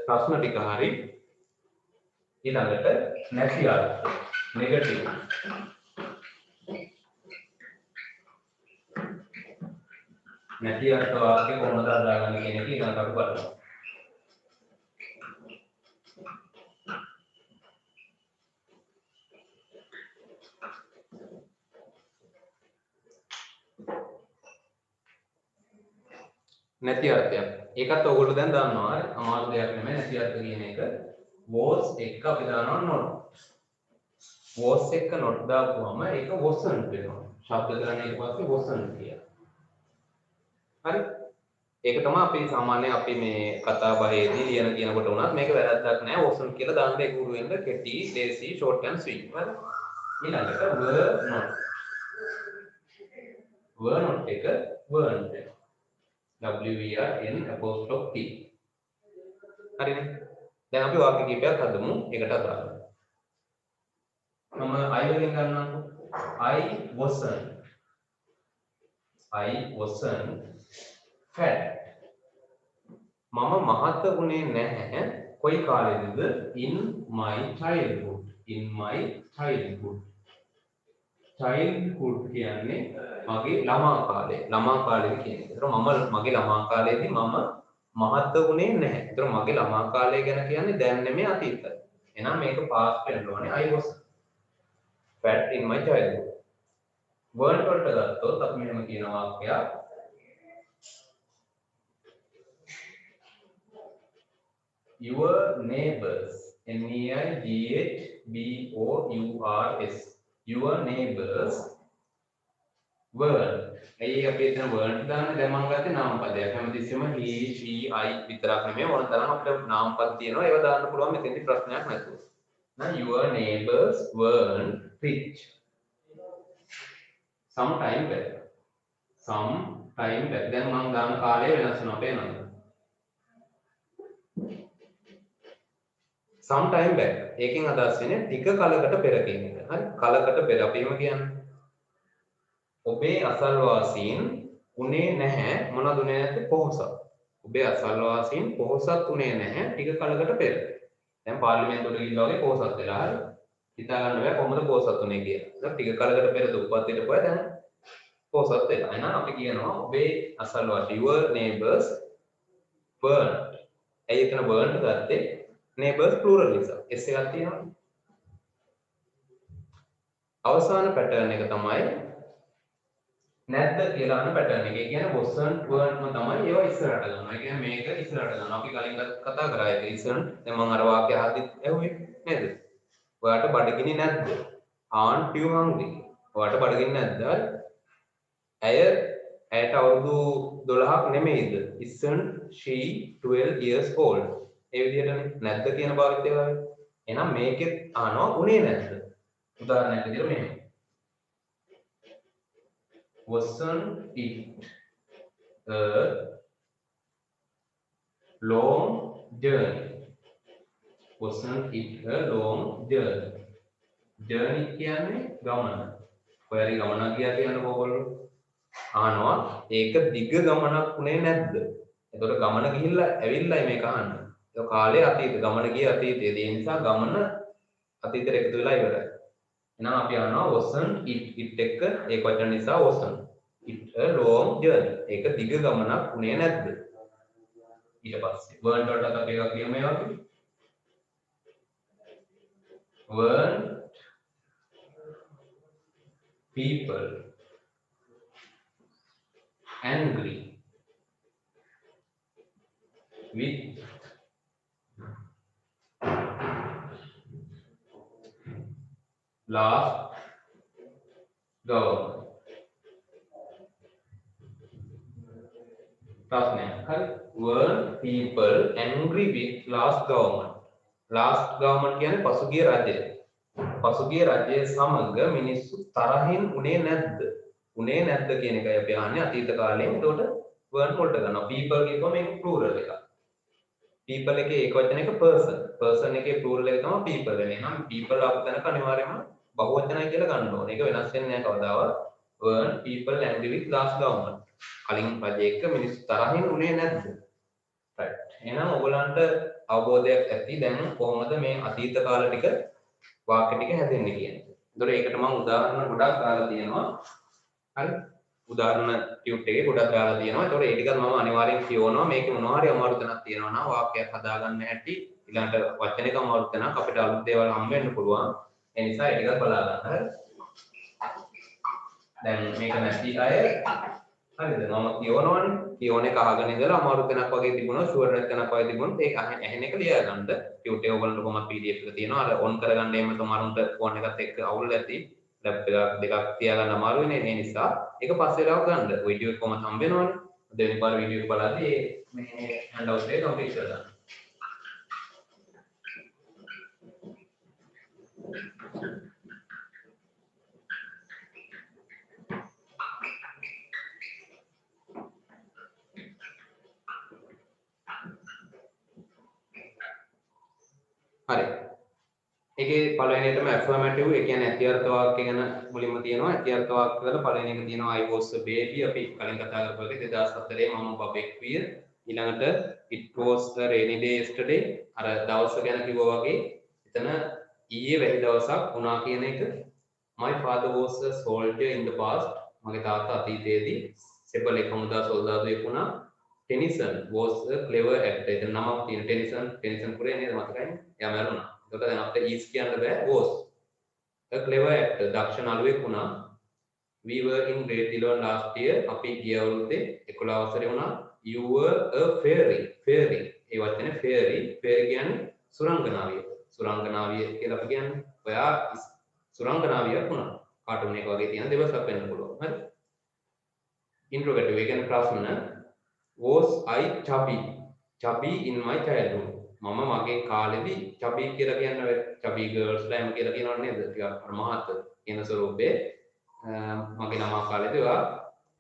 Speaker 1: ප්‍රශ්න ටික හරි ඊළඟට නැති අර්ථ නෙගටිව් නැති අර්ථ වාක්‍ය කොහොමද හදාගන්නේ කියන එක ඊළඟට අපි බලමු. නැති අර්ථයක්. ඒකත් ඔයගොල්ලෝ දැන් දන්නවා. අමාරු දෙයක් නෙමෙයි නැති අර්ථ කියන එක. was එක අපි දානවා not. was එක not දාපුවම ඒක wasn't වෙනවා. ශබ්ද ගන්න ඊට පස්සේ wasn't කියලා. හරි. ඒක තමයි අපි සාමාන්‍යයෙන් අපි මේ කතා බහේදී ලියන කියනකොට උනත් මේක වැරද්දක් නෑ wasn't කියලා දාන්න ඒක උරු වෙන්න කෙටි, lazy, short and sweet. හරි. ඊළඟට were not. were not එක weren't. WERN'. හරිනේ. දැන් අපි වාක්‍ය කිහිපයක් හදමු ඒකට අදාළව. මම I වලින් ගන්නම්කෝ. I wasn't fat. මම මහත වුණේ නැහැ කොයි කාලෙදද? in my childhood. childhood කියන්නේ මගේ ළමා කාලේ. ළමා කාලේ කියන්නේ. ඒතර මම මගේ ළමා කාලේදී මම මහත් වුණේ නැහැ. ඒතර මගේ ළමා කාලය ගැන කියන්නේ දැන් නෙමෙයි අතීතය. එහෙනම් මේක past වෙන්න ඕනේ. I was fat in my childhood. weren't වලට ගත්තොත් අපි මෙහෙම කියන වාක්‍යයක් your neighbors NEIGHBOURS your neighbors weren't. ඇයි අපි එතන weren't දාන්නේ? දැන් මම ගත්තේ නාම පදයක්. හැමතිස්සෙම he she I විතරක් නෙමෙයි ඕන තරම් අපිට නාම පද තියෙනවා. ඒවා දාන්න පුළුවන් මෙතෙන්දි ප්‍රශ්නයක් නැතුව. now your neighbors weren't rich. some time back. දැන් මම දාන කාලය වෙනස් වෙනවා පේනවද? some time back. ඒකෙන් අදහස් වෙන්නේ ටික කලකට පෙර කියන එක. හරි? කලකට පෙර අපි එහෙම කියන්නේ. ඔබේ අසල්වාසීන් උනේ නැහැ මොනවද උනේ නැත්තේ? පොහොසත්. ඔබේ අසල්වාසීන් පොහොසත් උනේ නැහැ ටික කලකට පෙර. දැන් පාර්ලිමේන්තුවට ගිහිල්ලා වගේ පොහොසත් වෙලා හරි. හිතා ගන්න බෑ කොහොමද පොහොසත් උනේ කියලා. දැන් ටික කලකට පෙර දුප්පත් හිටපුවා දැන් පොහොසත් වෙලා. එහෙනම් අපි කියනවා ඔබේ අසල්වාසී your neighbors weren't. ඇයි එතන weren't ගත්තේ? neighbors plural නිසා. s එකක් තියෙනවා. අවසාන පැටර්න් එක තමයි නැද්ද කියලා අහන පැටර්න් එක. ඒ කියන්නේ wasn't weren't තමයි ඒවා ඉස්සරහට ගන්නවා. ඒ කියන්නේ මේක ඉස්සරහට ගන්නවා. අපි කලින් කතා කරා ඒක isn't. දැන් මම අර වාක්‍ය අහද්දි ඇහුවේ නේද? ඔයාට බඩගිනි නැද්ද? aren't you hungry? ඔයාට බඩගිනි නැද්ද? ඇයට අවුරුදු 12ක් නෙමෙයිද? isn't she 12 years old? ඒ විදිහටනේ නැද්ද කියන භාවිතය වගේ. එහෙනම් මේකෙත් අහනවා උනේ නැද්ද? උදාහරණයක් විදිහට මෙහෙම. wasn't it a long journey? wasn't it a long journey? journey කියන්නේ ගමන. ඔයාලි ගමනක් ගියා කියනකො ඔයගොල්ලෝ අහනවා ඒක දිග ගමනක් උනේ නැද්ද? එතකොට ගමන ගිහිල්ලා ඇවිල්ලායි මේක අහන්නේ. ඒක කාලේ අතීත ගමන ගිය අතීතයේදී. ඒ නිසා ගමන අතීතයට එකතු වෙලා ඉවරයි. එහෙනම් අපි අහනවා wasn't it එක ඒක වචන නිසා wasn't it a long journey. ඒක දිග ගමනක් උනේ නැද්ද? ඊට පස්සේ weren't වලට අපි එකක් ලියමු මේ වගේ. weren't people angry with last government. ප්‍රශ්නය. හරි. weren't people angry with last government? last government කියන්නේ පසුගිය රජය. පසුගිය රජයේ සමග මිනිස්සු තරහින් උනේ නැද්ද? උනේ නැද්ද කියන එකයි අපි අහන්නේ අතීත කාලේ. එතකොට වර්න් වලට ගන්නවා. people කියපුවම මේක plural එකක්. people එකේ ඒක වචන එක person. person එකේ plural එක තමයි people වෙන්නේ. එහෙනම් people ආපු තැනක අනිවාර්යයෙන්ම බහුවචනයි කියලා ගන්න ඕනේ. ඒක වෙනස් වෙන්නේ නැහැ කවදාවත්. were people angry with last government. කලින් රජයක මිනිස්සු තරහින් උනේ නැද්ද? right. එහෙනම් ඔයගලන්ට අවබෝධයක් ඇති දැන් කොහොමද මේ අතීත කාල ටික වාක්‍ය ටික හැදෙන්නේ කියන්නේ. ඒතකොට ඒකට මම උදාහරණ ගොඩක් දාලා තියෙනවා. හරි. උදාහරණ ටියුට් එකේ ගොඩක් දාලා තියෙනවා. ඒතකොට ඒ ටිකත් මම අනිවාර්යෙන් කියවනවා. මේකේ මොනවා හරි අමාරු තැනක් තියෙනවා නම් වාක්‍යයක් හදාගන්න හැටි ඊළඟට වචනයක අමාරු තැනක් අපිට අලුත් දේවල් හම්බ වෙන්න පුළුවන්. ඒ නිසා ඒ ටිකත් බලා ගන්න. හරි. දැන් මේක නැති අය හරිද මම කියවනවනේ කියවන එක අහගෙන ඉඳලා අමාරු තැනක් වගේ තිබුණා ෂුවර් නැති තැනක් වගේ තිබුණොත් ඒක ඇහෙන එක ලියා ගන්න ටියුට් එක ඔයගොල්ලන්ට කොහොමද PDF එක තියෙනවා අර ඔන් කරගන්න එන්න තමාරුන්ට ෆෝන් එකත් එක්ක අවුල් ඇති ලැප් එකක් දෙකක් තියාගන්න අමාරු වෙන්නේ ඒ නිසා ඒක පස්සේ දාව ගන්න වීඩියෝ එක කොහොමද හම්බ වෙනවනේ දෙවෙනි පාර වීඩියෝ එක බලද්දී මේ හෑන්ඩ් අවුට් එක කම්ප්ලීට් කරගන්න හරි. ඒකේ පළවෙනි එකම affirmative ඒ කියන්නේ ඇතිඅර්ථ වාක්‍ය ගැන මුලින්ම තියෙනවා. ඇතිඅර්ථ වාක්‍ය වල පළවෙනි එක තියෙනවා I was a baby අපි කලින් කතා කරපු එක 2004 මම බබෙක් විය. ඊළඟට it was a rainy day yesterday අර දවස ගැන කිව්වා වගේ එතන ඊයේ වැනි දවසක් වුණා කියන එක my father was a soldier in the past මගේ තාත්තා අතීතයේදී සෙබළෙක් හමුදා සොල්දාදුවෙක් වුණා. Tennyson was a clever actor. එතන නමක් තියෙන Tennyson පුරේ නේද මතකයිනේ? එයා මැරුණා. එතකොට දැන් අපිට is කියන්න බෑ was. A clever actor. දක්ෂ නළුවෙක් වුණා. We were in grade 11 last year. අපි ගිය අවුරුද්දේ 11 වසරේ වුණා. You were a fairy. Fairy. ඒ වචනේ fairy. Fairy කියන්නේ සුරංගනාවිය. සුරංගනාවිය කියලා අපි කියන්නේ. ඔයා සුරංගනාවියක් වුණා. කාටුන් එක වගේ තියෙන දෙවසක් වෙන්න පුළුවන්. හරි. Interrogative. ඒ කියන්නේ ප්‍රශ්න was I chubby in my childhood මම මගේ කාලෙදී chubby කියලා කියන්නේ chubby girls ලා එහෙම කියලා කියනවනේ නේද ටිකක් මහත් කියන ස්වරූපේ මගේ නම කාලෙදී ඔයා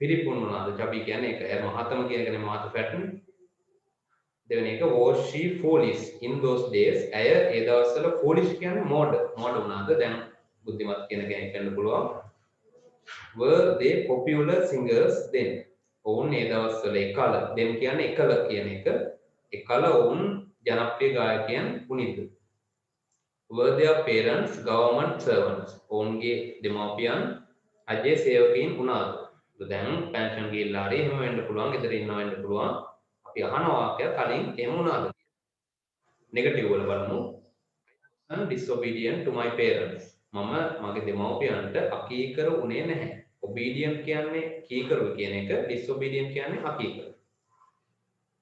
Speaker 1: පිරිපුන් වුණාද chubby කියන්නේ ඒක ඒ මහතම කියන එකනේ මහත fat නේ දෙවෙනි එක was she foolish in those days ඇය ඒ දවස්වල foolish කියන්නේ මෝඩ වුණාද දැන් බුද්ධිමත් කියන කෙනෙක් වෙන්න පුළුවන් were they popular singers then ඔවුන් ඒ දවස්වල එකල දෙම් කියන්නේ එකල කියන එක එකල ඔවුන් ජනප්‍රිය ගායකයන් වුණිද were their parents government servants ඔවුන්ගේ දෙමාපියන් රජයේ සේවකයින් වුණාද දැන් පෙන්ෂන් ගිහිල්ලා හරි එහෙම වෙන්න පුළුවන් ගෙදර ඉන්නවා වෙන්න පුළුවන් අපි අහන වාක්‍යය කලින් එහෙම වුණාද නෙගටිව් වල බලමු I'm disobedient to my parents මම මගේ දෙමාපියන්ට අකීකර වුණේ නැහැ obedient කියන්නේ කීකරු කියන එක disobedient කියන්නේ අකීකරු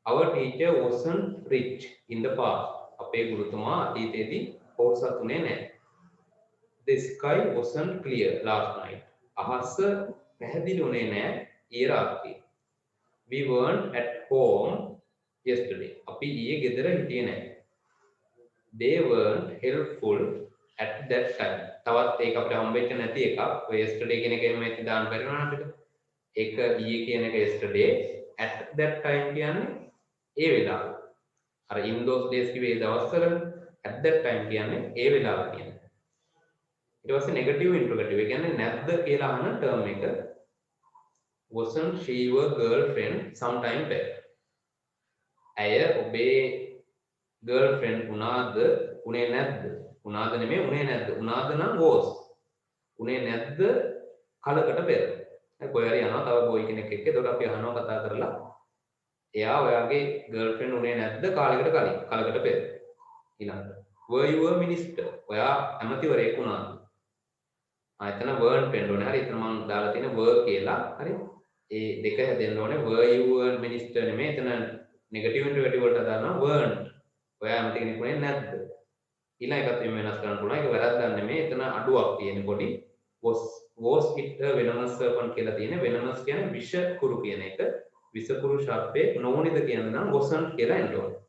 Speaker 1: our teacher wasn't rich in the past අපේ ගුරුතුමා අතීතයේදී පොහොසත් වුණේ නැහැ the sky wasn't clear last night අහස පැහැදිලි වුණේ නැහැ ඊයේ රාත්‍රියේ we weren't at home yesterday අපි ඊයේ ගෙදර හිටියේ නැහැ they weren't helpful at that time තවත් ඒක අපිට හම්බෙච්ච නැති එකක් ඔය yesterday කියන එකෙන් මේක දාන්න බැරි වුණා අපිට ඒක ඊයේ කියන එක yesterday at that time කියන්නේ ඒ වෙලාව අර in those days කිව්වේ ඒ දවස්වල at that time කියන්නේ ඒ වෙලාව කියන්නේ ඊට පස්සේ negative interrogative ඒ කියන්නේ නැද්ද කියලා අහන term එක wasn't she your girlfriend sometime back ඇය ඔබේ girlfriend උනාද උනේ නැද්ද උනාද නෙමෙයි උනේ නැද්ද උනාද නම් was උනේ නැද්ද කලකට පෙර දැන් කොහේ හරි යනවා තව බොයි කෙනෙක් එක්ක එතකොට අපි අහනවා කතා කරලා එයා ඔයාගේ ගර්ල්ෆ්‍රෙන්ඩ් උනේ නැද්ද කාලයකට කලින් කලකට පෙර ඊළඟට were you a minister ඔයා ඇමතිවරයෙක් වුණාද එතන weren't වෙන්න ඕනේ හරි එතන මම දාලා තියෙන were කියලා හරි ඒ දෙක හැදෙන්න ඕනේ were you a minister නෙමෙයි එතන negative interrogative වලට දානවා weren't ඔයා ඇමති කෙනෙක් වුණේ නැද්ද ඊළඟ එකත් එමෙ වෙනස් කරන්න පුළුවන් ඒක වැරද්දක් නෙමෙයි එතන අඩුවක් තියෙන පොඩි was it a venomous serpent කියලා තියෙන venomous කියන්නේ විෂ කුරු කියන එක විෂ කුරු ශබ්දේ නොවුනිද කියන නම් wasn't කියලා එන්න ඕනේ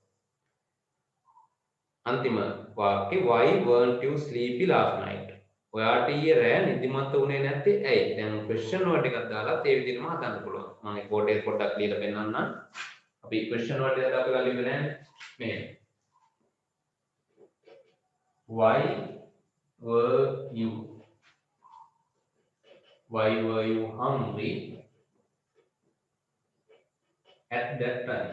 Speaker 1: අන්තිම වාක්‍යේ why weren't you sleepy last night? ඔයාට ඊයේ රෑ නිදිමත උනේ නැත්තේ ඇයි? දැන් question word එකක් දාලා ඒ විදිහටම හදන්න පුළුවන්. මම ඒ කෝඩ් එක පොඩ්ඩක් ලියලා පෙන්නන්නම්. අපි question word එක දාලා අපි ගලින්නේ නැහැ. මේ why were you hungry at that time?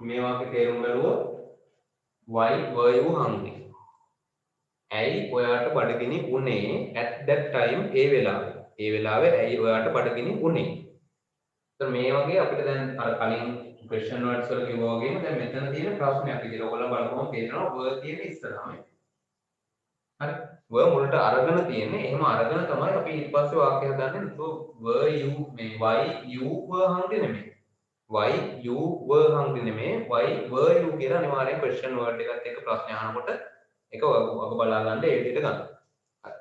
Speaker 1: මේ වාක්‍යේ තේරුම් බලුවොත් why were you hungry? ඇයි ඔයාට බඩගිනි උනේ at that time ඒ වෙලාවේ. ඒ වෙලාවේ ඇයි ඔයාට බඩගිනි උනේ? එතකොට මේ වගේ අපිට දැන් අර කලින් question words වල කිව්වා වගේම දැන් මෙතන තියෙන ප්‍රශ්නයක් විදිහට ඔයගොල්ලෝ බලපුවම තේරෙනවා were තියෙන ඉස්සරහම. හරි. were මුලට අරගෙන තියෙන්නේ. එහෙම අරගෙන තමයි අපි ඊට පස්සේ වාක්‍ය හදන්නේ. so were you මේ why you were hungry නෙමෙයි. why you were hungry නෙමෙයි. why were you කියලා අනිවාර්යෙන් question word එකත් එක්ක ප්‍රශ්න අහනකොට ඒක ඔබ බලා ගන්න ඒ විදිහට ගන්න. හරි.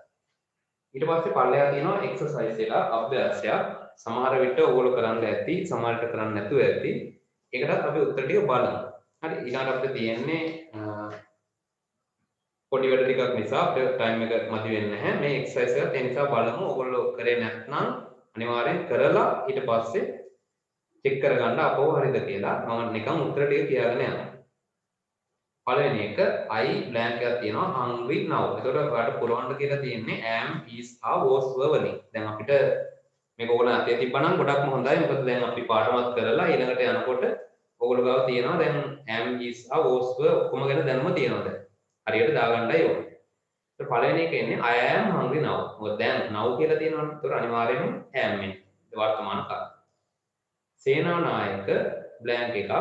Speaker 1: ඊට පස්සේ පල්ලෙහා තියෙනවා එක්සර්සයිස් එක අභ්‍යාසයක්. සමහර විට ඕගොල්ලෝ කරන්න ඇති, සමහර විට කරන්න නැතුව ඇති. ඒකටත් අපි උත්තර ටික බලමු. හරි. ඊළඟට අපිට තියෙන්නේ පොඩි වැඩ ටිකක් නිසා අපිට ටයිම් එක මදි වෙන්නේ නැහැ. මේ එක්සර්සයිස් එකත් ඒ නිසා බලමු. ඕගොල්ලෝ කරේ නැත්නම් අනිවාර්යෙන් කරලා ඊට පස්සේ චෙක් කරගන්න අපෝ හරිද කියලා. මම නිකන් උත්තර ටික කියාගෙන යනවා. පළවෙනි එක I blank එකක් තියෙනවා hungry now. එතකොට ඔයාලට පුරවන්න කියලා තියෙන්නේ am is are was were වලින්. දැන් අපිට මේක ඕගොල්ලෝ අතේ තිබ්බනම් ගොඩක්ම හොඳයි. මොකද දැන් අපි පාඩමත් කරලා ඊළඟට යනකොට ඔයගොල්ලෝ ගාව තියෙනවා දැන් am is are was were ඔක්කොම ගැන දැනුම තියෙනවා දැන්. හරියට දාගන්නයි ඕනේ. ඒත් පළවෙනි එක එන්නේ I am hungry now. මොකද දැන් now කියලා තියෙනවනේ. ඒතකොට අනිවාර්යයෙන්ම am එන්නේ. වර්තමාන කාලය. සේනානායක blank එකක්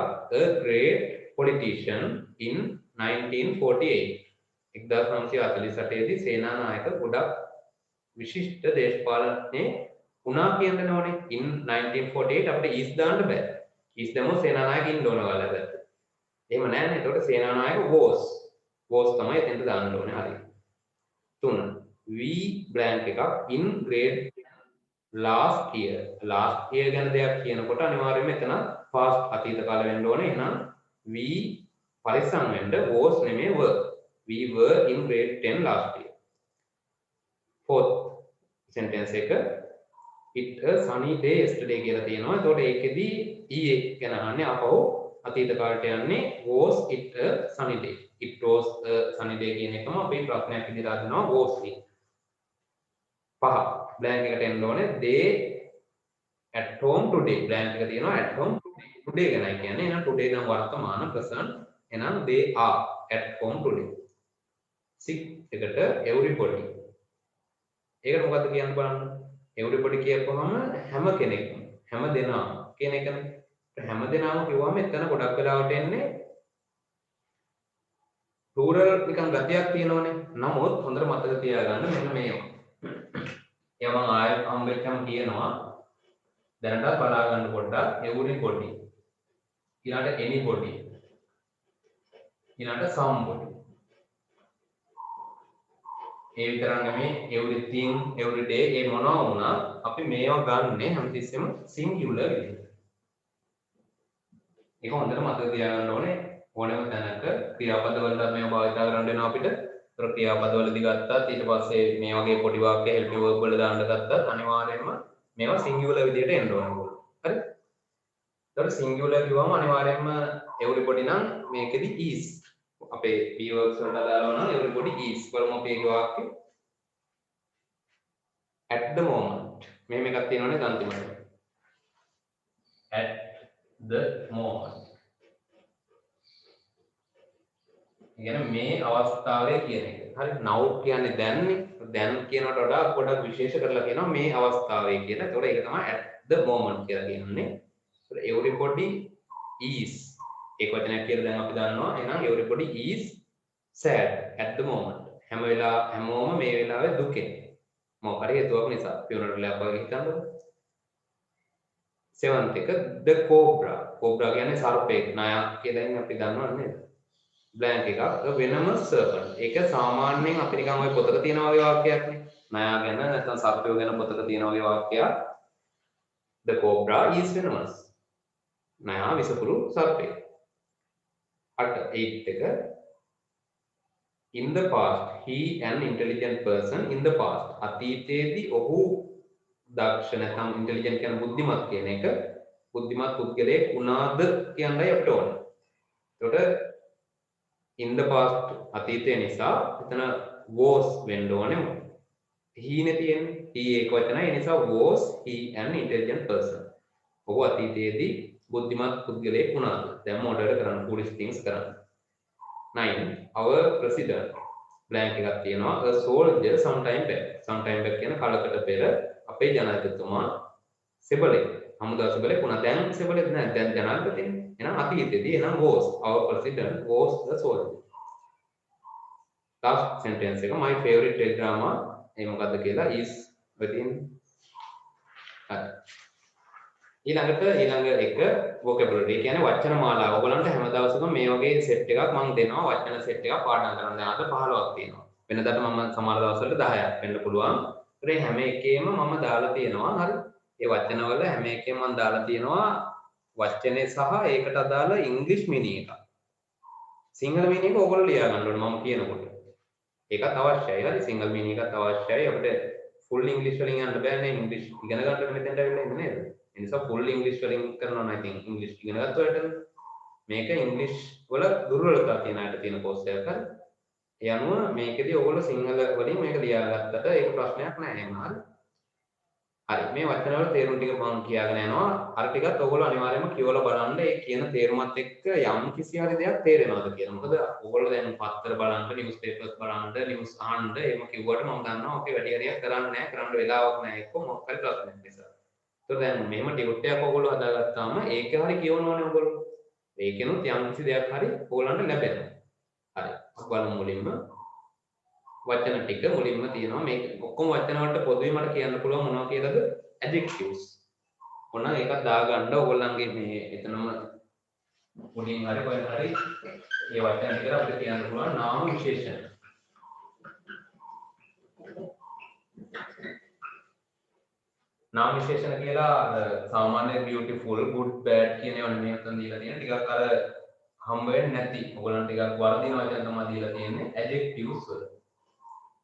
Speaker 1: a great politician in 1948. 1948 දී සේනානායක ගොඩක් විශිෂ්ට දේශපාලනඥයෙක් වුණා කියන්න ඕනේ. in 1948 අපිට is දාන්න බෑ. is දැම්මොත් සේනානායක ඉන්න ඕන වලද. එහෙම නැහැ නේ. ඒකට සේනානායක was තමයි එතෙන්ට දාන්න ඕනේ. හරි. 3 we blank එකක් in grade last year ගැන දෙයක් කියනකොට අනිවාර්යයෙන්ම එතන past අතීත කාලය වෙන්න ඕනේ. එහෙනම් we පරිස්සම් වෙන්න was නෙමෙයි were. we were in grade 10 last year. fourth sentence එක it a sunny day yesterday කියලා තියෙනවා. එතකොට ඒකෙදි ඊයේ ගැන අහන්නේ අපව අතීත කාලයට යන්නේ was it a sunny day. it was a sunny day කියන එකම අපි ප්‍රශ්නයක් විදිහට අදනවා was එක. පහ blank එකට එන්න ඕනේ they at home today. blank එක තියෙනවා at home today ගැනයි කියන්නේ. එහෙනම් today නම් වර්තමාන present. එහෙනම් they are at home today. 6 එකට everybody. ඒකට මොකද්ද කියන්න බලන්න. everybody කියපුවම හැම කෙනෙක්ම හැම දෙනාම කියන එකනේ. හැම දෙනාම කිව්වම එතන ගොඩක් වෙලාවට එන්නේ plural නිකන් ගතියක් තියෙනවනේ. නමුත් හොඳට මතක තියාගන්න මෙන්න මේවා. ඒවා මම ආයෙත් හම්බෙච්චම කියනවා. දැනටත් බලා ගන්න පොඩ්ඩක් everybody. ඊළඟට anybody. ඊළඟට somebody. ඒ විතරක් නෙමෙයි everything every day ඒ මොනවා වුණා අපි මේවා ගන්නෙ හැමතිස්සෙම singular විදිහට. ඒක හොඳට මතක තියාගන්න ඕනේ. ඕනෑම තැනක ක්‍රියාපද වලට මේවා භාවිත කරන්න වෙනවා අපිට. ඒතර ක්‍රියාපද වලදී ගත්තත් ඊට පස්සේ මේ වගේ පොඩි වාක්‍ය helping verb වල දාන්න ගත්තත් අනිවාර්යයෙන්ම මේවා singular විදිහට එන්න ඕනේ. හරි? ඒතර singular කිව්වම අනිවාර්යයෙන්ම everybody නම් මේකෙදි is අපේ be verbs වලට දාලා නම් everybody is බලමු අපි ඒක වාක්‍ය at the moment මෙහෙම එකක් තියෙනවනේ අන්තිමට at the moment කියන්නේ මේ අවස්ථාවේ කියන එක. හරි now කියන්නේ දැන්නේ. දැන් කියනකට වඩා පොඩක් විශේෂ කරලා කියනවා මේ අවස්ථාවේ කියලා. ඒතකොට ඒක තමයි at the moment කියලා කියන්නේ. ඒතකොට everybody is ඒක වචනයක් කියලා දැන් අපි දන්නවා. එහෙනම් everybody is sad at the moment. හැමෝම මේ වෙලාවේ දුකෙන්. මොකක් හරි හේතුවක් නිසා. funeral එකක් වගේ හිතන්නකෝ. 7th එක the cobra. cobra කියන්නේ සර්පෙක්. නයා කියලා ඉන්නේ අපි දන්නවද නේද? blank එකක් a venomous serpent. ඒක සාමාන්‍යයෙන් අපි නිකන් ওই පොතක තියෙන වගේ වාක්‍යයක් නේ. නයා ගැන නැත්නම් සර්පයෝ ගැන පොතක තියෙන වගේ වාක්‍යයක්. the cobra is venomous. නයා විසපුරු සර්පෙක්. 8 එක in the past he an intelligent person in the past අතීතයේදී ඔහු දක්ෂ නැත්නම් intelligent කියන බුද්ධිමත් කියන එක බුද්ධිමත් පුද්ගලයෙක් වුණාද කියන්නයි අපිට ඕනේ. ඒකට in the past අතීතය නිසා එතන was වෙන්න ඕනේ. he නේ තියෙන්නේ. he ඒක වචනයි. ඒ නිසා was he an intelligent person. ඔහු අතීතයේදී බුද්ධිමත් පුද්ගලයෙක් වුණාද? දැන් මොඩර් කරන්න foolish things කරන්න. 9 our president blank එකක් තියෙනවා a soldier sometime back. sometime back කියන කලකට පෙර අපේ ජනාධිපතිතුමා සෙබළෙක්. හමුදා සෙබළෙක් වුණා. දැන් සෙබළෙක් නෑ. දැන් ජනාධිපතිනේ. එහෙනම් අතීතයේදී එහෙනම් was our president was the soldier. last sentence එක my favorite teledrama ඒ මොකද්ද කියලා is within ඊළඟ එක vocabulary කියන්නේ වචන මාලාව. ඔයගලන්ට හැම දවසකම මේ වගේ සෙට් එකක් මම දෙනවා. වචන සෙට් එකක් පාඩම් කරන්න. දැන් අද 15ක් තියෙනවා. වෙනදාට මම සමහර දවස්වල 10ක් වෙන්න පුළුවන්. ඒ හැම එකේම මම දාලා තියෙනවා. හරි. ඒ වචනවල හැම එකේම මම දාලා තියෙනවා වචනේ සහ ඒකට අදාළ ඉංග්‍රීසි මීනින් එක. සිංහල මීනින් එක ඔයගොල්ලෝ ලියා ගන්න ඕනේ මම කියනකොට. ඒකත් අවශ්‍යයි. හරි. සිංහල මීනින් එකත් අවශ්‍යයි. අපිට ෆුල් ඉංග්‍රීසි වලින් යන්න බෑනේ. ඉංග්‍රීසි ඉගෙන ගන්න මෙතෙන්ට ඇවිල්ලා ඉන්නේ නේද? ඒ නිසා ෆුල් ඉංග්‍රීසි වලින් කරනවා නම් ඉතින් ඉංග්‍රීසි ඉගෙන ගන්නකොට මේක ඉංග්‍රීසි වල දුර්වලතා තියෙන අයට තියෙන කෝස් එකක්. හරි. ඒ අනුව මේකෙදී ඔයගොල්ලෝ සිංහල වලින් මේක ලියාගත්තට ඒක ප්‍රශ්නයක් නෑ එහෙම. හරි. හරි මේ වචන වල තේරුම් ටික මම කියාගෙන යනවා. අර ටිකත් ඔයගොල්ලෝ අනිවාර්යයෙන්ම කියවලා බලන්න ඒ කියන තේරුමත් එක්ක යම් කිසි හරි දෙයක් තේරෙනවද කියලා. මොකද ඔයගොල්ලෝ දැන් පත්තර බලන්න, නිවුස් පේපර්ස් බලන්න, නිවුස් අහන්න එහෙම කිව්වට මම දන්නවා ඔකේ වැඩි හරියක් කරන්නේ නැහැ. කරන්න වෙලාවක් නැහැ එක්ක මොකක් හරි ප්‍රශ්නයක් නිසා. ඒතකොට දැන් මෙහෙම ටියුට් එකක් ඔයගොල්ලෝ හදාගත්තාම ඒකේ හරි කියවනවනේ ඔයගොල්ලෝ. ඒකෙනුත් යම් කිසි දෙයක් හරි ඔයගොල්ලන්ට ලැබෙනවා. හරි. අපි බලමු මුලින්ම වචන ටික මුලින්ම තියෙනවා මේක ඔක්කොම වචන වලට පොදුවේ මට කියන්න පුළුවන් මොනවා කියලාද adjectives ඕනනම් ඒකක් දාගන්න ඕගොල්ලන්ගේ මේ එතනම මුලින් හරි කොහෙන් හරි මේ වචන ටික අපිට කියන්න පුළුවන් නාම විශේෂණ නාම විශේෂණ කියලා සාමාන්‍ය beautiful good bad කියන ඒවා නෙමෙයි උතන් දීලා තියෙන ටිකක් අර හම්බ වෙන්නේ නැති ඕගොල්ලන් ටිකක් වර්ධින වචන තමයි දීලා තියෙන්නේ adjectives වල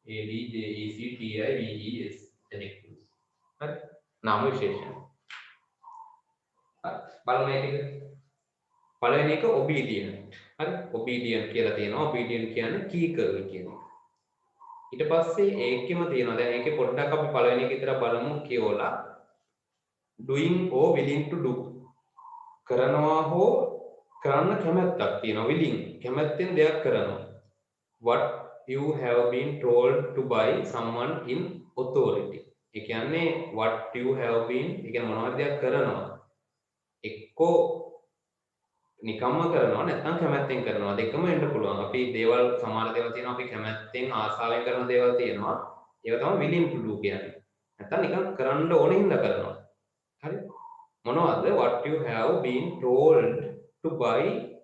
Speaker 1: ADJECTIVES adjectives. හරි. නාම විශේෂණ. හරි. බලමු මේක. පළවෙනි එක obedient. හරි. obedient කියලා තියෙනවා. obedient කියන්නේ කීකරු කියන එක. ඊට පස්සේ ඒකෙම තියෙනවා. දැන් ඒකේ පොඩ්ඩක් අපි පළවෙනි එක විතර බලමු කියෝලා. doing or willing to do. කරනවා හෝ කරන්න කැමැත්තක් තියෙනවා. willing කැමැත්තෙන් දෙයක් කරනවා. what you have been told to by someone in authority. ඒ කියන්නේ what you have been ඒ කියන්නේ මොනවද දෙයක් කරනවා. එක්කෝ නිකම්ම කරනවා නැත්නම් කැමැත්තෙන් කරනවා. දෙකම වෙන්න පුළුවන්. අපි දේවල් සමහර දේවල් තියෙනවා අපි කැමැත්තෙන් ආසාවෙන් කරන දේවල් තියෙනවා. ඒක තමයි willing to do කියන්නේ. නැත්නම් නිකන් කරන්න ඕනේ හින්දා කරනවා. හරි? මොනවද what you have been told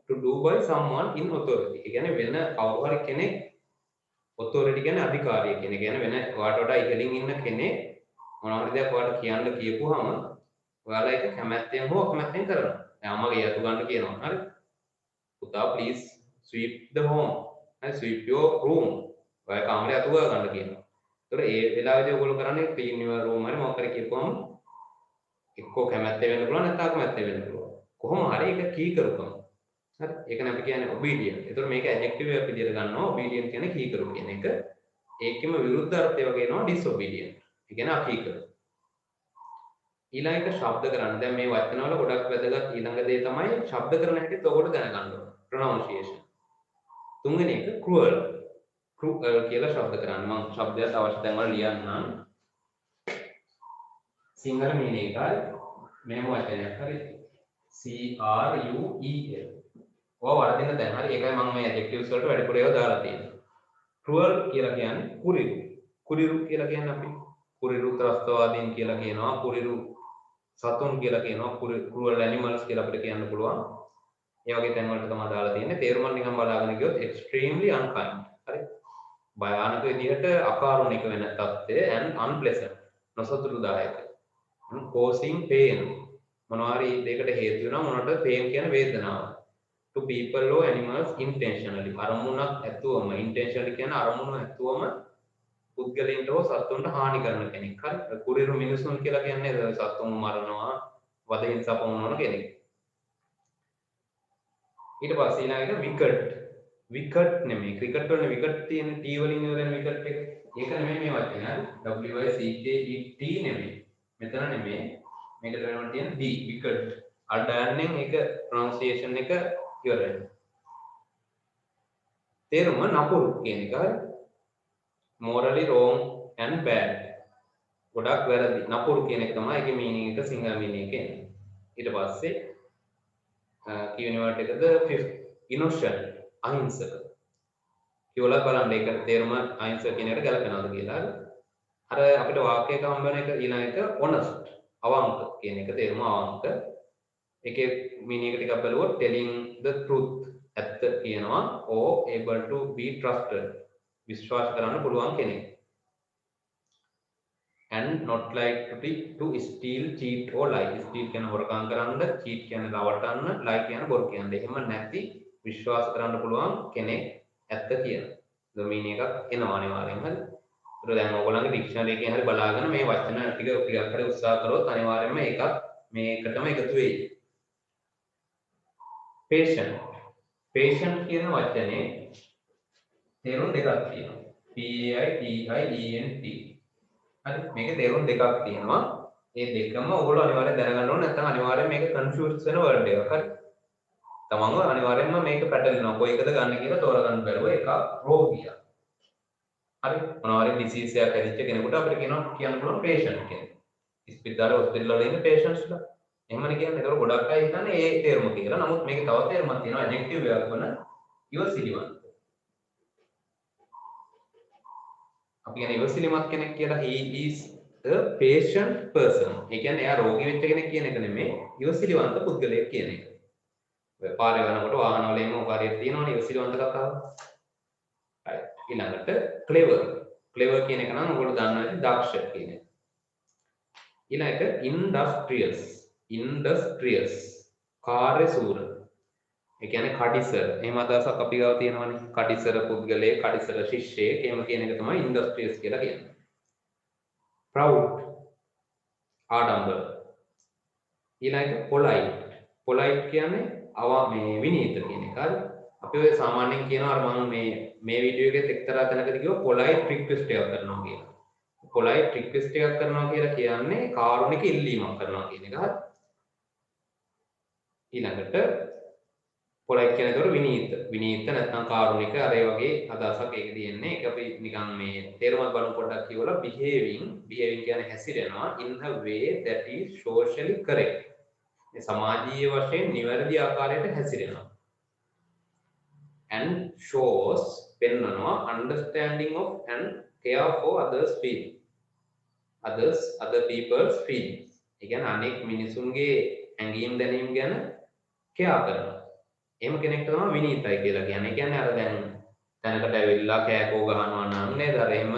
Speaker 1: to do by someone in authority. ඒ කියන්නේ වෙන කවුරු හරි කෙනෙක් authority කියන්නේ අධිකාරිය කියන එක. කියන්නේ වෙන ඔයාට වඩා ඉහළින් ඉන්න කෙනෙක් මොනවා හරි දෙයක් ඔයාලට කියන්න කියපුවාම ඔයාලා ඒක කැමැත්තෙන් හෝ අකමැත්තෙන් කරනවා. දැන් අම්මගේ යතු ගන්න කියනවා. හරි. පුතා please sweep the home. හරි sweep your room. ඔයා කාමරය අතු ගන්න කියනවා. ඒතකොට ඒ වෙලාවේදී ඔයගොල්ලෝ කරන්නේ clean your room හරි මොකක් හරි කියපුවාම එක්කෝ කැමැත්තෙන් වෙන්න පුළුවන් නැත්නම් අකමැත්තෙන් වෙන්න පුළුවන්. කොහොම හරි ඒක කීකරුකම. හරි ඒකනේ අපි කියන්නේ obedient. ඒතකොට මේක adjective එකක් විදිහට ගන්නවා. obedient කියන්නේ කීකරු කියන එක. ඒකෙම විරුද්ධ අර්ථය වගේ එනවා disobedient. ඒ කියන්නේ අකීකරු. ඊළඟ එක ශබ්ද කරන්න. දැන් මේ වචන වල ගොඩක් වැදගත් ඊළඟ දේ තමයි ශබ්ද කරන හැටිත් ඔයගොල්ලෝ දැනගන්න ඕන. pronunciation. තුන්වෙනි එක cruel. cruel කියලා ශබ්ද කරන්න. මම ශබ්දයට අවශ්‍ය තැන් වල ලියන්නම්. සිංහල මීනින් එකයි මෙහෙම වචනයක් හරි CRUEL. ඔය වර්ධින දැන් හරි ඒකයි මම මේ adjectives වලට වැඩිපුර ඒවා දාලා තියෙන්නේ. cruel කියලා කියන්නේ කුරිරු. කුරිරු කියලා කියන්නේ අපි කුරිරු ත්‍රස්තවාදීන් කියලා කියනවා. කුරිරු සතුන් කියලා කියනවා. cruel animals කියලා අපිට කියන්න පුළුවන්. ඒ වගේ තැන් වලට තමයි දාලා තියෙන්නේ. තේරුම නිකන් බලාගෙන ගියොත් extremely unkind. හරි. භයානක විදිහට අකාරුණික වෙන තත්ත්වය and unpleasant. නොසතුටුදායක. causing pain. මොනවා හරි දෙයකට හේතු වෙනවා මොනකට pain කියන වේදනාව. to people or animals intentionally අරමුණක් ඇතුවම intentionally කියන්නේ අරමුණ ඇතුවම පුද්ගලයන්ට හෝ සත්තුන්ට හානි කරන කෙනෙක්. හරි. කුරිරු මිනිසුන් කියලා කියන්නේ සත්තුන් මරනවා, වද හිංසා පවරන කෙනෙක්. ඊට පස්සේ ඊළඟට විකට් නෙමෙයි. ක්‍රිකට් වල විකට් තියෙන T වලින් ඉවරන විකට් එක. ඒක නෙමෙයි මේ වචනය. W I C K E T නෙමෙයි. මෙතන නෙමෙයි. මේකට වෙනම තියෙන D විකට්. අර ඩයන්ෙන් ඒක ප්‍රොනන්සියේෂන් එක ඉවරයි. තේරුම නපුරු කියන එක. morally wrong and bad. ගොඩක් වැරදි. නපුරු කියන එක තමයි ඒකේ මීනින් එක සිංහල මීනින් එක එන්නේ. ඊට පස්සේ කියවෙන වර්ඩ් එකද fifth innocent අහිංසක. කියවලා බලන්න ඒක තේරුම අහිංසක කියන එකට ගැලපෙනවද කියලා. අර අපිට වාක්‍යයක හම්බ වෙන එක ඊළඟ එක honest අවංක කියන එක තේරුම අවංක. ඒකේ මීනින් එක ටිකක් බලුවොත් telling the truth ඇත්ත කියනවා or able to be trusted විශ්වාස කරන්න පුළුවන් කෙනෙක්. and not like to steal, cheat or lie. steal කියන හොරකම් කරන්න, cheat කියන්නේ රවටන්න, lie කියන්නේ බොරු කියන්න. එහෙම නැති විශ්වාස කරන්න පුළුවන් කෙනෙක් ඇත්ත කියන. ඩොමීන් එකක් එනවා අනිවාර්යෙන්. හරි. ඒතර දැන් ඕගොල්ලන්ගේ ඩික්ෂනරි එකෙන් හරි බලාගෙන මේ වචන ටිකක් හරි උත්සාහ කරොත් අනිවාර්යෙන්ම ඒකත් මේකටම එකතු වෙයි. patient කියන වචනේ තේරුම් දෙකක් තියෙනවා. P A I T I E N T. හරි මේකේ තේරුම් දෙකක් තියෙනවා. මේ දෙකම ඔයගොල්ලෝ අනිවාර්යෙන් දැනගන්න ඕනේ. නැත්නම් අනිවාර්යෙන් මේක කන්ෆියුස් වෙන වර්ඩ් එකක්. හරි. තමන්ව අනිවාර්යෙන්ම මේක පැටලෙනවා. කොයි එකද ගන්න කියලා තෝරගන්න බැරුව එකක් රෝගියා. හරි. මොනවාරි ඩිසීස් එකක් ඇතිවෙච්ච කෙනෙකුට අපිට කියන්න පුළුවන් patient කෙනෙක්. ඉස්පිරිතාලේ හොස්පිටල් වල ඉන්න patientsලා. එහෙමනේ කියන්නේ. ඒක ගොඩක් අය හිතන්නේ ඒ තේරුම කියලා. නමුත් මේකේ තව තේරුමක් තියෙනවා. adjective එකක් වන ඉවසිලිවන්ත. අපි කියන්නේ ඉවසිලිමත් කෙනෙක් කියලා he is a patient person. ඒ කියන්නේ එයා රෝගී වෙච්ච කෙනෙක් කියන එක නෙමෙයි ඉවසිලිවන්ත පුද්ගලයෙක් කියන එක. ඔය පාරේ යනකොට වාහන වල එම කාර්යයක් තියෙනවනේ ඉවසිලිවන්ත කතාව. right. ඊළඟට clever. clever කියන එක නම් ඔයගොල්ලෝ දන්නවා ඉතින් දක්ෂ කියන එක. ඊළඟට industrious. කාර්යසූර. ඒ කියන්නේ කඩිසර. එහෙම අදහසක් අපි ගාව තියෙනවනේ. කඩිසර පුද්ගලයෙක්, කඩිසර ශිෂ්‍යයෙක්. එහෙම කියන එක තමයි industrious කියලා කියන්නේ. proud. ආඩම්බර. ඊළඟට polite කියන්නේ මේ විනීත කියන එක. හරි. අපි ඔය සාමාන්‍යයෙන් කියනවා අර මම මේ වීඩියෝ එකෙත් එක්තරා තැනකදී කිව්වා polite request එකක් කරනවා කියලා. polite request එකක් කරනවා කියලා කියන්නේ කාරුණික ඉල්ලීමක් කරනවා කියන එක. හරි. ඊළඟට polite කියන්නේ ඒතකොට විනීත නැත්නම් කාරුණික අර ඒ වගේ අදහසක් ඒකදී එන්නේ. ඒක අපි නිකන් මේ තේරුමක් බලමු පොඩ්ඩක් කියවලා behaving කියන්නේ හැසිරෙනවා in a way that is socially correct. මේ සමාජීය වශයෙන් නිවැරදි ආකාරයට හැසිරෙනවා. and shows පෙන්වනවා understanding of and care for other people's feelings. ඒ කියන්නේ අනෙක් මිනිසුන්ගේ ඇඟීම් දැනීම් ගැන care කරනවා. එහෙම කෙනෙක්ට තමයි විනීතයි කියලා කියන්නේ. ඒ කියන්නේ අර දැන් තැනකට ඇවිල්ලා කෑකෝ ගහනවා නම් නේද? අර එහෙම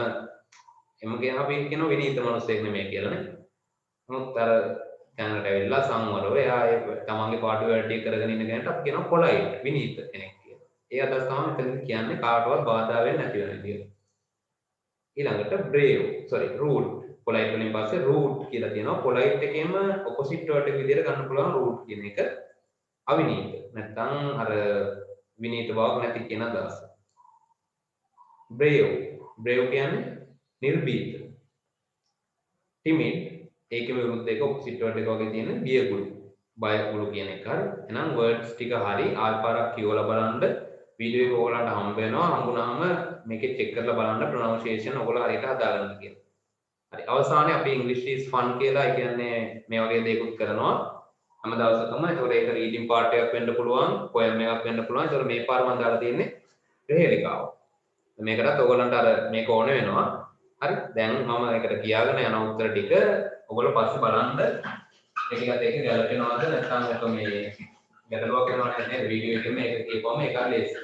Speaker 1: කියන අපි කියන විනීත මිනිස්සෙක් නෙමෙයි කියලා නේ. නමුත් අර තැනකට ඇවිල්ලා සංවරව එයා තමන්ගේ පාඩුව වැඩි කරගෙන ඉන්න කෙනාට අපි කියනවා polite විනීත කෙනෙක් කියලා. ඒ අදහස තමයි මෙතන කියන්නේ කාටවත් බාධා වෙන්නේ නැති වෙන විදියට. ඊළඟට rude. polite වලින් පස්සේ rude කියලා තියෙනවා. polite එකේම opposite word එක විදියට ගන්න පුළුවන් rude කියන එක. අවිනීත නැත්නම් අර විනීත බවක් නැති කියන අදහස. brave කියන්නේ නිර්භීත. timid ඒකෙම විරුද්ධ එක opposite word එක වගේ තියෙන බියගුළු. බයගුළු කියන එක. හරි. එහෙනම් words ටික හරි ආල්පාරක් කියවලා බලන්න වීඩියෝ එක ඔයාලට හම්බ වෙනවා. හම්බුනාම මේකේ check කරලා බලන්න pronunciation ඔයගොල්ලෝ හරියට හදාගන්න කියලා. හරි. අවසානයේ අපි English is fun කියලා කියන්නේ මේ වගේ දේකුත් කරනවා. හැම දවසකම ඒතකොට ඒක රීඩින් පාර්ට් එකක් වෙන්න පුළුවන්, පොයම් එකක් වෙන්න පුළුවන්. ඒතකොට මේ පාර මම දාලා තියෙන්නේ රෙහෙලිකාව. මේකටත් ඔයගොල්ලන්ට අර මේක ඕන වෙනවා. හරි. දැන් මම ඒකට කියාගෙන යන උත්තර ටික ඔයගොල්ලෝ පස්සේ බලන්න ඒකත් ඒක ගැලපෙනවද නැත්නම් ඔක මේ ගැටලුවක් වෙනවද නේද වීඩියෝ එකේ මේක කියපුවම ඒක ලේසි.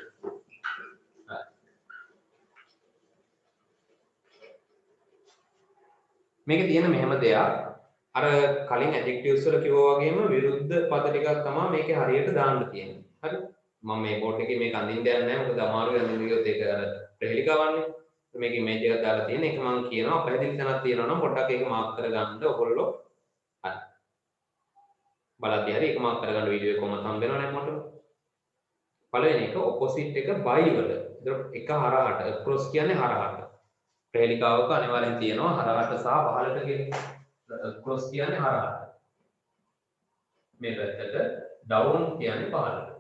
Speaker 1: මේකේ තියෙන මෙහෙම දෙයක් අර කලින් ඇඩ්ජෙක්ටිව්ස් වල කිව්වා වගේම විරුද්ධ පද ටිකක් තමයි මේකේ හරියට දාන්න තියෙන්නේ. හරි. මම මේ බෝඩ් එකේ මේක අඳින්න යන්නේ නැහැ මොකද අමාරුයි අඳින්න ගියොත් ඒක අර ප්‍රහෙලිකාවන්නේ මේක ඉමේජ් එකක් දාලා තියෙන එක මම කියනවා පැහැදිලි තැනක් තියෙනවා නම් පොඩ්ඩක් ඒක මාක් කරගන්න ඔයගොල්ලෝ හරි බලද්දී හරි ඒක මාක් කරගන්න වීඩියෝ එක කොහොමද හම්බ වෙනව නැත්නම් මට පළවෙනි එක ඔපොසිට් එක බයි වල එක හරහට across කියන්නේ හරහට ප්‍රහෙලිකාවක අනිවාර්යෙන් තියෙනවා හරහට සහ පහළට කියන across කියන්නේ හරහට මේ පැත්තට down කියන්නේ පහළට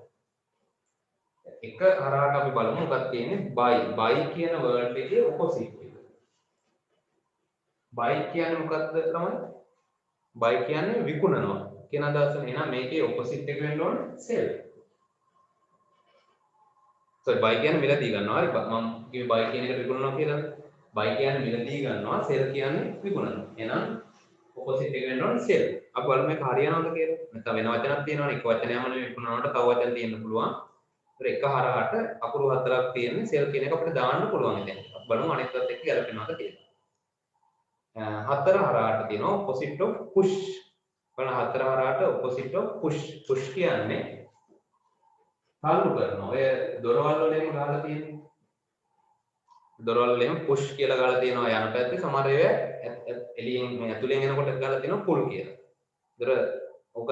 Speaker 1: එක හරහට අපි බලමු මොකක්ද තියෙන්නේ buy කියන වර්ඩ් එකේ opposite එක buy කියන්නේ මොකක්ද තමයි buy කියන්නේ විකුණනවා කියන අදහස එහෙනම් මේකේ opposite එක වෙන්න ඕන sell so buy කියන්නේ මිලදී ගන්නවා හරි මම කිව්වේ buy කියන එකට විකුණනවා කියලා buy කියන්නේ මිලදී ගන්නවා sell කියන්නේ විකුණනවා එහෙනම් opposite එක වෙන්න ඕන sell අපි බලමු මේක හරියනවද කියලා නැත්නම් වෙන වචනක් තියෙනවනේ එක වචනයක්ම නෙවෙයි විකුණනවට තව වචන තියෙන්න පුළුවන් එක හරහට අකුරු හතරක් තියෙන සෙල් කියන එක අපිට දාන්න පුළුවන් ඉතින්. අපි බලමු අනිත් පැත්ත එක්ක ගැලපෙනවද කියලා. හතර හරහට තියෙනවා opposite of push. බලන්න හතර හරහට opposite of push. push කියන්නේ තල්ලු කරනවා. ඔය දොරවල් වලේම ගහලා තියෙන්නේ. දොරවල් වලේම push කියලා ගහලා තියෙනවා යන පැත්තේ සමහර ඒවා එළියෙන් මේ ඇතුලෙන් එනකොට ගහලා තියෙනවා pull කියලා. ඒතර ඔක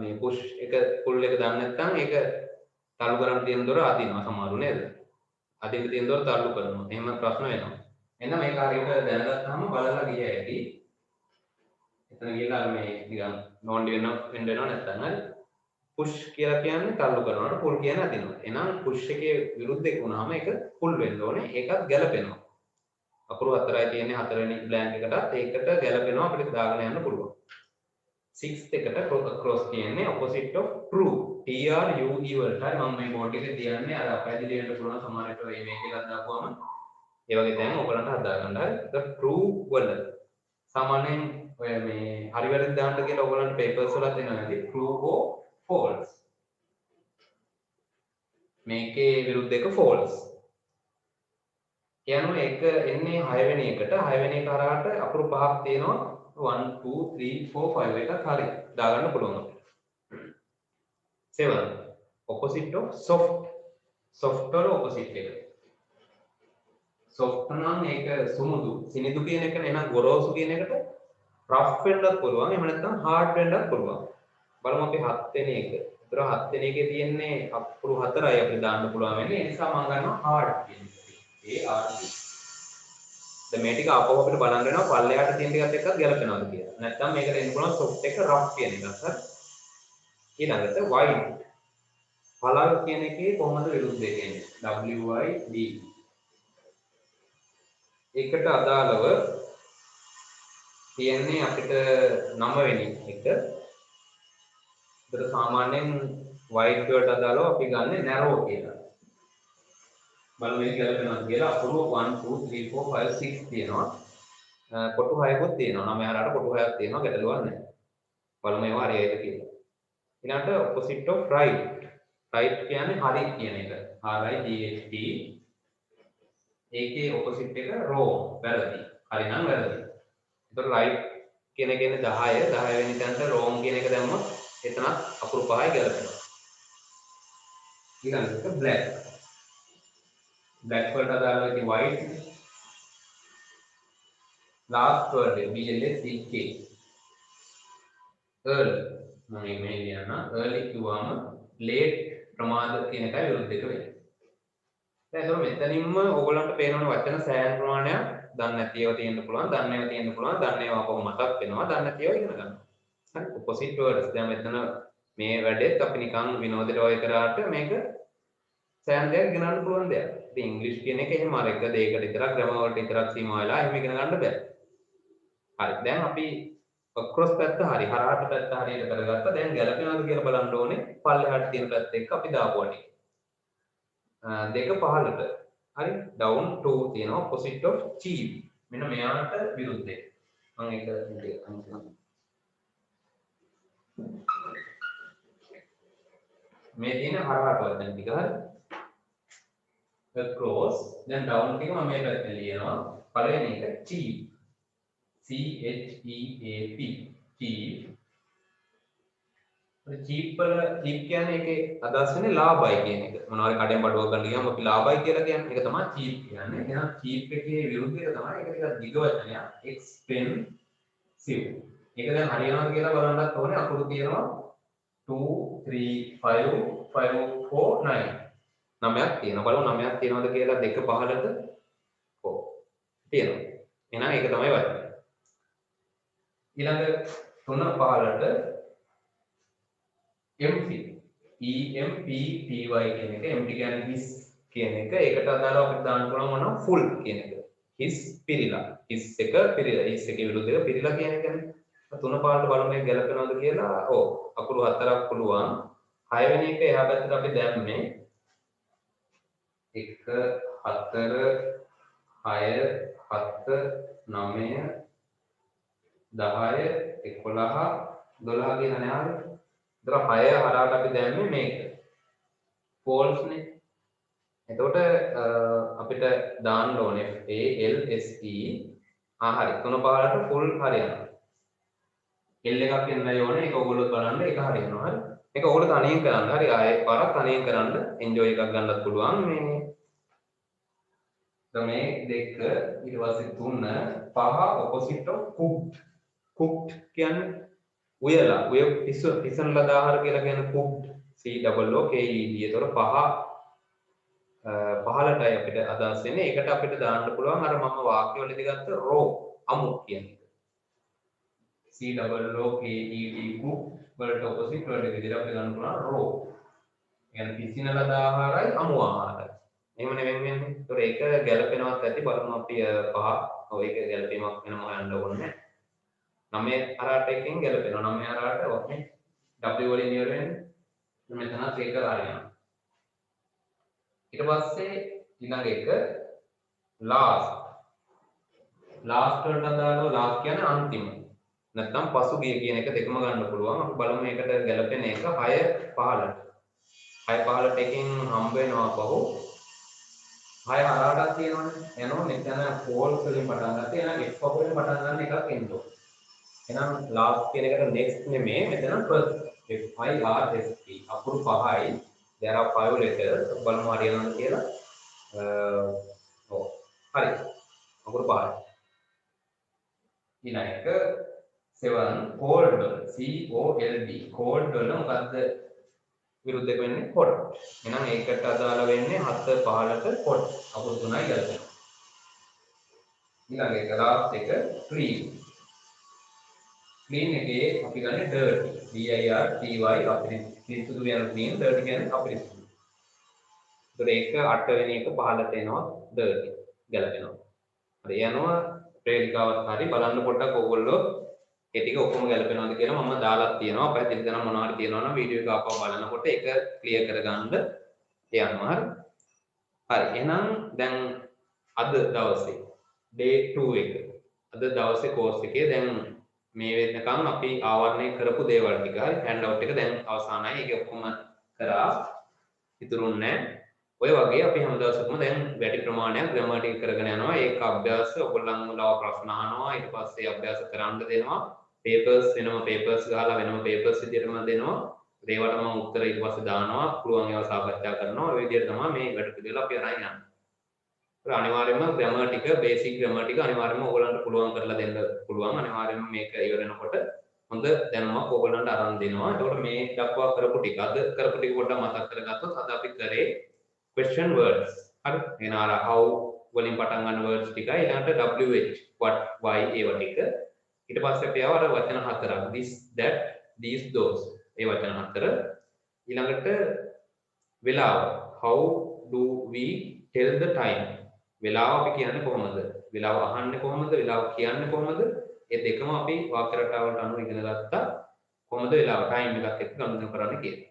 Speaker 1: මේ push එක pull එක දන්නේ නැත්නම් ඒක තල්ලු කරන්න තියෙන දොර අදිනවා සමහරු නේද? අදින්න තියෙන දොර තල්ලු කරනවා. එහෙම ප්‍රශ්න වෙනවා. එහෙනම් මේක හරියට දැනගත්තාම බලලා ගිය හැටි. එතන ගිහලා මේ නිකන් නෝන්ඩි වෙන්න වෙනව නැත්නම් හරි. පුෂ් කියලා කියන්නේ තල්ලු කරනවට පුල් කියන්නේ අදිනවා. එහෙනම් පුෂ් එකේ විරුද්ධ එක වුණාම ඒක පුල් වෙන්න ඕනේ. ඒකත් ගැලපෙනවා. අකුරු හතරයි තියෙන්නේ හතරවෙනි බ්ලැන්ක් එකටත් ඒකට ගැලපෙනවා අපිට දාගෙන යන්න පුළුවන්. 6th එකට cross කියන්නේ opposite of true TRUE වලට හරි මම මේ බෝඩ් එකේ තියන්නේ අර අපැදිලි වෙන්න පුළුවන් සමහරට මේ මේක එකක් දාපුවම ඒ වගේ දැන් ඔයගලන්ට හදා ගන්න හරි ඒක true වල සාමාන්‍යයෙන් ඔය මේ හරි වැරදි දාන්න කියලා ඔයගලන්ට papers වල දෙනවා නේද true or false මේකේ විරුද්ධ එක false කියනවා ඒක එන්නේ 6 වෙනි එකට 6 වෙනි එක හරහාට අකුරු පහක් තියෙනවා 1 2 3 4 5 එකක් හරි දාගන්න පුළුවන් අපිට 7 opposite of soft soft වල opposite එක soft නම් ඒක සුමුදු සිනිදු කියන එක නේ එහෙනම් ගොරෝසු කියන එකට rough වෙන්නත් පුළුවන් එහෙම නැත්නම් hard වෙන්නත් පුළුවන් බලමු අපි 7 වෙනි එක. ඒතර 7 වෙනි එකේ තියෙන්නේ අකුරු 4යි අපිට දාන්න පුළුවන් වෙන්නේ ඒ නිසා මම ගන්නවා hard කියන එක. ARD. දැන් මේ ටික ආපහු අපිට බලන්න වෙනවා පල්ලෙහාට තියෙන ටිකත් එක්කත් ගැලපෙනවද කියලා. නැත්නම් මේකට එන්න පුළුවන් soft එක rough කියන එකත් හරි. ඊළඟට wide. පළල් කියන එකේ කොහොමද විරුද්ධ වෙන්නේ? WID. ඒකට අදාළව තියෙන්නේ අපිට 9 වෙනි එක. ඒතර සාමාන්‍යයෙන් wide වලට අදාළව අපි ගන්නේ narrow කියලා. බලමු මේක ගැලපෙනවද කියලා අකුරු 1 2 3 4 5 6 තියෙනවා. කොටු 6කුත් තියෙනවා. 9 හරහට කොටු 6ක් තියෙනවා ගැටලුවක් නැහැ. බලමු ඒවා හරියයිද කියලා. ඊළඟට opposite of right. right කියන්නේ හරි කියන එක. RIGHT. ඒකේ opposite එක wrong වැරදි. හරි නම් වැරදි. ඒතකොට right කියන එක එන්නේ 10 10 වෙනි තැනට wrong කියන එක දැම්මොත් එතනත් අකුරු 5යි ගැලපෙනවා. ඊළඟට black. black වලට අදාළව ඉතින් white last word BLACK early මම මේ ලියන්න early කිව්වම late ප්‍රමාද කියන එකයි විරුද්ධ එක වෙන්නේ. දැන් ඒක මෙතනින්ම ඕගොල්ලන්ට පේනවනේ වචන සෑහෙන ප්‍රමාණයක් දන්නේ නැති ඒවා තියෙන්න පුළුවන්, දන්නේ ඒවා තියෙන්න පුළුවන්, දන්නේ ඒවා කොහොම මතක් වෙනවා, දන්නේ නැති ඒවා ඉගෙන ගන්න. හරි opposite words දැන් මෙතන මේ වැඩේත් අපි නිකන් විනෝදයට වගේ කරාට මේක සෑහෙන දෙයක් ඉගෙන ගන්න පුළුවන් දෙයක්. ඉතින් ඉංග්‍රීසි කියන එක එහෙම අර එක දෙයකට විතරක් ග්‍රැමර් වලට විතරක් සීමා වෙලා එහෙම ඉගෙන ගන්න බෑ. හරි දැන් අපි across පැත්ත හරි හරහට පැත්ත හරියට කරගත්තා. දැන් ගැලපෙනවද කියලා බලන්න ඕනේ. පල්ලෙහාට තියෙන පැත්ත එක්ක අපි දාපුවා ටික. දෙක පහළට. හරි down 2 තියෙනවා opposite of cheap. මෙන්න මෙයාට විරුද්ධ එක. මම ඒක අනිත් මේ තියෙන හරහට වචන ටික හරි. across දැන් down ටික මම මේ පැත්තෙන් ලියනවා. පළවෙනි එක cheap. CHEAP cheap චීප් කියන්නේ ඒකේ අදහස් වෙන්නේ ලාභයි කියන එක. මොනවා හරි කඩෙන් බඩුවක් ගන්න ගියාම අපි ලාභයි කියලා කියන්නේ. ඒක තමයි චීප් කියන්නේ. එහෙනම් චීප් එකේ විරුද්ධය තමයි ඒක ටිකක් දිග වචනයක් expensive. ඒක දැන් හරියනවා කියලා බලන්නත් ඕනේ. අකුරු තියෙනවා 2 3 5 5 4 9. 9ක් තියෙනවා. බලමු 9ක් තියෙනවද කියලා 2 15ට ඔව් තියෙනවා. එහෙනම් ඒක තමයි වචනේ. ඊළඟ 3 15ට empty empty කියන එක empty කියන්නේ his කියන එක ඒකට අදාළව අපිට දාන්න පුළුවන් මොනවා full කියන එක his පිරිලා his එක පිරිලා his එකේ විරුද්ධ එක පිරිලා කියන එකනේ තුන පාඩට බලමු මේක ගැලපෙනවද කියලා ඔව් අකුරු හතරක් පුළුවන් 6 වෙනි එක එහා පැත්තට අපි දැම්මේ 1 4 6 7 9 10 11 12 කියන න්යාය ඉතල 6 හරහාට අපි දැම්මේ මේක. false නේ. එතකොට අපිට දාන්න ඕනේ A L S E හරි. තුන පාරට full හරියනවා. L එකක් එන්නයි ඕනේ. ඒක ඔයගොල්ලෝ බලන්න ඒක හරියනවා. හරි. මේක ඔයගොල්ලෝ තනියෙන් කරන්න. හරි. ආයේ පාරක් තනියෙන් කරන්න enjoy එකක් ගන්නත් පුළුවන්. මේ දෙක ඊට පස්සේ 3 5 opposite of cooked. cooked කියන්නේ උයලා උය පිසන ලද ආහාර කියලා කියන්නේ cooked C double O K E D. ඒතර පහලටයි අපිට අදහස් වෙන්නේ. ඒකට අපිට දාන්න පුළුවන් අර මම වාක්‍ය වලදී ගත්ත raw අමු කියන එක. C double O K E D cook වලට opposite වලට විදිහට අපිට ගන්න පුළුවන් raw. කියන්නේ පිසින ලද ආහාරයි අමු ආහාරයි. එහෙම නෙවෙයි වෙන්නේ. ඒතර ඒක ගැළපෙනවත් ඇති බලමු අපි 5. ඔය ඒක ගැළපීමක් වෙනම හොයන්න ඕනේ. 9 හරහට එකෙන් ගැලපෙනවා 9 හරහට ඔක්නේ W වලින් ඉවර වෙන්නේ මෙතනත් ඒක හරියනවා ඊට පස්සේ ඊළඟ එක last වලට අදාළව last කියන්නේ අන්තිම නැත්නම් පසුගිය කියන එක දෙකම ගන්න පුළුවන් අපි බලමු මේකට ගැලපෙන එක 6 15ට 6 15ට එකෙන් හම්බ වෙනවා බහුව 6 හරහටක් තියෙනවනේ එනවා මෙතන false වලින් පටන් ගත්තා එහෙනම් F වලින් පටන් ගන්න එකක් එන්න ඕනේ එහෙනම් last කියන එකට next නෙමෙයි මෙතන first F I R S T අකුරු 5යි there are 5 letters බලමු හරියනවද කියලා ඔව් හරි අකුරු 5යි ඊළඟ එක 7 cold C O L D cold වල මොකද්ද විරුද්ධ එක වෙන්නේ hot එහෙනම් ඒකට අදාළ වෙන්නේ 7 15ට hot අකුරු 3යි ගැලපෙනවා ඊළඟ එක last එක clean clean එකේ අපි ගන්නේ dirty D I R T Y අපිරිසිදු කියන clean dirty කියන්නේ අපිරිසිදු. ඒතර ඒක 8 වෙනි එක 15ට එනවා dirty ගැලපෙනවා. හරි යනවා ප්‍රේලිකාවත් හරි බලන්න පොඩ්ඩක් ඕගොල්ලෝ ඒ ටික ඔක්කොම ගැලපෙනවද කියලා මම දාලා තියෙනවා. පැහැදිලි කරන මොනවා හරි තියෙනවා නම් වීඩියෝ එක ආපහු බලනකොට ඒක ක්ලියර් කරගන්න යනවා. හරි එහෙනම් දැන් අද දවසේ day 2 එක අද දවසේ course එකේ දැන් මේ වෙනකන් අපි ආවරණය කරපු දේවල් ටික හරි හැන්ඩ් අවුට් එක දැන් අවසానයි ඒක ඔක්කොම කරා ඉතුරුන්නේ ඔය වගේ අපි හැම දවසකම දැන් වැඩි ප්‍රමාණයක් ග්‍රැමටික් කරගෙන යනවා ඒක අභ්‍යාස ඔයගොල්ලන්ව ප්‍රශ්න අහනවා ඊට පස්සේ අභ්‍යාස කරන්න දෙනවා පේපර්ස් වෙනම පේපර්ස් ගහලා වෙනම පේපර්ස් විදියටම දෙනවා ඒවට මම උත්තර ඊට පස්සේ දානවා පුළුවන් ඒවා සාකච්ඡා කරනවා ඔය විදියට තමයි මේ වැඩ පිළිවෙල අපි අරන් යන්නේ අනිවාර්යයෙන්ම ග්‍රැමර් ටික බේසික් ග්‍රැමර් ටික අනිවාර්යයෙන්ම ඔයගොල්ලන්ට පුළුවන් කරලා දෙන්න පුළුවන් අනිවාර්යයෙන්ම මේක ඉවර වෙනකොට හොඳ දැනුමක් ඔයගොල්ලන්ට අරන් දෙනවා එතකොට මේ දක්වා කරපු ටික අද කරපු ටික පොඩ්ඩක් මතක් කරගත්තොත් අද අපි කරේ question words හරි එහෙනම් අර how වලින් පටන් ගන්න words ටිකයි ඊළඟට wh what why ඒව ටික ඊට පස්සේ අපි ආව අර වචන හතරක් this that these those ඒ වචන හතර ඊළඟට වෙලාව how do we tell the time වෙලාව අපි කියන්නේ කොහොමද? වෙලාව අහන්නේ කොහොමද? වෙලාව කියන්නේ කොහොමද? මේ දෙකම අපි වාක්‍ය රටාවට අනුව ඉගෙන ගත්තා. කොහොමද වෙලාව ටයිම් එකත් එක්ක ගණන් කරන්නේ කියලා.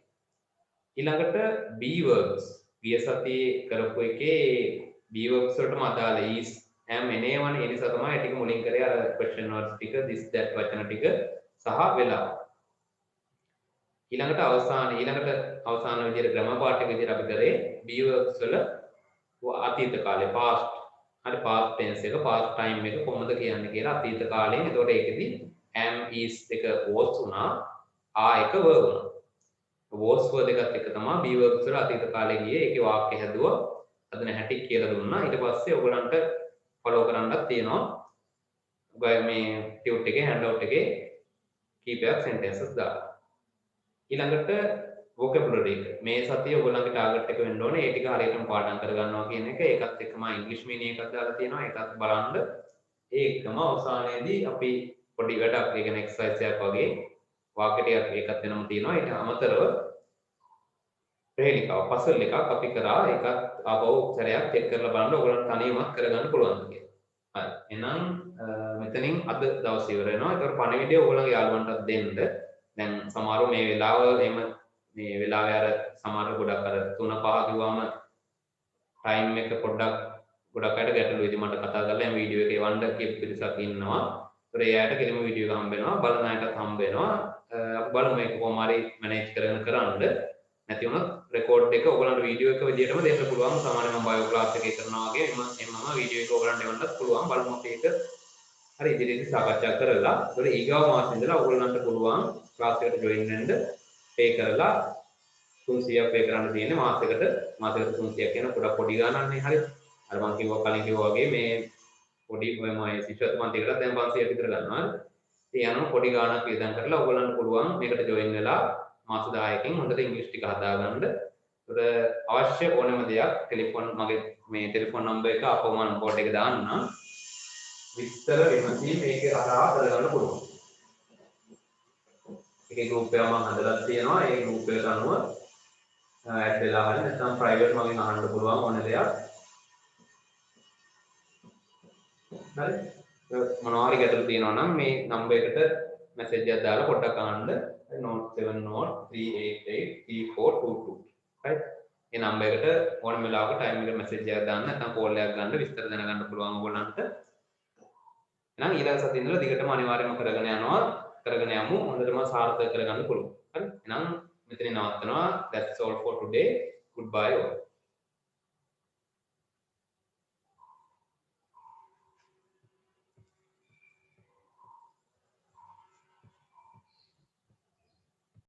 Speaker 1: ඊළඟට be verbs. ගිය සතියේ කරපු එකේ be verbs වලටම අදාළ is am එනේවනේ ඒ නිසා තමයි ටික මුලින් කරේ අර question words ටික this that වචන ටික සහ වෙලාව. ඊළඟට අවසාන විදියට grammar part එක විදියට අපි කරේ be verbs වල අතීත කාලේ past හරි past tense එක past time එක කොහොමද කියන්නේ කියලා අතීත කාලේ. එතකොට ඒකෙදි am is එක was වුණා, are එක were වුණා. was word එකත් එක්ක තමයි be verbs වල අතීත කාලේ ගියේ ඒකේ වාක්‍ය හැදුවා හදන හැටි කියලා දුන්නා ඊට පස්සේ ඔයගලන්ට ෆලෝ කරන්නත් තියෙනවා ඔයගොල්ලෝ මේ ටියුට් එකේ handout එකේ කීපයක් sentences දාලා ඊළඟට vocabulary එක මේ සතිය ඔයගොල්ලන්ගේ ටාගට් එක වෙන්න ඕනේ ඒ ටික හරියටම පාඩම් කරගන්නවා කියන එක ඒකත් එක්කම ඉංග්‍රීසි මීනියම් එකක් දාලා තියෙනවා ඒකත් බලන්න ඒකම අවසානයේදී අපි පොඩි වැඩක් ඒ කියන්නේ එක්සර්සයිස් එකක් වගේ වාක්‍ය ටිකක් ඒකත් වෙනම තියෙනවා ඊට අමතරව ප්‍රේලිකාව පසල් එකක් අපි කරා ඒකත් ආපහු සැරයක් චෙක් කරලා බලන්න ඔයගොල්ලන්ට තනියමත් කරගන්න පුළුවන්ද කියලා හරි එහෙනම් මෙතනින් අද දවස් ඉවර වෙනවා ඒතකොට පණිවිඩය ඔයගොල්ලන්ගේ යාළුවන්ටත් දෙන්න දැන් සමහරව මේ වෙලාව එහෙම මේ වෙලාවේ අර සමහර ගොඩක් අර 3-5 කිව්වම ටයිම් එක පොඩ්ඩක් ගොඩක් අයට ගැටලු වෙයි මට කතා කරලා මේ වීඩියෝ එක එවන්න කියපු පිරිසක් ඉන්නවා. ඒතර ඒ අයට කෙලිම වීඩියෝ එක හම්බ වෙනවා. බලන අයටත් හම්බ වෙනවා. අපි බලමු මේක කොහොම හරි මැනේජ් කරගෙන කරන්න. නැති වුණොත් රෙකෝඩ් එක ඔයගලන්ට වීඩියෝ එක විදියටම දෙන්න පුළුවන්. සාමාන්‍යයෙන් මම බයෝ ක්ලාස් එකේ කරනවා වගේ එමම වීඩියෝ එක ඔයගලන්ට එවන්නත් පුළුවන්. බලමු අපි ඒක හරි ඉදිරියට සාකච්ඡා කරලා. ඒතර ඊගාව මාසෙ ඉඳලා ඔයගලන්ට පුළුවන් ක්ලාස් එකට ජොයින් වෙන්න පේ කරලා 300ක් පේ කරන්න තියෙන්නේ මාසෙකට 300 කියන පොඩි ගානක්නේ හරි අර මම කිව්වා කලින් කිව්වා වගේ මේ පොඩි මම සිෂුවත් මන්තිකට දැන් 500 විතර ගන්නවා ඉතින් යනවා පොඩි ගානක් වියදම් කරලා ඔයගලන්ට පුළුවන් මේකට ජොයින් වෙලා මාස 10කින් හොඳට ඉංග්‍රීසි ටික හදාගන්න ඒතර අවශ්‍ය ඕනම දෙයක් ටෙලිෆෝන් මගේ මේ ටෙලිෆෝන් නම්බර් එක අපෝ මම බෝඩ් එක දාන්න විස්තර වෙනසි මේකේ හදා කරගන්න පුළුවන් ඒකේ ගෲප් එක මම හදලා තියෙනවා ඒ ගෲප් එකට අනුව ඇඩ් වෙලා හරි නැත්නම් ප්‍රයිවට් මගෙන් අහන්න පුළුවන් ඕන දෙයක් හරි මොනවා හරි ගැටලු තියෙනවා නම් මේ නම්බර් එකට මැසේජ් එකක් දාලා පොඩ්ඩක් අහන්න 07038834422 right මේ නම්බර් එකට ඕනම වෙලාවක ටයිම් එකට මැසේජ් එකක් දාන්න නැත්නම් කෝල් එකක් ගන්න විස්තර දැනගන්න පුළුවන් ඕගොල්ලන්ට එහෙනම් ඊළඟ සතියේ ඉඳලා දිගටම අනිවාර්යයෙන්ම කරගෙන යමු හොඳටම සාර්ථක කරගන්න පුළුවන් හරි එහෙනම් මෙතන නවත්තනවා that's all for today goodbye all